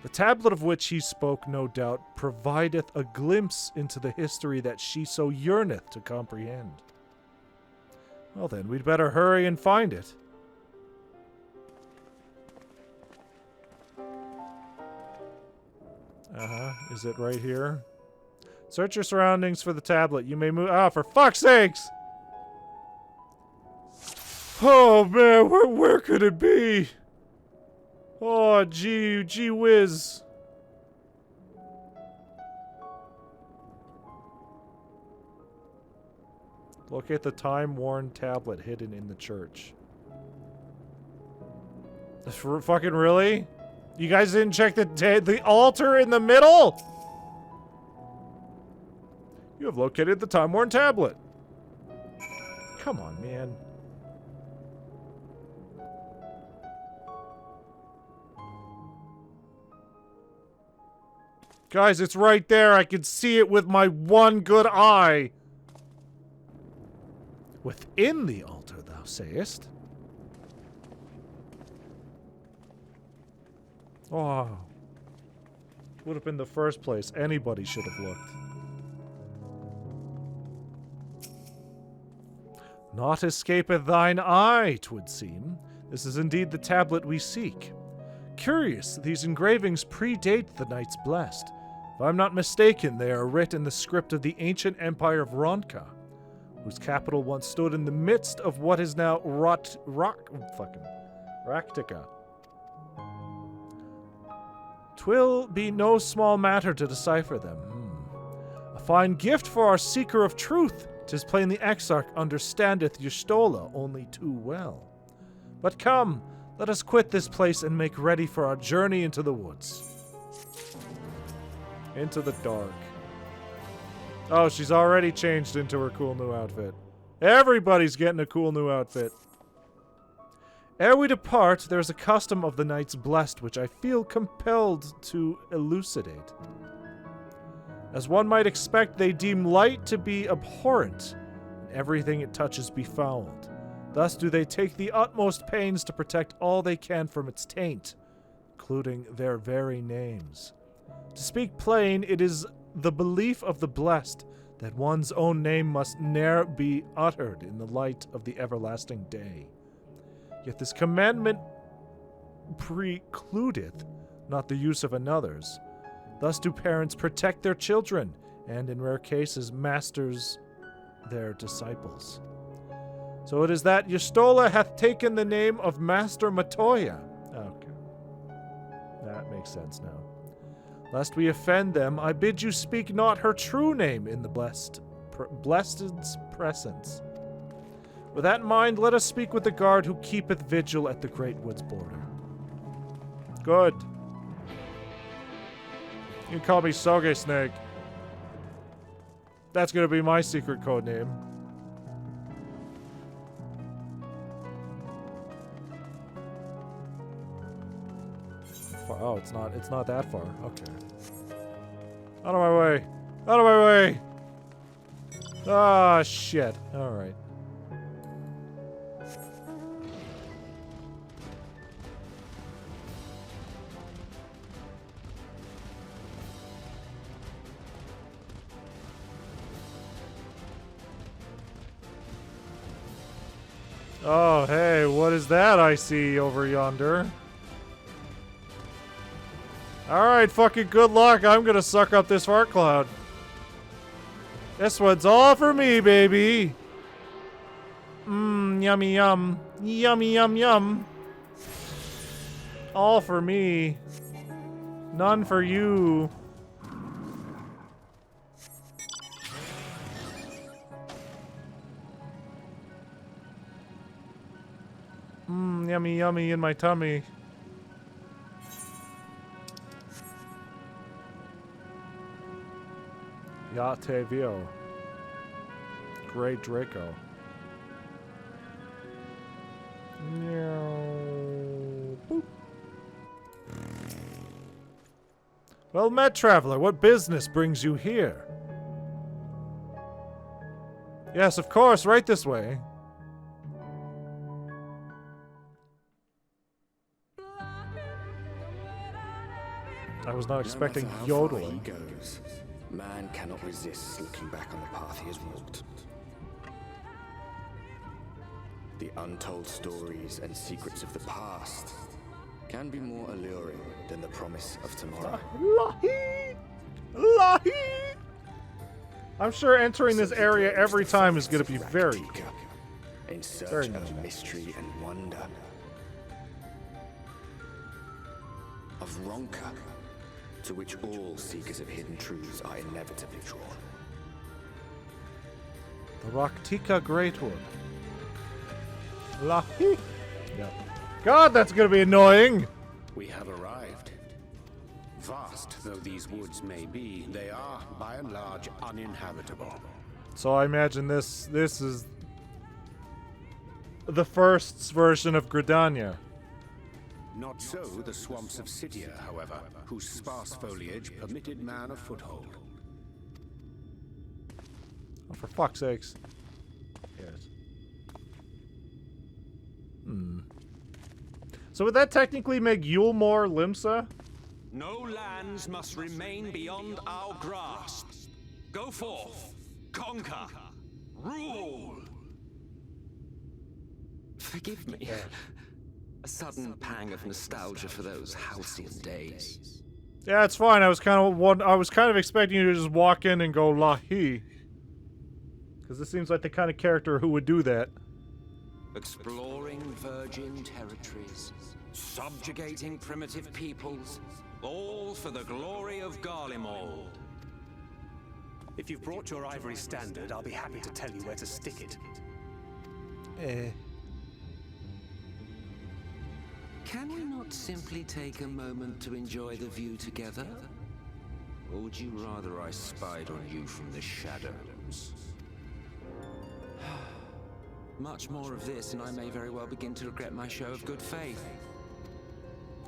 The tablet of which he spoke, no doubt, provideth a glimpse into the history that she so yearneth to comprehend. Well then, we'd better hurry and find it. Is it right here? Search your surroundings for the tablet. You may move. Ah, for fuck's sakes! Oh man, where could it be? Oh, gee whiz. Locate the time-worn tablet hidden in the church. Fucking really? You guys didn't check the altar in the middle? You have located the time-worn tablet. Come on, man. Guys, it's right there. I can see it with my one good eye. Within the altar, thou sayest? Oh. Would have been the first place anybody should have looked. Naught escapeth thine eye, 'twould seem. This is indeed the tablet we seek. Curious, these engravings predate the Knights Blessed. If I'm not mistaken, they are writ in the script of the ancient empire of Ronka, whose capital once stood in the midst of what is now Raktika. 'Twill be no small matter to decipher them. A fine gift for our seeker of truth. 'Tis plain the Exarch understandeth Y'shtola only too well. But come, let us quit this place and make ready for our journey into the woods. Into the dark. Oh, she's already changed into her cool new outfit. Everybody's getting a cool new outfit. Ere we depart, there's a custom of the Knights Blessed which I feel compelled to elucidate. As one might expect, they deem light to be abhorrent, and everything it touches befouled. Thus do they take the utmost pains to protect all they can from its taint, including their very names. To speak plain, it is the belief of the blessed that one's own name must ne'er be uttered in the light of the everlasting day. Yet this commandment precludeth not the use of another's. Thus do parents protect their children, and in rare cases, masters their disciples. So it is that Y'shtola hath taken the name of Master Matoya. Okay. That makes sense now. Lest we offend them, I bid you speak not her true name in the blessed's presence. With that in mind, let us speak with the guard who keepeth vigil at the Great Wood's border. Good. You can call me SOGESNAKE. That's gonna be my secret code name. Oh, it's not that far. Okay. Out of my way. Out of my way. Ah, shit. All right. Oh, hey, what is that I see over yonder? Alright, fucking good luck. I'm gonna suck up this fart cloud. This one's all for me, baby. Mmm, yummy yum. Yummy yum yum. All for me. None for you. Mmm, yummy yummy in my tummy. Yate Vio. Great Draco. Boop. Well met, traveler. What business brings you here? Yes, of course, right this way. I was not expecting yodeling. Goes, man cannot resist looking back on the path he has walked. The untold stories and secrets of the past can be more alluring than the promise of tomorrow. Lahi! Lahi! I'm sure entering this area every time is going to be very cool. In search of mystery and wonder. Of Ronka, to which all seekers of hidden truths are inevitably drawn. The Raktika Greatwood. Lahi! Yeah. God, that's gonna be annoying! We have arrived. Vast though these woods may be, they are, by and large, uninhabitable. So I imagine this is the first version of Gridania. Not so the swamps of Cydia, however, whose sparse foliage permitted man a foothold. Oh, for fuck's sakes. Yes. So would that technically make Yulmore Limsa? No lands must remain beyond our grasp. Go forth, conquer, rule. Forgive me. A sudden pang of nostalgia for those halcyon days. Yeah, it's fine. I was kind of expecting you to just walk in and go Lahi. Because this seems like the kind of character who would do that. Exploring virgin territories, subjugating primitive peoples, all for the glory of Garlemald. If you've brought your ivory standard, I'll be happy to tell you where to stick it. Can we not simply take a moment to enjoy the view together? Or would you rather I spied on you from the shadows? Much more of this, and I may very well begin to regret my show of good faith.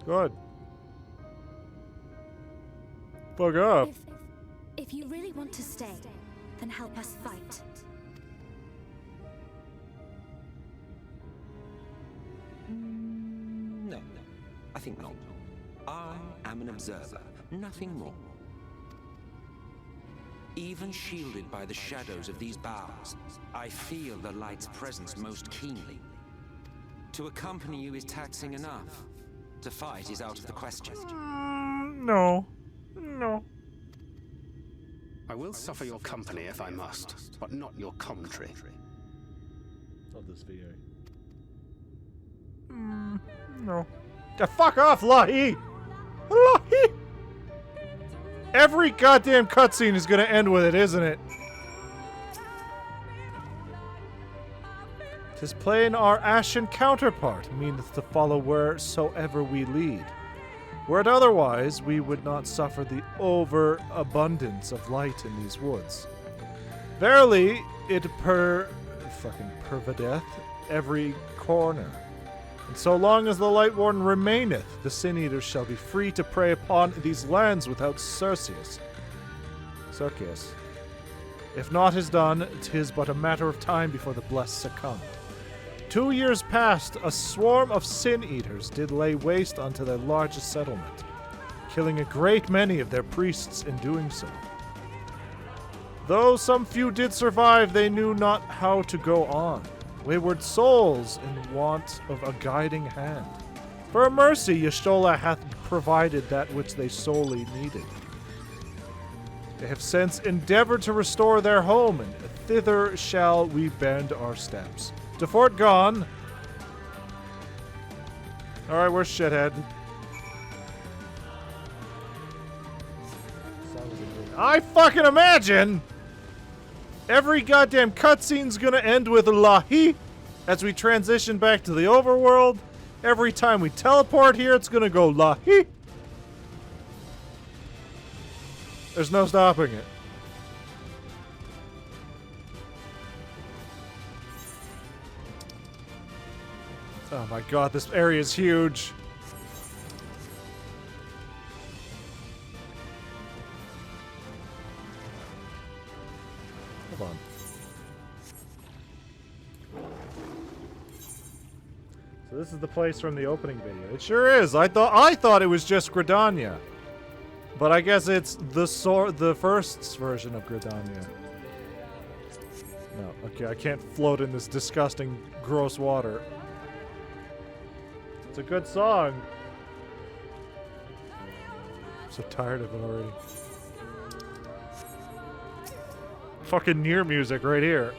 Good. Fuck up. If you really want to stay, then help us fight. No, I think not. I am an observer, nothing more. Even shielded by the shadows of these boughs, I feel the light's presence most keenly. To accompany you is taxing enough. To fight is out of the question. No. No. I will suffer your company if I must, but not your commentary. Love this VA. No. Fuck off, Lahi! Lahi! Every goddamn cutscene is gonna end with it, isn't it? 'Tis plain our ashen counterpart meaneth to follow wheresoever we lead. Were it otherwise, we would not suffer the overabundance of light in these woods. Verily, it pervadeth every corner. And so long as the Light Warden remaineth, the Sin Eaters shall be free to prey upon these lands without Circeus. If naught is done, 'tis but a matter of time before the blessed succumb. 2 years past, a swarm of Sin Eaters did lay waste unto their largest settlement, killing a great many of their priests in doing so. Though some few did survive, they knew not how to go on. Wayward souls in want of a guiding hand. For mercy, Y'shtola hath provided that which they sorely needed. They have since endeavored to restore their home, and thither shall we bend our steps. To Fort Gone. Alright, where's Shithead? I fucking imagine every goddamn cutscene's gonna end with Lahi as we transition back to the overworld. Every time we teleport here, it's gonna go Lahi. There's no stopping it. Oh my god, this area is huge. Hold on. So this is the place from the opening video. It sure is. I thought it was just Gridania. But I guess it's the first version of Gridania. No, okay, I can't float in this disgusting, gross water. It's a good song. I'm so tired of it already. Fucking Nier music right here.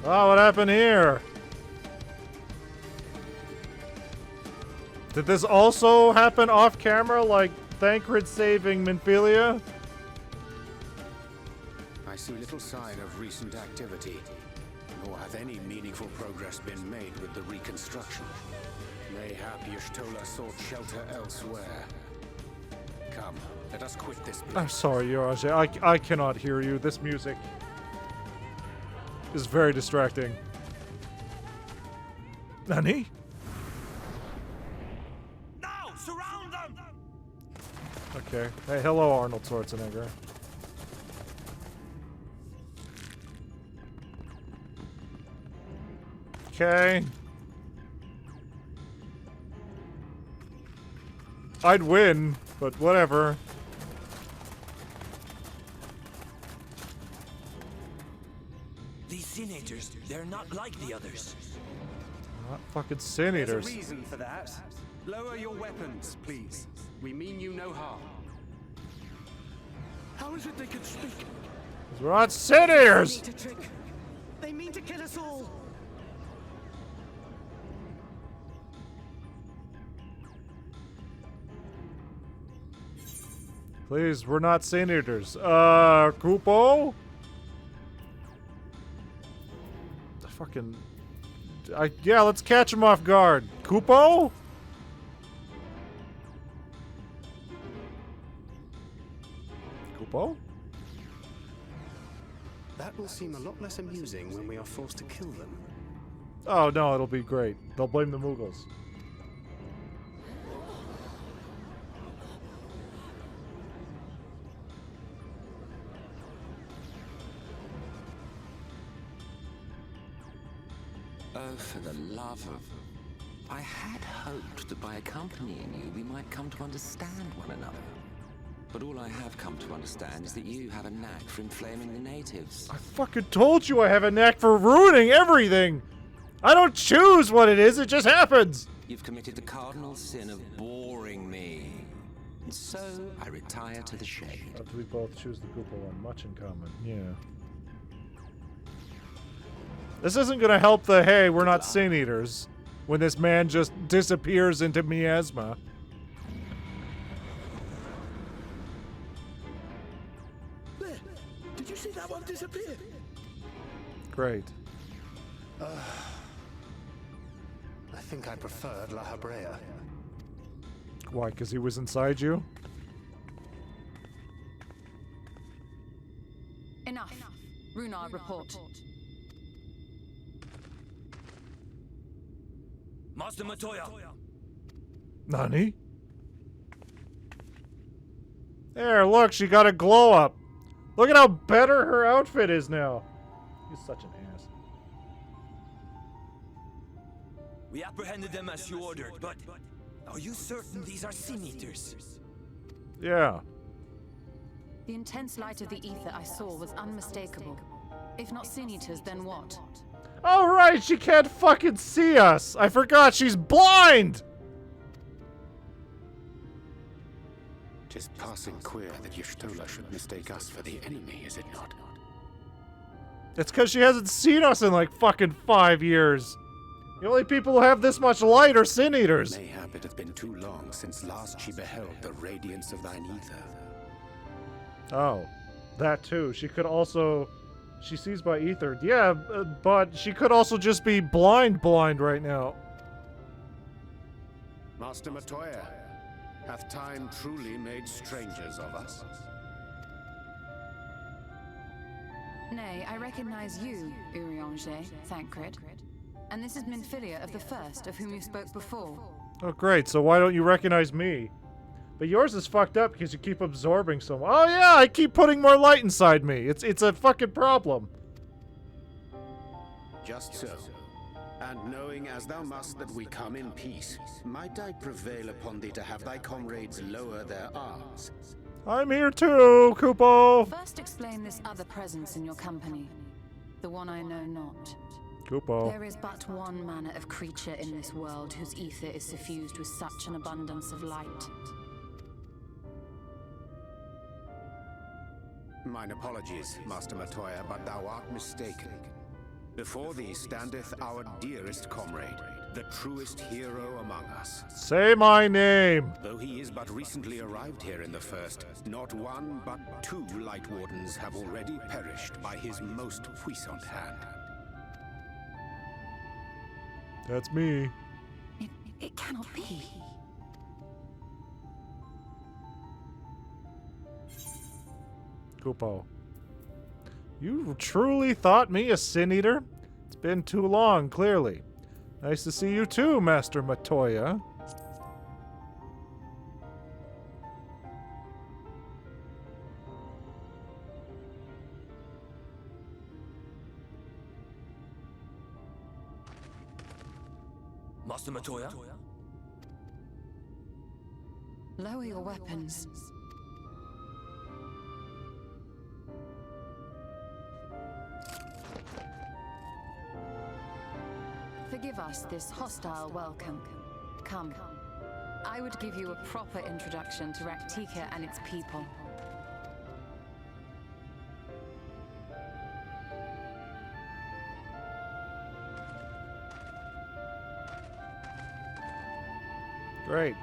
Oh, what happened here? Did this also happen off camera, like Thancred saving Minfilia? I see little sign of recent activity, nor hath any meaningful progress been made with the reconstruction. Mayhap Y'shtola sought shelter elsewhere. Come, let us quit this place. I'm sorry, Yoraje. I cannot hear you. This music is very distracting. Nani? Now, surround them! Okay. Hey, hello, Arnold Schwarzenegger. Okay. I'd win, but whatever. These Sin Eaters, they're not like the others. Not fucking Sin Eaters. There's a reason for that. Lower your weapons, please. We mean you no harm. How is it they can speak? We're not Sin Eaters! They mean to kill us all. Please, we're not Sin Eaters. Kupo? Fucking... yeah, let's catch him off guard. Kupo? Kupo? That will seem a lot less amusing when we are forced to kill them. Oh no, it'll be great. They'll blame the Mughals. Oh, for the love of... I had hoped that by accompanying you, we might come to understand one another. But all I have come to understand is that you have a knack for inflaming the natives. I fucking told you I have a knack for ruining everything! I don't choose what it is, it just happens! You've committed the cardinal sin of boring me. And so I retire to the shade. After we both choose the Koopa one, much in common. Yeah. This isn't gonna help the, hey, we're not Sin Eaters, when this man just disappears into miasma. There! Did you see that one disappear? Great. I think I preferred La Habrea. Why, because he was inside you? Enough. Runar, report. Master Matoya! Nani? There, look, she got a glow up. Look at how better her outfit is now. He's such an ass. We apprehended them as you ordered, but are you certain these are Sin Eaters? Yeah. The intense light of the ether I saw was unmistakable. If not Sin Eaters, then what? Oh, right, she can't fucking see us. I forgot, she's blind! Tis passing queer that Y'shtola should mistake us for the enemy, is it not? It's because she hasn't seen us in like fucking 5 years. The only people who have this much light are Sin Eaters. Mayhap it hath been too long since last she beheld the radiance of thine ether. Oh, that too. She could also... She sees by ether. Yeah, but she could also just be blind right now. Master Matoya, hath time truly made strangers of us? Nay, I recognize you, Urianger, Thancred. And this is Minfilia of the First, of whom you spoke before. Oh, great. So why don't you recognize me? But yours is fucked up because you keep absorbing so much. Oh, yeah, I keep putting more light inside me. It's a fucking problem. Just so. And knowing as thou must that we come in peace, might I prevail upon thee to have thy comrades lower their arms? I'm here too, Kupo. First explain this other presence in your company. The one I know not. Kupo. There is but one manner of creature in this world whose ether is suffused with such an abundance of light. Mine apologies, Master Matoya, but thou art mistaken. Before thee standeth our dearest comrade, the truest hero among us. Say my name! Though he is but recently arrived here in the First, not one but 2 Light Wardens have already perished by his most puissant hand. That's me. It cannot be. Kupo. You truly thought me a Sin Eater? It's been too long, clearly. Nice to see you too, Master Matoya. Master Matoya? Lower your weapons. Forgive us this hostile welcome. Come. I would give you a proper introduction to Raktika and its people. Great.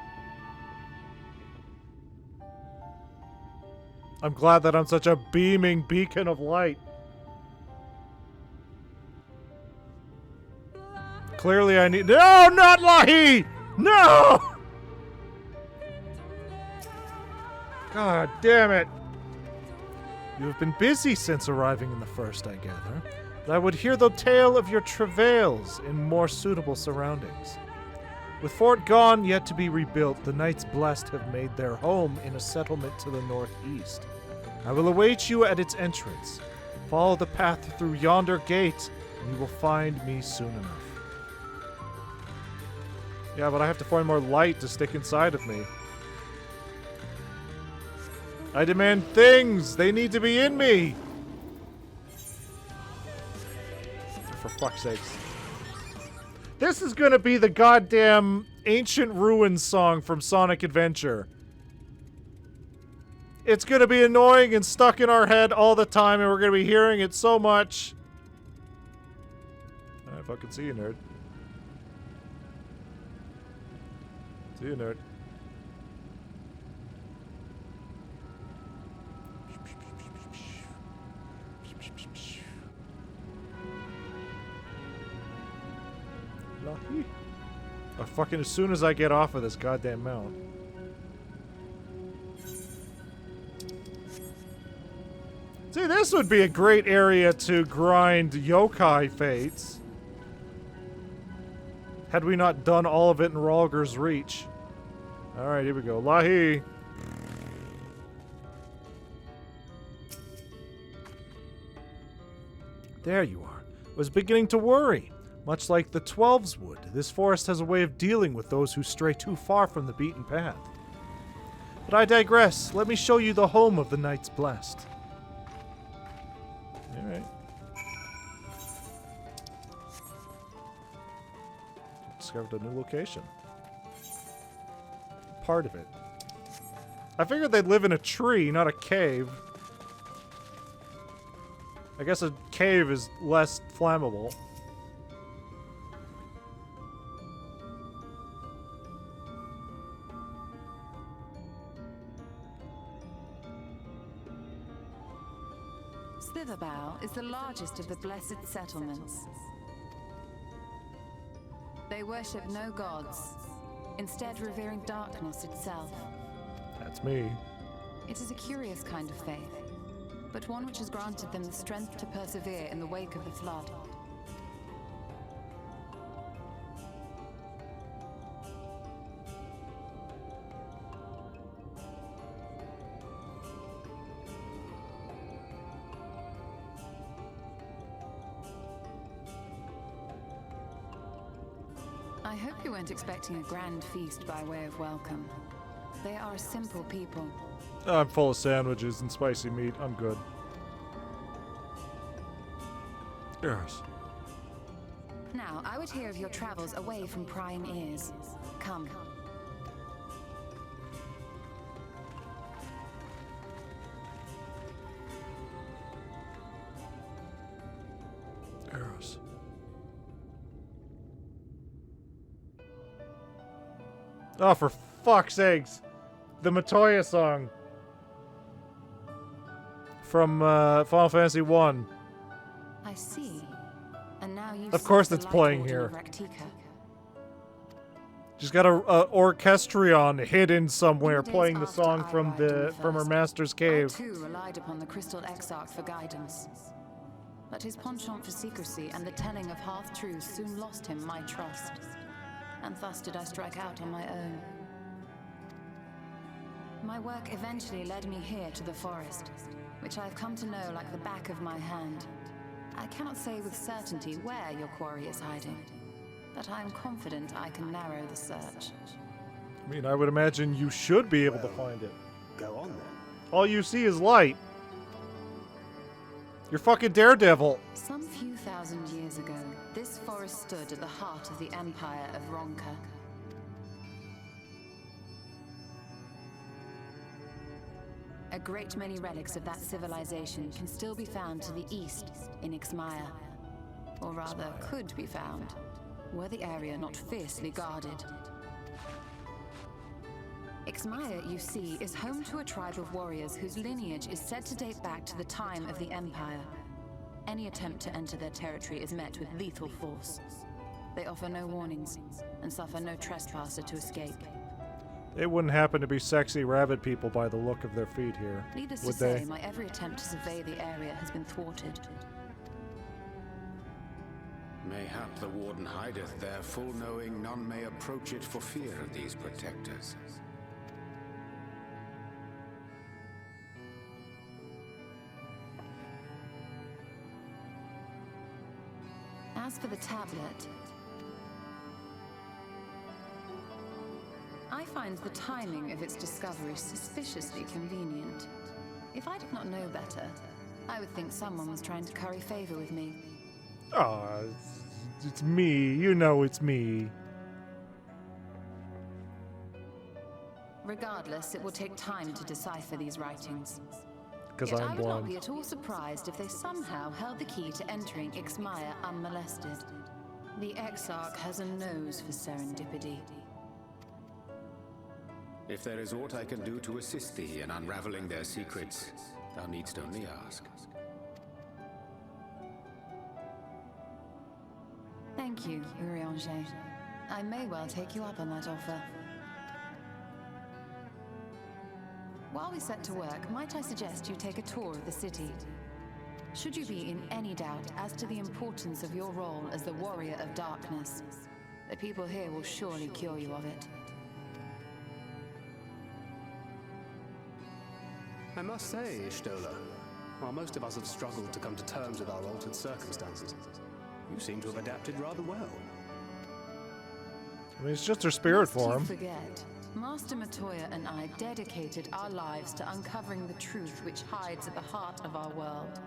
I'm glad that I'm such a beaming beacon of light. Clearly I need— No, not Lahi! No! God damn it. You have been busy since arriving in the First, I gather. But I would hear the tale of your travails in more suitable surroundings. With Fort gone, yet to be rebuilt, the Knights Blessed have made their home in a settlement to the northeast. I will await you at its entrance. Follow the path through yonder gate, and you will find me soon enough. Yeah, but I have to find more light to stick inside of me. I demand things! They need to be in me! For fuck's sakes. This is gonna be the goddamn ancient ruins song from Sonic Adventure. It's gonna be annoying and stuck in our head all the time, and we're gonna be hearing it so much. I fucking see you, nerd. See you, nerd. Fucking as soon as I get off of this goddamn mount. See, this would be a great area to grind yokai fates. Had we not done all of it in Ralger's Reach. Alright, here we go. Lahi. There you are. Was beginning to worry. Much like the 12s would, this forest has a way of dealing with those who stray too far from the beaten path. But I digress. Let me show you the home of the Knights Blessed. Alright. Discovered a new location. Part of it. I figured they'd live in a tree, not a cave. I guess a cave is less flammable. Slitherbow is the largest of the blessed settlements. They worship no gods, instead revering darkness itself. That's me. It is a curious kind of faith, but one which has granted them the strength to persevere in the wake of the flood. I hope you weren't expecting a grand feast by way of welcome. They are a simple people. I'm full of sandwiches and spicy meat. I'm good. Yes. Now, I would hear of your travels away from prying ears. Come. Arrows. Oh, for fuck's sakes. The Matoya song. From Final Fantasy 1. I see. And now you Of course it's playing here. She's got a orchestrion hidden somewhere playing the song from her master's cave. I too relied upon the Crystal Exarch for guidance. But his penchant for secrecy and the telling of half-truths soon lost him my trust. And thus did I strike out on my own. My work eventually led me here to the forest, which I have come to know like the back of my hand. I cannot say with certainty where your quarry is hiding, but I am confident I can narrow the search. I mean, I would imagine you should be able to find it. Go on then. All you see is light. You're fucking Daredevil. Some few thousand years ago, this forest stood at the heart of the Empire of Ronka. A great many relics of that civilization can still be found to the east in Ixmaya. Or rather, could be found, were the area not fiercely guarded. Ixmaya, you see, is home to a tribe of warriors whose lineage is said to date back to the time of the Empire. Any attempt to enter their territory is met with lethal force. They offer no warnings, and suffer no trespasser to escape. They wouldn't happen to be sexy rabbit people by the look of their feet here, Needless would to they? say, my every attempt to survey the area has been thwarted. Mayhap the warden hideth there, full knowing none may approach it for fear of these protectors. As for the tablet, I find the timing of its discovery suspiciously convenient. If I did not know better, I would think someone was trying to curry favor with me. Aw, it's me. You know it's me. Regardless, it will take time to decipher these writings. Because Yet I'm I would not blind. be at all surprised if they somehow held the key to entering Ixmaya unmolested. The Exarch has a nose for serendipity. If there is aught I can do to assist thee in unraveling their secrets, thou needst only ask. Thank you, Urianger. I may well take you up on that offer. While we set to work, might I suggest you take a tour of the city? Should you be in any doubt as to the importance of your role as the Warrior of Darkness, the people here will surely cure you of it. I must say, Ishtola, while most of us have struggled to come to terms with our altered circumstances, you seem to have adapted rather well. I mean, it's just her spirit form. Lest you forget, Master Matoya and I dedicated our lives to uncovering the truth which hides at the heart of our world.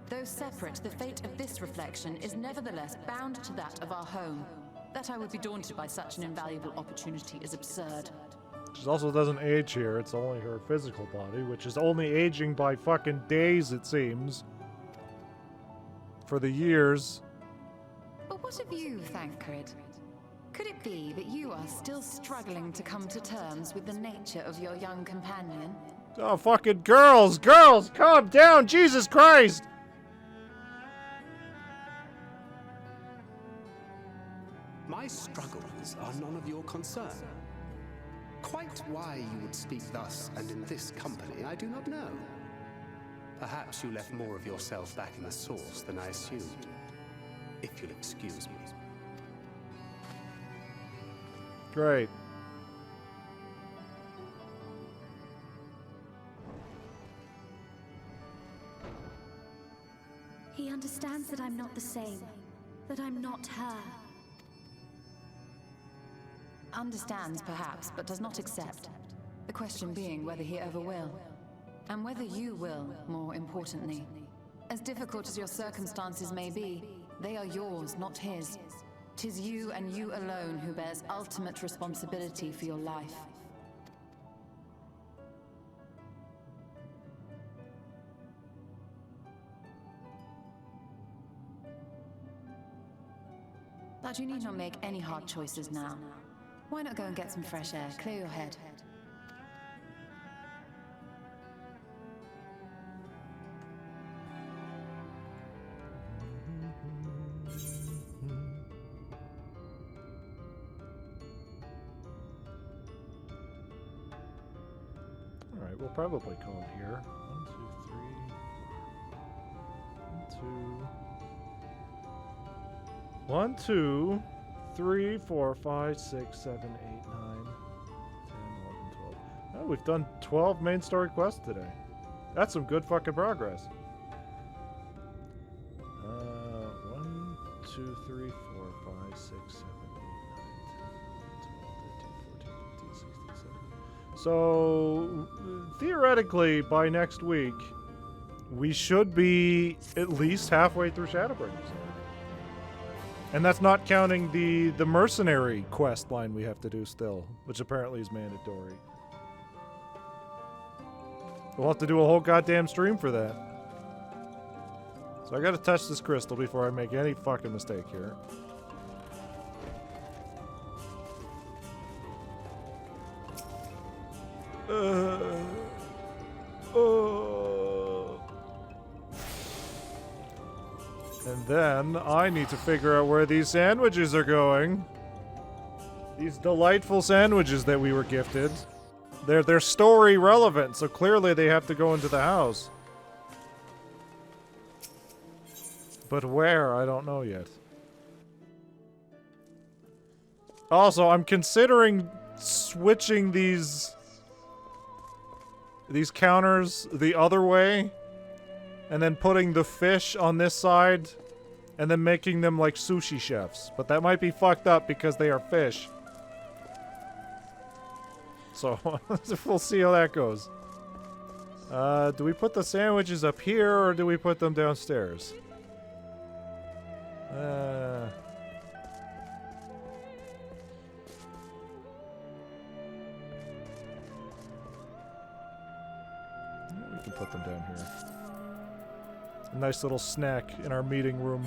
Though separate, the fate of this reflection is nevertheless bound to that of our home. That I would be daunted by such an invaluable opportunity is absurd. She also doesn't age here. It's only her physical body, which is only aging by fucking days, it seems. For the years. But what of you, Thancred? Could it be that you are still struggling to come to terms with the nature of your young companion? Oh, fucking girls! Girls! Calm down! Jesus Christ! My struggles are none of your concern. Quite why you would speak thus and in this company, I do not know. Perhaps you left more of yourself back in the source than I assumed. If you'll excuse me. Great. He understands that I'm not the same, that I'm not her. Understands, perhaps, but does not accept. The question being whether he ever will. And whether you will, more importantly. As difficult as your circumstances may be, they are yours, not his. 'Tis you and you alone who bears ultimate responsibility for your life. But you need not make any hard choices now. Why not go and get some fresh air, clear your head? Alright, we'll probably call it here. 1, 2, 3, 4, 5, 6, 7, 8, 9, 10, 11, 12. Oh, we've done 12 main story quests today. That's some good fucking progress. 1, 2, 3, 4, 5, 6, 7, 8, 9, 10, 11, 12, 13, 14, 15, 16, 17. So, theoretically, by next week, we should be at least halfway through Shadowbringers. And that's not counting the mercenary quest line we have to do still, which apparently is mandatory. We'll have to do a whole goddamn stream for that. So I gotta touch this crystal before I make any fucking mistake here. And then I need to figure out where these sandwiches are going. These delightful sandwiches that we were gifted. They're story relevant, so clearly they have to go into the house. But where? I don't know yet. Also, I'm considering switching these counters the other way. And then putting the fish on this side. And then making them like sushi chefs. But that might be fucked up because they are fish. So, we'll see how that goes. Do we put the sandwiches up here or do we put them downstairs? can put them down here. A nice little snack in our meeting room.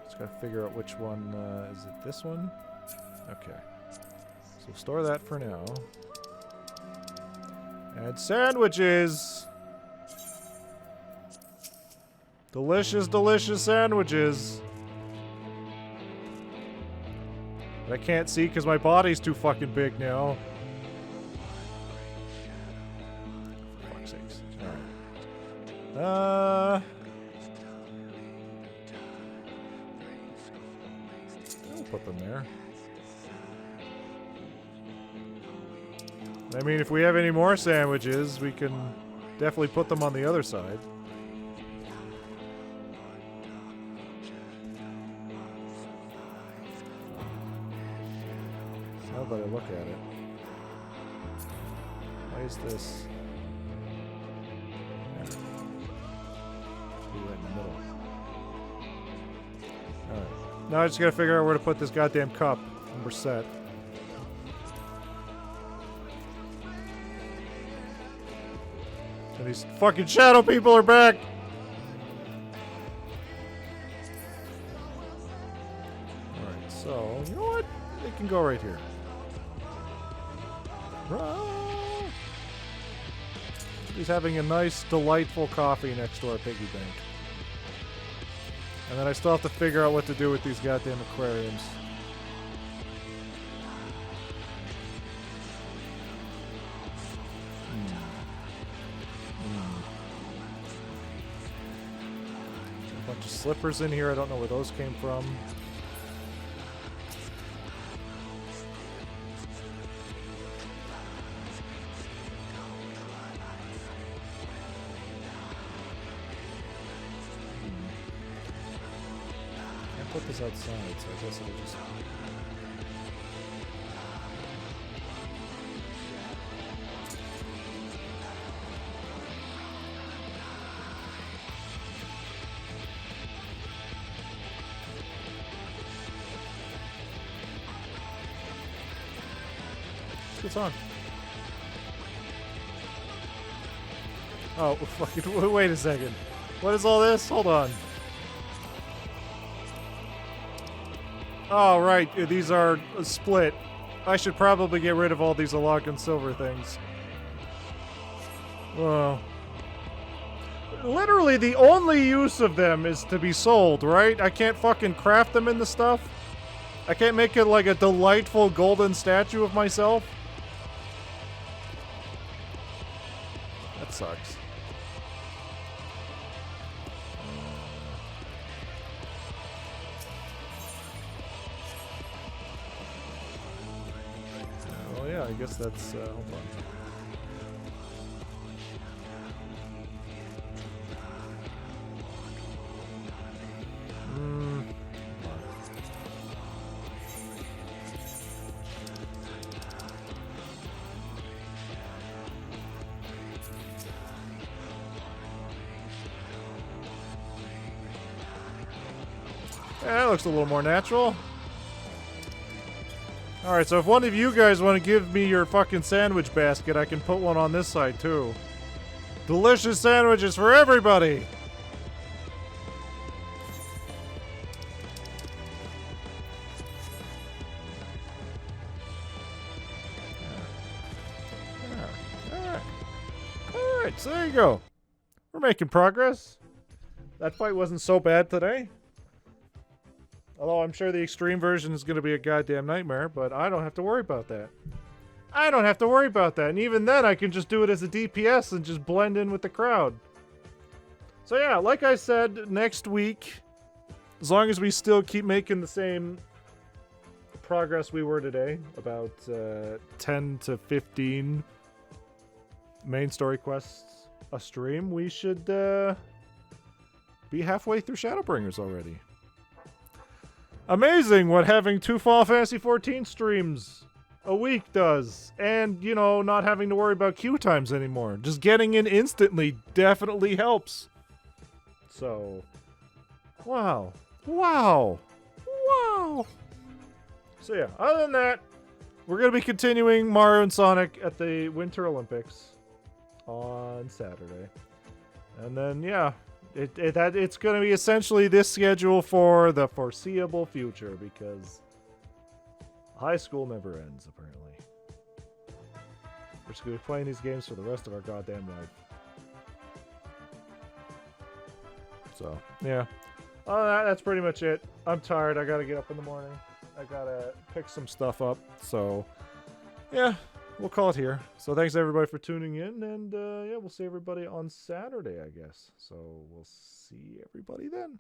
Just gotta figure out which one, is it this one? Okay. So we'll store that for now. And sandwiches! Delicious, delicious sandwiches! But I can't see because my body's too fucking big now. For fuck's sakes. Alright. I'll put them there. I mean, if we have any more sandwiches, we can definitely put them on the other side. Now that I look at it. Why is this? Yeah. Be right in the middle. Alright. Now I just gotta figure out where to put this goddamn cup. And we're set. And these fucking shadow people are back! Alright, so, you know what? They can go right here. He's having a nice, delightful coffee next to our piggy bank. And then I still have to figure out what to do with these goddamn aquariums. A bunch of slippers in here. I don't know where those came from. Put this outside, so I guess it'll just... Good song. Oh, fucking... Wait a second. What is all this? Hold on. Oh, right. These are split. I should probably get rid of all these Alagan silver things. Well, literally the only use of them is to be sold, right? I can't fucking craft them into stuff. I can't make it like a delightful golden statue of myself. That sucks. Yeah, I guess that's, hold on. Yeah, that looks a little more natural. Alright, so if one of you guys want to give me your fucking sandwich basket, I can put one on this side too. Delicious sandwiches for everybody! Alright, so there you go. We're making progress. That fight wasn't so bad today. Although I'm sure the extreme version is going to be a goddamn nightmare, but I don't have to worry about that. I don't have to worry about that, and even then I can just do it as a DPS and just blend in with the crowd. So yeah, like I said, next week, as long as we still keep making the same progress we were today, about 10 to 15 main story quests a stream, we should be halfway through Shadowbringers already. Amazing what having 2 Final Fantasy XIV streams a week does. And, you know, not having to worry about queue times anymore. Just getting in instantly definitely helps. So, So, wow. Wow. Wow. Alright, so there you go. We're making progress. That fight wasn't so bad today. I don't have to worry about that. I don't have to worry about that. And even then I can just do it as a DPS and just blend in with the crowd. So yeah, like I said, next week, as long as we still keep making the same progress we were today, about 10 to 15 main story quests a stream, we should be halfway through Shadowbringers already. Amazing what having 2 Final Fantasy XIV streams a week does. And, you know, not having to worry about queue times anymore. Just getting in instantly definitely helps. So, wow. Wow. Wow. So yeah, other than that, we're going to be continuing Mario and Sonic at the Winter Olympics on Saturday. And then, yeah, it's going to be essentially this schedule for the foreseeable future because high school never ends, apparently. We're just going to be playing these games for the rest of our goddamn life. So, yeah. Other than that, that's pretty much it. I'm tired. I got to get up in the morning. I got to pick some stuff up. So, yeah, we'll call it here. So, thanks everybody for tuning in. And, yeah, we'll see everybody on Saturday, I guess. So, we'll see everybody then.